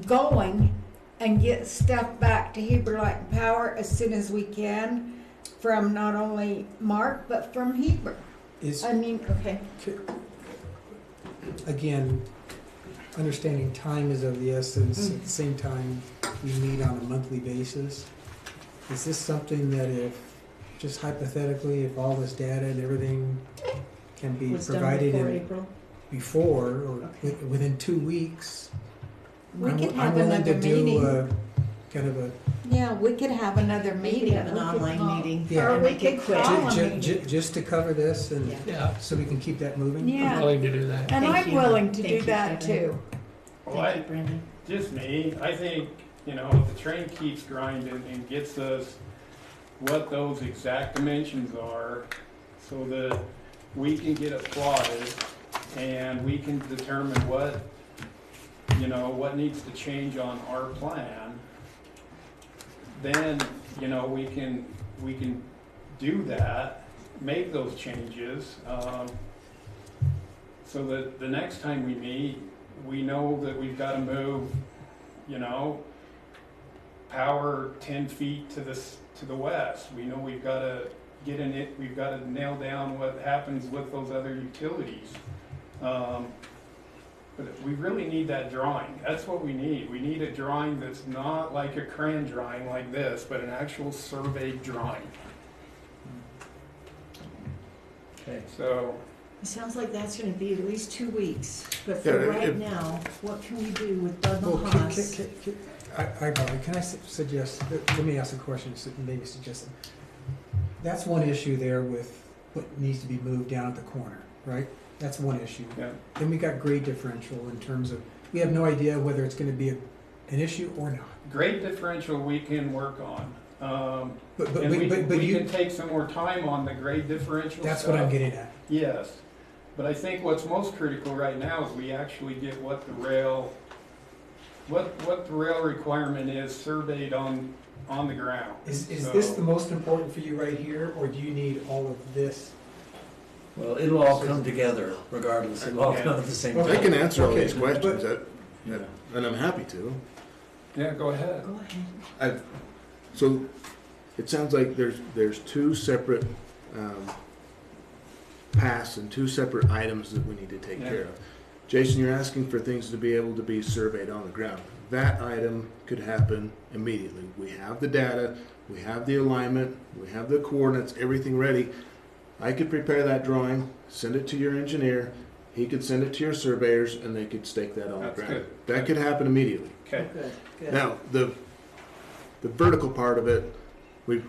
going and get stuff back to Heber Light and Power as soon as we can from not only Mark, but from Heber. Is, I mean, Okay. again, understanding time is of the essence, at the same time, we meet on a monthly basis. Is this something that if, just hypothetically, if all this data and everything can be was done provided before in April. before, or Okay. within 2 weeks, we I'm could I'm have willing another to do meeting. kind of a, Yeah, we could have another We meeting. could have an We could online call- meeting Yeah. Or and we make it could quick. call a meeting. just to cover this and Yeah. Yeah, so we can keep that moving? Yeah. I'm willing to do that. And Thank I'm you. willing to Thank do you, that Kevin. too. Well, Thank you, Brandon. just me, I think, if the train keeps grinding and gets us what those exact dimensions are, so that we can get it plotted, and we can determine what needs to change on our plan, then, we can do that, make those changes, so that the next time we meet, we know that we've gotta move, power 10 feet to the west. We know we've gotta we've gotta nail down what happens with those other utilities. But we really need that drawing. That's what we need. We need a drawing that's not like a crayon drawing like this, but an actual surveyed drawing. Okay. So, It sounds like that's gonna be at least 2 weeks, but Yeah, for right if- now, what can we do with Bud Well, Haas? can I suggest, let me ask a question, maybe suggest. That's one issue there with what needs to be moved down at the corner, right? That's one issue. yeah. Then we got grade differential in terms of, we have no idea whether it's gonna be an issue or not. Grade differential we can work on. But And we can you, take some more time on the grade differential that's stuff. what I'm getting at. Yes, but I think what's most critical right now is we actually get what the rail requirement is surveyed on the ground. Is So- this the most important for you right here, or do you need all of this? Well, it'll all come together regardless. It'll all come at the same Okay. I time. can answer all Okay, these questions, Yeah. and I'm happy to. Yeah, go ahead. Go ahead. So, it sounds like there's two separate paths and two separate items that we need to take Yeah. care of. Jason, you're asking for things to be able to be surveyed on the ground. That item could happen immediately. We have the data, we have the alignment, we have the coordinates, everything ready. I could prepare that drawing, send it to your engineer, he could send it to your surveyors, and they could stake that on the That's ground. good. That could happen immediately. Okay. Good, good. Now, the vertical part of it, we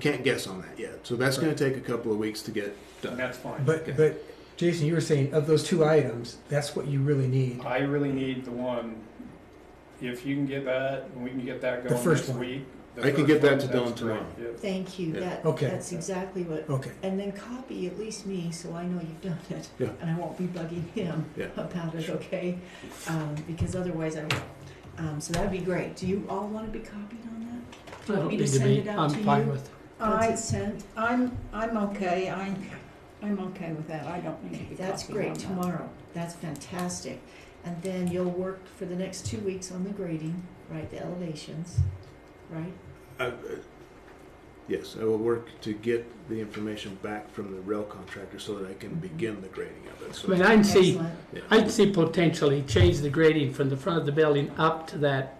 can't guess on that yet. So that's gonna take a couple of weeks to get done. That's fine. But Jason, you were saying of those two items, that's what you really need. I really need the one, if you can get that, and we can get that The going first this one. week. the I can first get that one, to that's Dylan tomorrow. great. Yeah. Thank you, Yeah. Okay. that's exactly what, Okay. and then copy at least me, so I know you've done it. Yeah. And I won't be bugging him Yeah. about it, okay? Because otherwise I will. So that'd be great. Do you all wanna be copied on that? Do I you don't want me need to to send be, it out I'm to you? fine with, Once I, it's sent? I'm okay. I'm okay with that. I don't need to be That's copied great, on that. tomorrow. That's fantastic. And then you'll work for the next 2 weeks on the grading, right, the elevations, right? Yes, I will work to get the information back from the rail contractor so that I can Mhm. begin the grading of it. I So, mean, I can see, Excellent. I'd see potentially change the grading from the front of the building up to that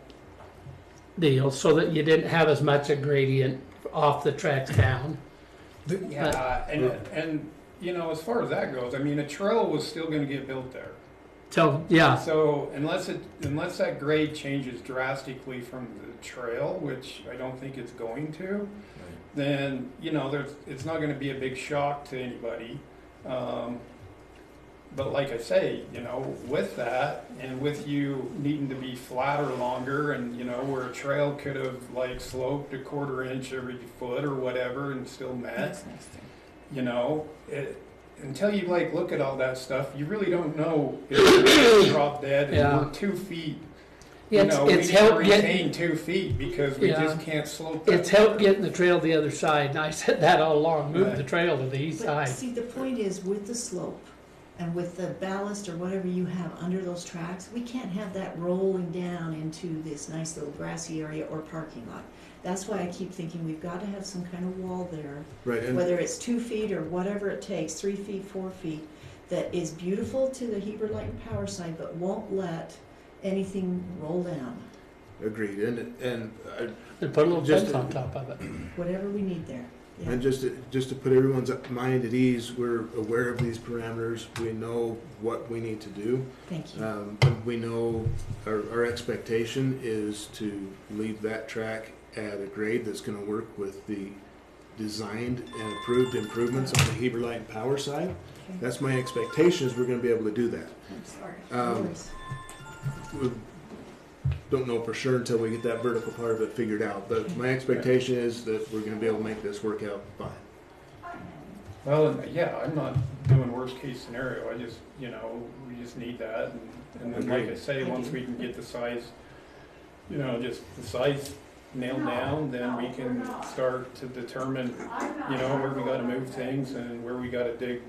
deal, so that you didn't have as much a gradient off the tracks down. Yeah, and, you know, as far as that goes, I mean, a trail was still gonna get built there. So, yeah, So unless that grade changes drastically from the trail, which I don't think it's going to, then, you know, it's not gonna be a big shock to anybody. But like I say, you know, with that and with you needing to be flatter longer and, you know, where a trail could have like sloped a 1/4 inch every foot or whatever and still met, you know, until you like look at all that stuff, you really don't know if it's going to drop dead and we're 2 feet. You know, we need to retain 2 feet because we just can't slope that. It's helped getting the trail the other side, and I said that all along, move the trail to the east But side. see, the point is with the slope and with the ballast or whatever you have under those tracks, we can't have that rolling down into this nice little grassy area or parking lot. That's why I keep thinking we've got to have some kind of wall there, Right, and whether it's 2 feet or whatever it takes, 3 feet, 4 feet, that is beautiful to the Heber Light and Power side, but won't let anything roll down. agreed, and And put a little Just- fence on top of it. Whatever we need there. Yeah. And just to put everyone's mind at ease, we're aware of these parameters. We know what we need to do. Thank you. And we know our expectation is to leave that track at a grade that's going to work with the designed and approved improvements on the Heber Light and Power side. Okay. That's my expectation, is we're going to be able to do that. I'm sorry. Um, No worries. We don't know for sure until we get that vertical part of it figured out, but my expectation is that we're going to be able to make this work out fine. Well, and yeah, I'm not doing worst case scenario. I just, you know, we just need that. And then, like I say, once we can get the size, you know, just the size nailed down, then we can start to determine, you know, where we got to move things and where we got to dig,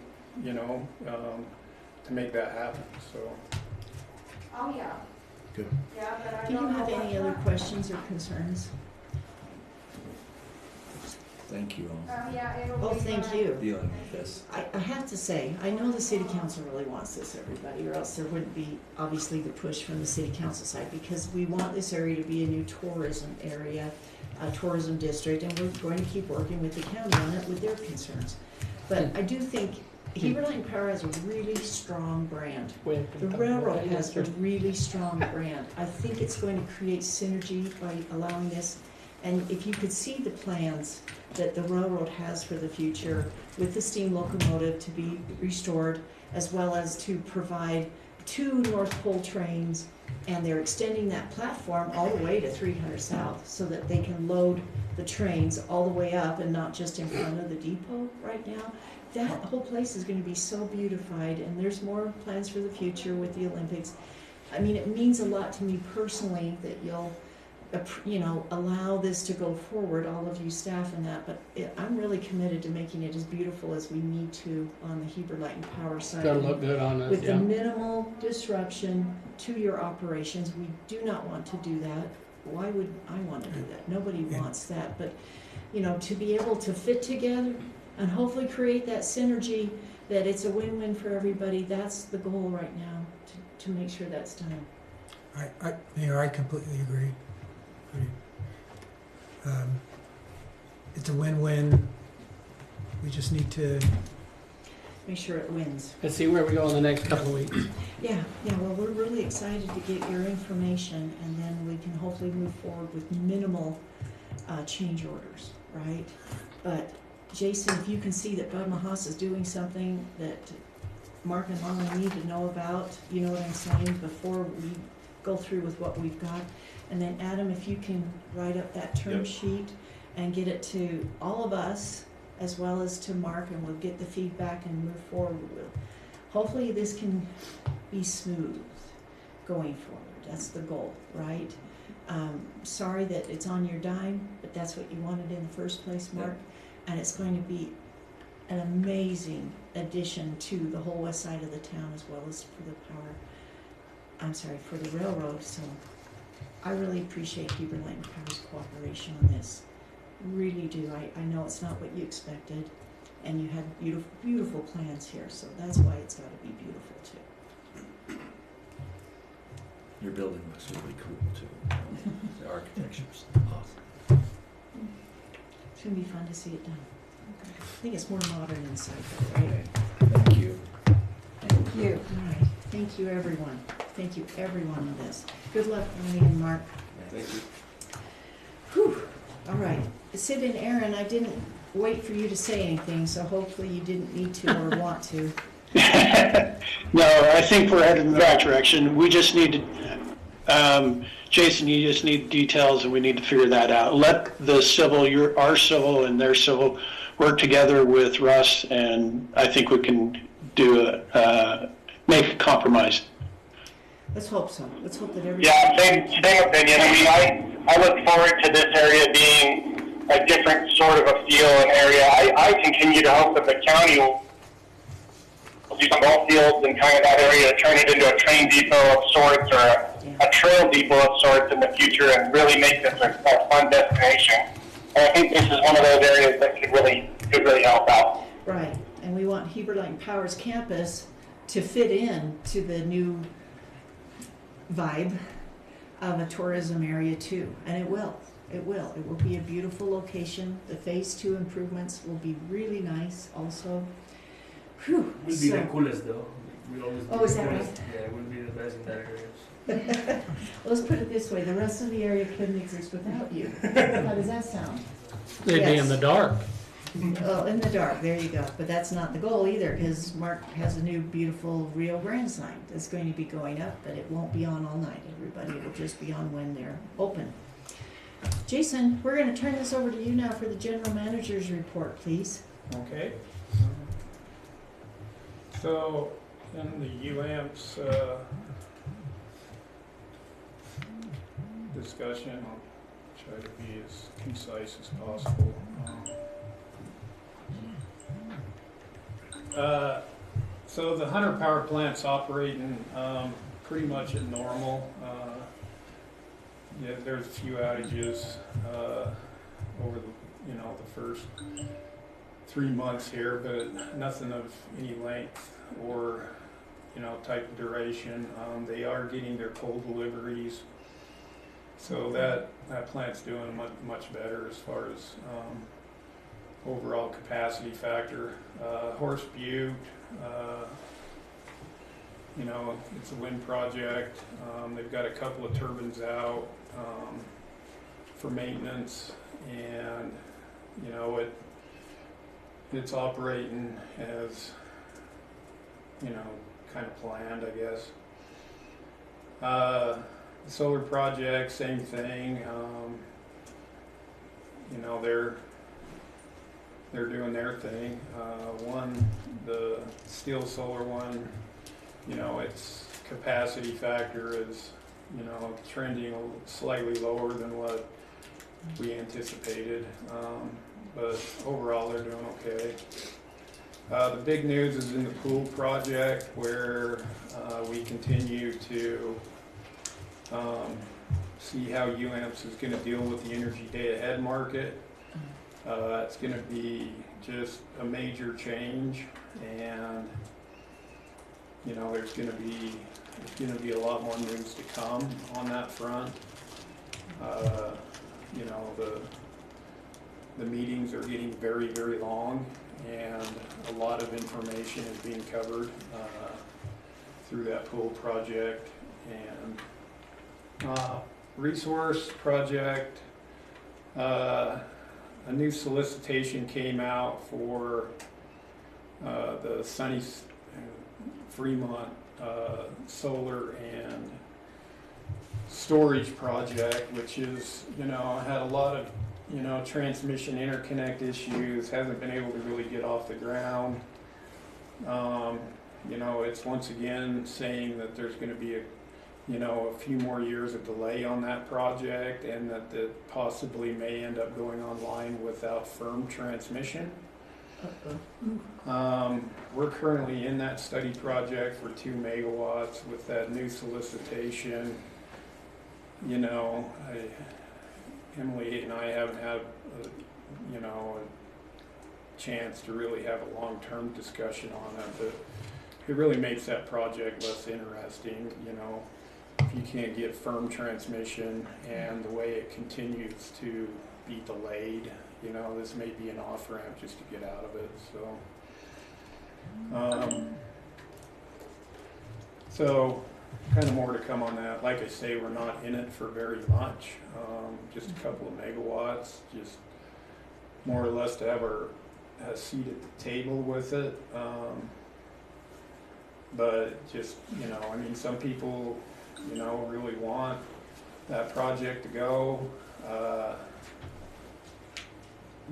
you know, to make that happen. So. Oh, yeah. Good. Do you have any other questions or concerns? Thank you all Oh, thank you. for dealing with this. I have to say, I know the city council really wants this, everybody, or else there wouldn't be obviously the push from the city council side, because we want this area to be a new tourism area, a tourism district, and we're going to keep working with the county on it with their concerns. But I do think Heber Light and Power has a really strong brand. The railroad has a really strong brand. I think it's going to create synergy by allowing this. And if you could see the plans that the railroad has for the future with the steam locomotive to be restored, as well as to provide 2 North Pole trains, and they're extending that platform all the way to 300 South so that they can load the trains all the way up and not just in front of the depot right now. That whole place is going to be so beautified, and there's more plans for the future with the Olympics. I mean, it means a lot to me personally that you'll, you know, allow this to go forward, all of you staff and that, but I'm really committed to making it as beautiful as we need to on the Heber Light and Power side. Gotta look good on it, With yeah. the minimal disruption to your operations. We do not want to do that. Why would I want to do that? Nobody wants that, but, you know, to be able to fit together and hopefully create that synergy, that it's a win-win for everybody, that's the goal right now, to make sure that's done. Mayor, I completely agree. It's a win-win. We just need to. Make sure it wins. Let's see where we go in the next couple of weeks. Yeah, well, we're really excited to get your information, and then we can hopefully move forward with minimal change orders, right? But Jason, if you can see that Bud Mahas is doing something that Mark and Molly need to know about, you know what I'm saying, before we go through with what we've got. And then Adam, if you can write up that term sheet and get it to all of us, as well as to Mark, and we'll get the feedback and move forward. Hopefully this can be smooth going forward. That's the goal, right? Sorry that it's on your dime, but that's what you wanted in the first place, Mark. And it's going to be an amazing addition to the whole west side of the town, as well as for the railroad. So I really appreciate Heber Light and Power's cooperation on this. Really do. I know it's not what you expected, and you had beautiful, beautiful plans here, so that's why it's got to be beautiful too. Your building looks really cool too. The architecture's awesome. gonna be fun to see it done. I think it's more modern inside though, right? Thank you. Thank you. All right, thank you everyone. Thank you everyone on this. Good luck, Annie and Mark. Thank you. Whew, all right. Sid and Aaron, I didn't wait for you to say anything, so hopefully you didn't need to or want to. No, I think we're headed in the right direction. We just need to, Jason, you just need details and we need to figure that out. Let the civil, our civil and their civil work together with Russ, and I think we can do make a compromise. Let's hope so. Let's hope that everyone. Yeah, same opinion. I mean, I look forward to this area being a different sort of a feel and area. I continue to hope that the county will do some ball fields and kind of that area to turn it into a train depot of sorts or a trail depot of sorts in the future and really make this a fun destination. And I think this is one of those areas that could really help out. Right, and we want Heber Light and Power's campus to fit in to the new vibe of a tourism area too, and it will. It will. It will be a beautiful location. The phase 2 improvements will be really nice also. Whew. We'll be the coolest though. We'll always be Oh, the is that coolest. right? Yeah, we'll be the best in that area. Well, let's put it this way, the rest of the area couldn't exist without you. How does that sound? They'd be in the dark. Oh, in the dark, there you go. But that's not the goal either, because Mark has a new beautiful Rio Grande sign that's going to be going up, but it won't be on all night, everybody. It'll just be on when they're open. Jason, we're going to turn this over to you now for the general manager's report, please. Okay. So, in the UAMPS discussion, I'll try to be as concise as possible. So the Hunter Power Plant's operating pretty much at normal. Yeah, there's a few outages over the first 3 months here, but nothing of any length or type of duration. They are getting their coal deliveries, so that plant's doing much better as far as overall capacity factor. Horse Butte, it's a wind project. They've got a couple of turbines out for maintenance, and it's operating as kind of planned, I guess. The solar project, same thing. They're doing their thing. The steel solar one, its capacity factor is, trending slightly lower than what we anticipated. But overall, they're doing okay. The big news is in the pool project, where we continue to see how UAMPS is going to deal with the energy day ahead market. It's going to be just a major change, and there's going to be a lot more news to come on that front. The meetings are getting very, very long, and a lot of information is being covered through that pool project. And resource project, a new solicitation came out for the Sunny Fremont solar and storage project, which is, had a lot of transmission interconnect issues, hasn't been able to really get off the ground. It's once again saying that there's going to be a few more years of delay on that project, and that it possibly may end up going online without firm transmission. We're currently in that study project for 2 megawatts with that new solicitation. Emily and I haven't had a chance to really have a long-term discussion on it, but it really makes that project less interesting. If you can't get firm transmission and the way it continues to be delayed, you know, this may be an off-ramp just to get out of it, so kind of more to come on that. Like I say, we're not in it for very much, just a couple of megawatts, just more or less to have a seat at the table with it. But just, you know, I mean, some people, you know, really want that project to go,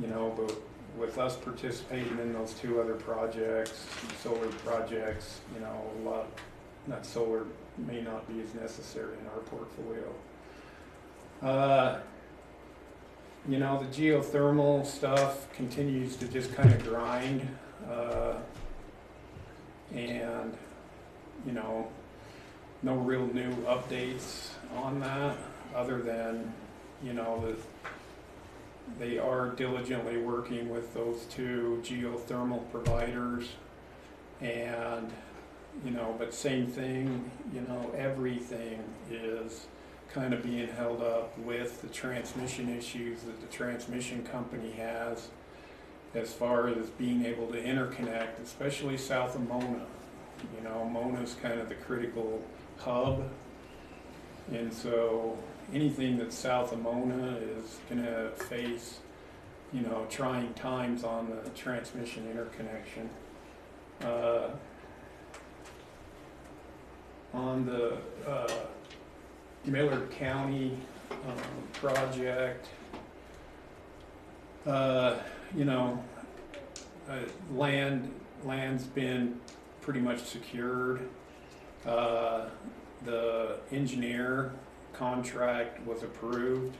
you know, but with us participating in those two other projects, solar projects, you know, a lot, that solar may not be as necessary in our portfolio. You know, the geothermal stuff continues to just kind of grind, and, you know, no real new updates on that, other than, you know, that they are diligently working with those two geothermal providers, and, you know, but same thing, you know, everything is kind of being held up with the transmission issues that the transmission company has as far as being able to interconnect, especially south of Mona. You know, Mona's kind of the critical hub, and so anything that's south of Mona is going to face, you know, trying times on the transmission interconnection. On the Millard County project, you know, land's been pretty much secured. The engineer contract was approved,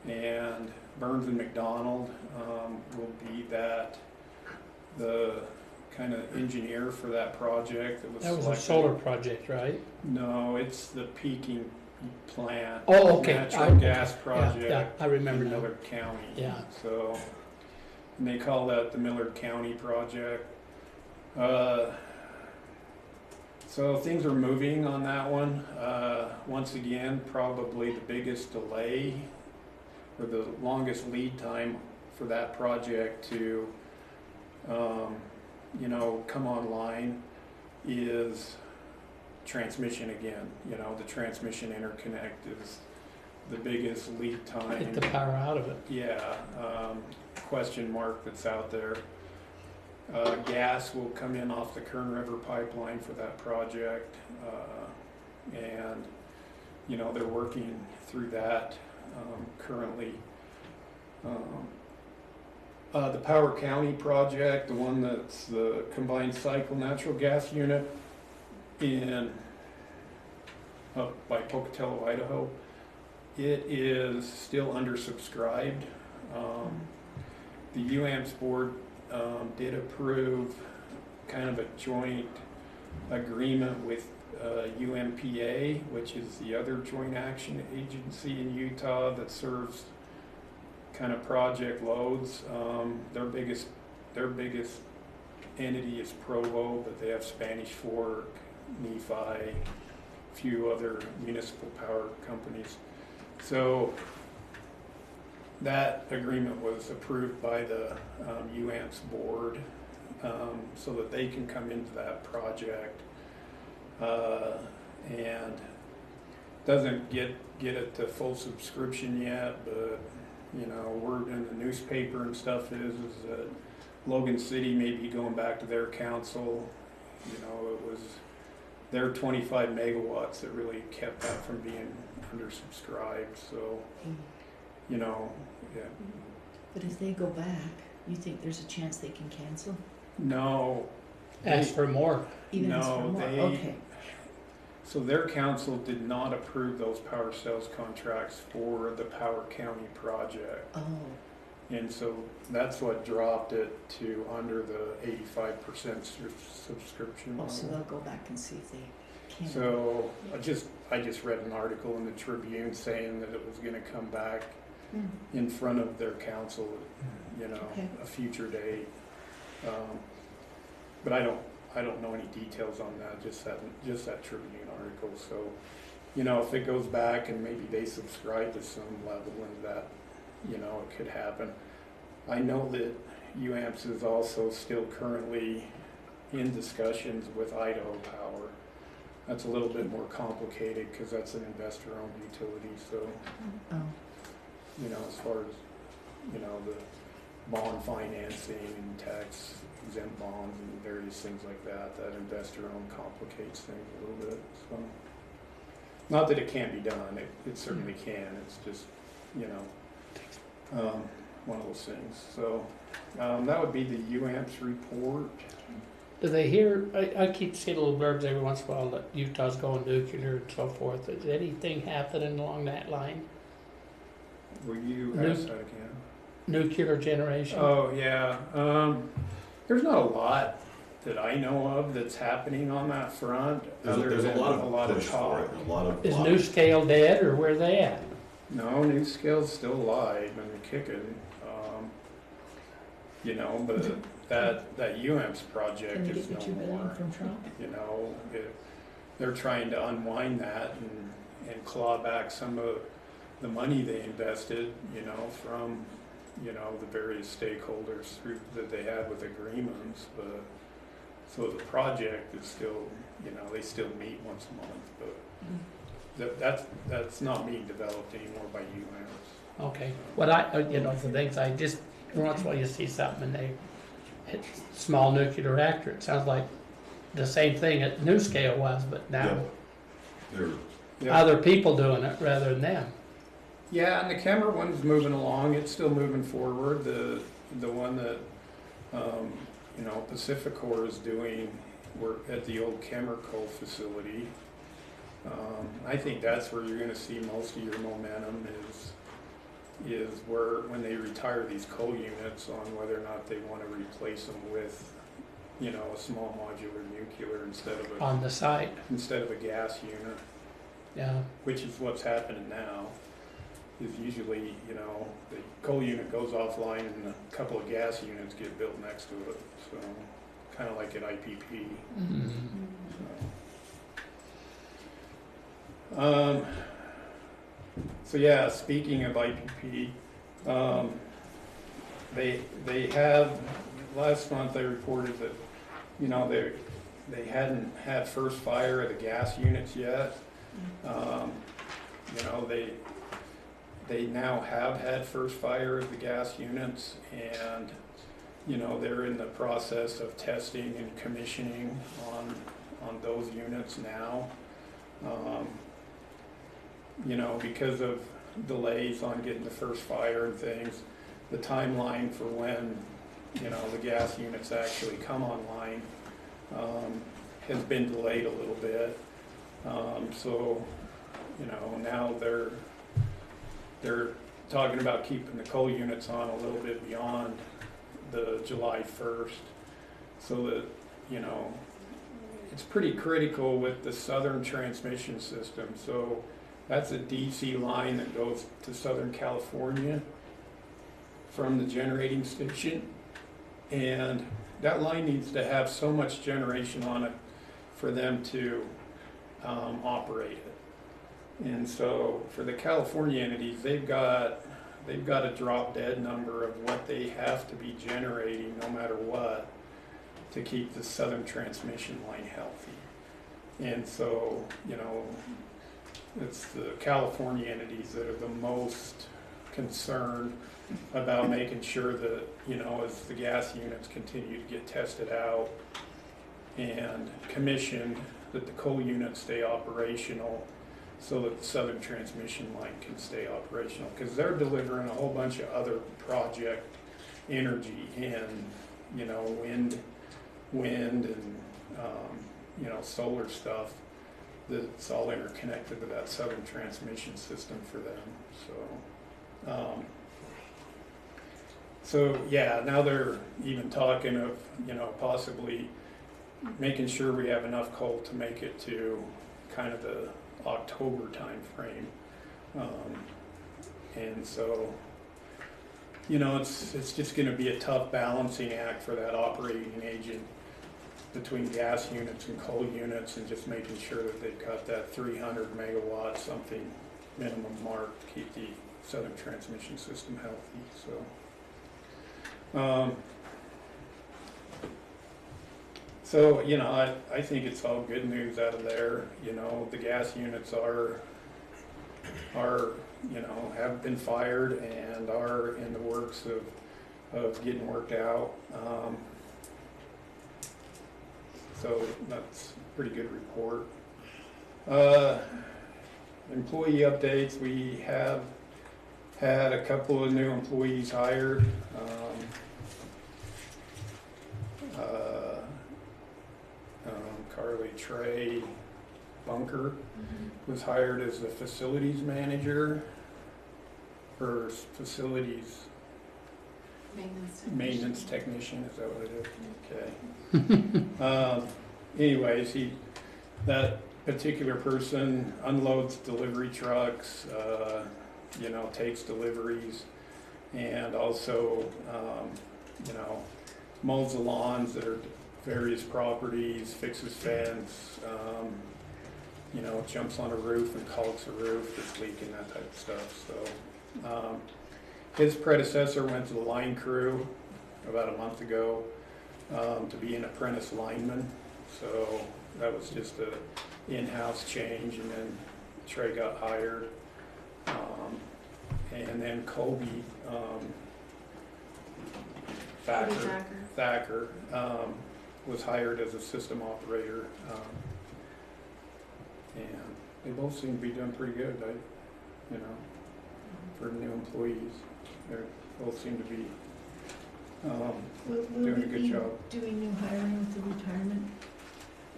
and Burns and McDonald will be the kind of engineer for that project. That was a solar project, right? No, it's the peaking plant. Oh, okay. Natural gas project. Yeah, I remember in now. Millard County. Yeah. So, and they call that the Millard County project. So things are moving on that one. Once again, probably the biggest delay or the longest lead time for that project to, you know, come online is transmission again. You know, the transmission interconnect is the biggest lead time. Get the power out of it. Yeah, question mark that's out there. Gas will come in off the Kern River pipeline for that project, and, you know, they're working through that currently. The Power County project, the one that's the combined cycle natural gas unit up by Pocatello, Idaho, it is still undersubscribed. The UAMPS board did approve kind of a joint agreement with UMPA, which is the other joint action agency in Utah that serves kind of project loads. Their biggest entity is Provo, but they have Spanish Fork, Nephi, a few other municipal power companies. So that agreement was approved by the UAMPS board, so that they can come into that project, and doesn't get it to full subscription yet, but, you know, word in the newspaper and stuff is that Logan City may be going back to their council. You know, it was their 25 megawatts that really kept that from being undersubscribed. So, you know, yeah. But if they go back, you think there's a chance they can cancel? No. Ask for more. Even ask for more, okay. So their council did not approve those power sales contracts for the Power County project. Oh, And so that's what dropped it to under the 85% subscription oh, level. so they'll go back and see if they can. So I just read an article in the Tribune saying that it was going to come back in front of their council, you know, Okay. a future date. But I don't know any details on that. Just that Tribune article. So, you know, if it goes back and maybe they subscribe to some level and that, you know, it could happen. I know that UAMPS is also still currently in discussions with Idaho Power. That's a little bit more complicated because that's an investor-owned utility, so, Oh, you know, as far as, you know, the bond financing and tax exempt bonds and various things like that, that investor-owned complicates things a little bit, so. Not that it can't be done, it certainly can, it's just, you know, one of those things, so. That would be the UAMPS report. Do they hear, I keep seeing little blurbs every once in a while that Utah's going nuclear and so forth. Is anything happening along that line? Will you Nu- ask that again? Nuclear generation? Oh, yeah. There's not a lot that I know of that's happening on that front. There's a lot of push talk. for it, and a lot of. Is New Scale dead or where they at? No, New Scale's still alive and kicking. You know, but that UAMPS project can they is get the no $2 billion more. from Trump? You know, they're trying to unwind that and claw back some of the money they invested, you know, from, you know, the various stakeholders through, that they had with agreements, but, so the project is still, you know, they still meet once a month, but that's not being developed anymore by UAMPS. Okay. What I, you know, the things I just, once in a while you see something and they hit small nuclear reactor. It sounds like the same thing at New Scale was, but now other people doing it rather than them. Yeah, and the Kemmer one's moving along. It's still moving forward. The one that you know, Pacificor is doing work at the old Kemmer coal facility. I think that's where you're going to see most of your momentum is where when they retire these coal units on whether or not they want to replace them with, you know, a small modular nuclear instead of on the site instead of a gas unit. Yeah, which is what's happening now. Is usually, you know, the coal unit goes offline and a couple of gas units get built next to it. So, kind of like at IPP. mm-hmm. So yeah, speaking of IPP, they have, last month they reported that, you know, they hadn't had first fire of the gas units yet. You know, they now have had first fire of the gas units, and you know, they're in the process of testing and commissioning on those units now. You know, because of delays on getting the first fire and things, the timeline for when, you know, the gas units actually come online has been delayed a little bit. So, you know, now they're talking about keeping the coal units on a little bit beyond the July 1st, so that, you know, it's pretty critical with the southern transmission system. So that's a DC line that goes to Southern California from the generating station, and that line needs to have so much generation on it for them to operate it. And so for the California entities, they've got a drop dead number of what they have to be generating no matter what to keep the southern transmission line healthy. And so, you know, it's the California entities that are the most concerned about making sure that, you know, as the gas units continue to get tested out and commissioned, that the coal units stay operational so that the southern transmission line can stay operational, because they're delivering a whole bunch of other project energy and, you know, wind and you know, solar stuff that's all interconnected to that southern transmission system for them. So yeah, now they're even talking of, you know, possibly making sure we have enough coal to make it to kind of the October time frame. And so, you know, it's just going to be a tough balancing act for that operating agent between gas units and coal units, and just making sure that they've got that 300 megawatt something minimum mark to keep the southern transmission system healthy. So So, you know, I think it's all good news out of there. You know, the gas units are, you know, have been fired and are in the works of getting worked out. So that's a pretty good report. Employee updates, we have had a couple of new employees hired. Carly Trey Bunker was hired as the facilities manager, or facilities maintenance technician, is that what it is? Okay. Anyways, that particular person unloads delivery trucks, you know, takes deliveries, and also, you know, mows the lawns that are various properties, fixes fence, you know, jumps on a roof and caulks a roof that's leaking, that type of stuff. So his predecessor went to the line crew about a month ago to be an apprentice lineman. So that was just a in-house change, and then Trey got hired. And then Kobe Thacker was hired as a system operator, and they both seem to be doing pretty good. You know, for new employees, they both seem to be doing a good job. Doing new hiring with the retirement?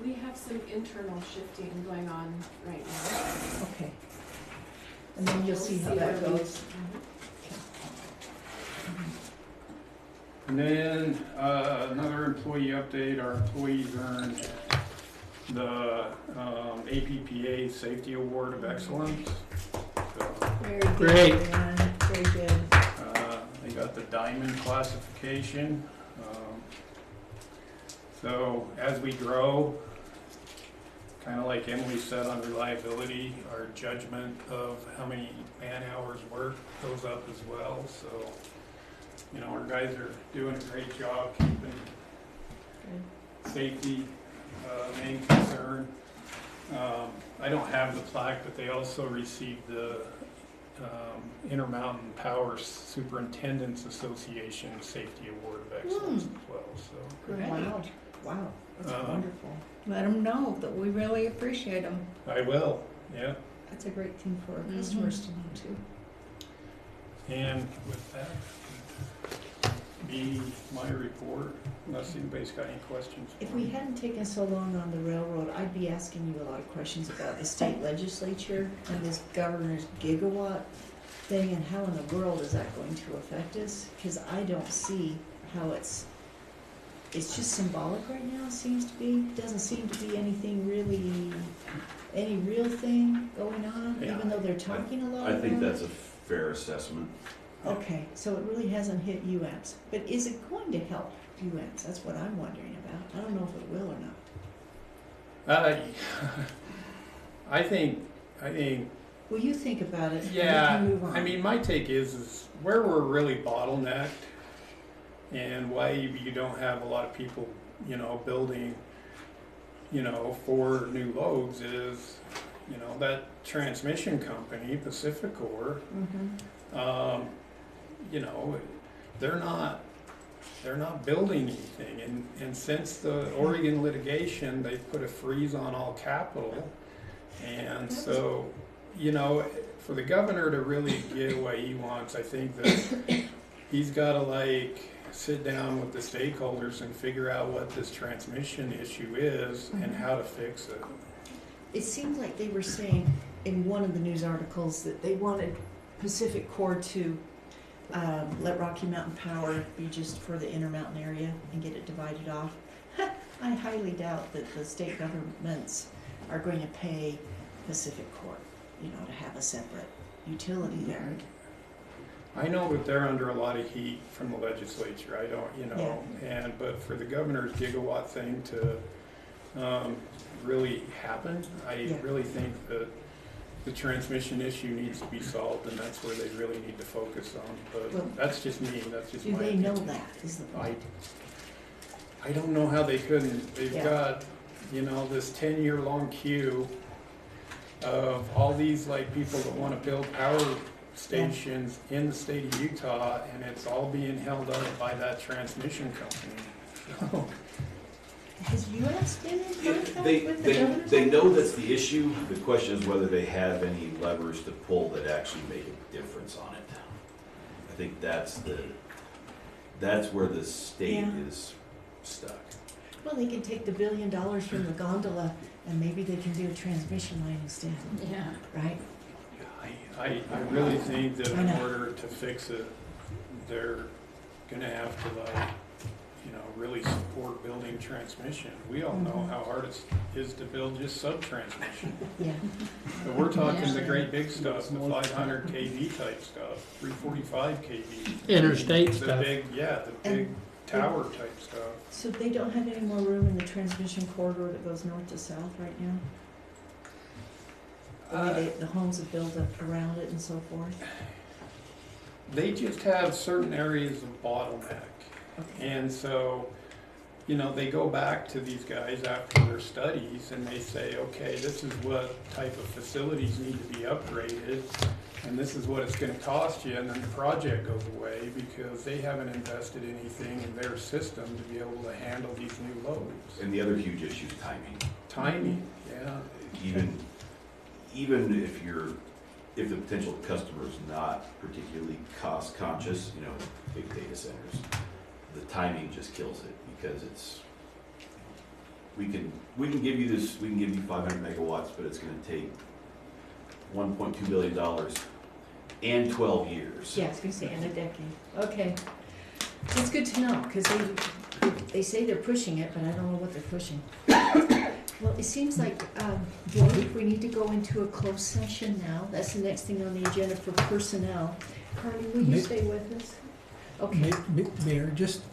We have some internal shifting going on right now. Okay. And then you'll see how that goes. And then another employee update, our employees earned the APPA Safety Award of Excellence. So, Very good. Great. Very good. they got the diamond classification. So as we grow, kind of like Emily said on reliability, our judgment of how many man hours worked goes up as well. So, you know, our guys are doing a great job keeping safety main concern. I don't have the plaque, but they also received the Intermountain Power Superintendents Association Safety Award of Excellence as well. So. Wow. Wow. That's wonderful. Let them know that we really appreciate them. I will, yeah. That's a great thing for our customers to know too. And with that, be my report, unless anybody's got any questions. If we hadn't taken so long on the railroad, I'd be asking you a lot of questions about the state legislature and this governor's gigawatt thing, and how in the world is that going to affect us? Because I don't see how it's just symbolic right now, it seems to be. Doesn't seem to be anything really, any real thing going on, Yeah. even though they're talking a lot about it. I think that's a fair assessment. Okay, so it really hasn't hit UAMPS, but is it going to help UAMPS? That's what I'm wondering about. I don't know if it will or not. I think. Well, you think about it. Yeah, and we can move on. I mean, my take is where we're really bottlenecked, and why you don't have a lot of people, you know, building, you know, 4 new loads is, you know, that transmission company, Pacificor, you know, they're not building anything, and since the Oregon litigation, they put a freeze on all capital, and so, you know, for the governor to really get what he wants, I think that he's got to like sit down with the stakeholders and figure out what this transmission issue is and how to fix it. It seemed like they were saying in one of the news articles that they wanted Pacificor to let Rocky Mountain Power be just for the Intermountain area and get it divided off. I highly doubt that the state governments are going to pay Pacificor, you know, to have a separate utility there. I know that they're under a lot of heat from the legislature. I don't, you know, but for the governor's gigawatt thing to really happen, I really think that, the transmission issue needs to be solved, and that's where they really need to focus on. But Well, that's just me, that's just Do my they opinion. know that, is the point? I don't know how they couldn't. They've Yeah. got, you know, this 10-year-long queue of all these like people that want to build power stations in the state of Utah, and it's all being held up by that transmission company. So, Has US been in contact They, with the they, governor? they know that's the issue. The question is whether they have any levers to pull that actually make a difference on it. I think that's where the state Yeah. is stuck. Well, they can take the $1 billion from the gondola and maybe they can do a transmission line instead, Yeah. right? I really think that I in know. order to fix it, they're gonna have to like, you know, really support building transmission. We all know how hard it is to build just sub-transmission. Yeah. But we're talking the great big stuff, the 500 kV type stuff, 345 kV. Interstate The stuff. big, yeah, the big tower type stuff. So they don't have any more room in the transmission corridor that goes north to south right now? The way the homes have built up around it and so forth? They just have certain areas of bottleneck. Okay. And so, you know, they go back to these guys after their studies and they say, okay, this is what type of facilities need to be upgraded, and this is what it's gonna cost you, and then the project goes away because they haven't invested anything in their system to be able to handle these new loads. And the other huge issue is timing. Timing, yeah. Even if the potential customer is not particularly cost conscious, you know, big data centers, the timing just kills it because we can give you 500 megawatts, but it's gonna take $1.2 billion and 12 years. Yeah, I was gonna say in a decade. Okay. That's good to know, because they say they're pushing it, but I don't know what they're pushing. Well, it seems like, Blake, we need to go into a closed session now. That's the next thing on the agenda for personnel. Carly, will you stay with us? Okay. Mayor, just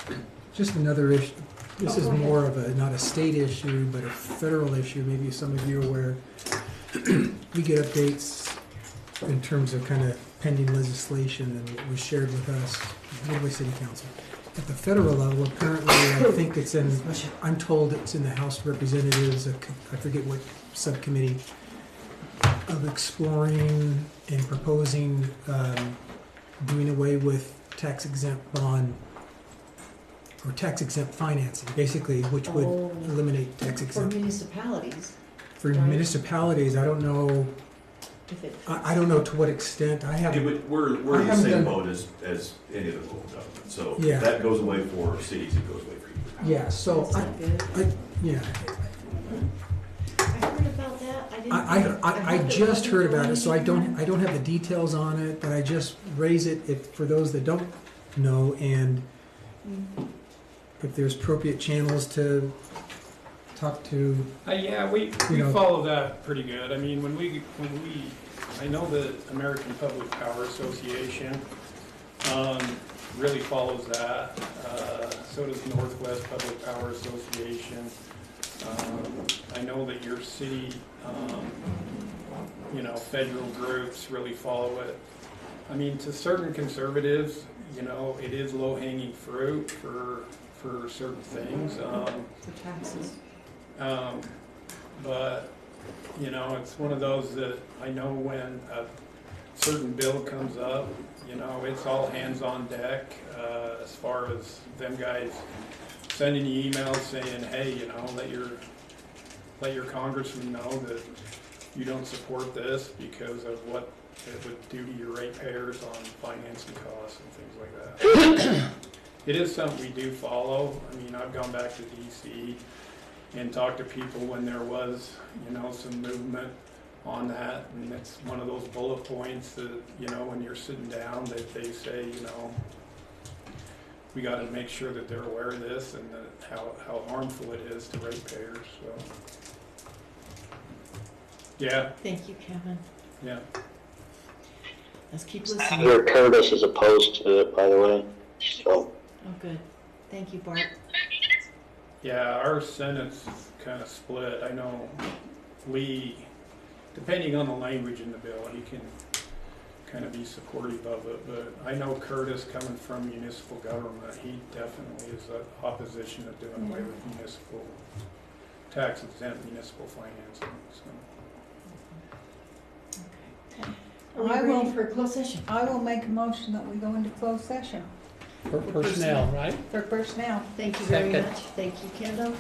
another issue. This is go ahead. more of a, not a state issue, but a federal issue. Maybe some of you are aware. We get updates in terms of kind of pending legislation and what was shared with us, Midway City Council. At the federal level, apparently, I think it's in, I'm told it's in the House of Representatives, I forget what subcommittee, of exploring and proposing doing away with tax exempt bond or tax exempt financing, basically, which would eliminate tax For exempt. municipalities, For right. municipalities, I don't know, if it. I don't know to what extent, I Yeah, haven't. but we're I in the haven't same done- boat as any other local government. So Yeah. if that goes away for cities, it goes away for you. Yeah, so That's not good. yeah, I heard about that. I didn't. I think- I hope it just wasn't heard about going it, so I anywhere. don't have the details on it, but I just raise it for those that don't know, and if there's appropriate channels to talk to. Yeah, we You know. follow that pretty good. I mean, I know the American Public Power Association really follows that. So does Northwest Public Power Association. I know that your city, you know, federal groups really follow it. I mean, to certain conservatives, you know, it is low-hanging fruit for certain things. For taxes. But, you know, it's one of those that I know when a certain bill comes up, you know, it's all hands on deck, as far as them guys sending you emails saying, hey, you know, let your congressman know that you don't support this because of what it would do to your ratepayers on financing costs and things like that. It is something we do follow. I mean, I've gone back to DC and talked to people when there was, you know, some movement on that, and it's one of those bullet points that, you know, when you're sitting down, that they say, you know, we got to make sure that they're aware of this and that how harmful it is to ratepayers. So, yeah, Thank you, Kevin. yeah. Let's keep listening. Senator Curtis is opposed to it, by the way, so. Oh, good. Thank you, Bart. Yeah, our Senate's kind of split. I know Lee depending on the language in the bill, he can kind of be supportive of it. But I know Curtis, coming from municipal government, he definitely is in opposition of doing away with municipal, tax exempt municipal financing, so. Are we I ready will- for a closed session? I will make a motion that we go into closed session For personnel, right? for personnel. Thank you very Second. much. Thank you, Kendall.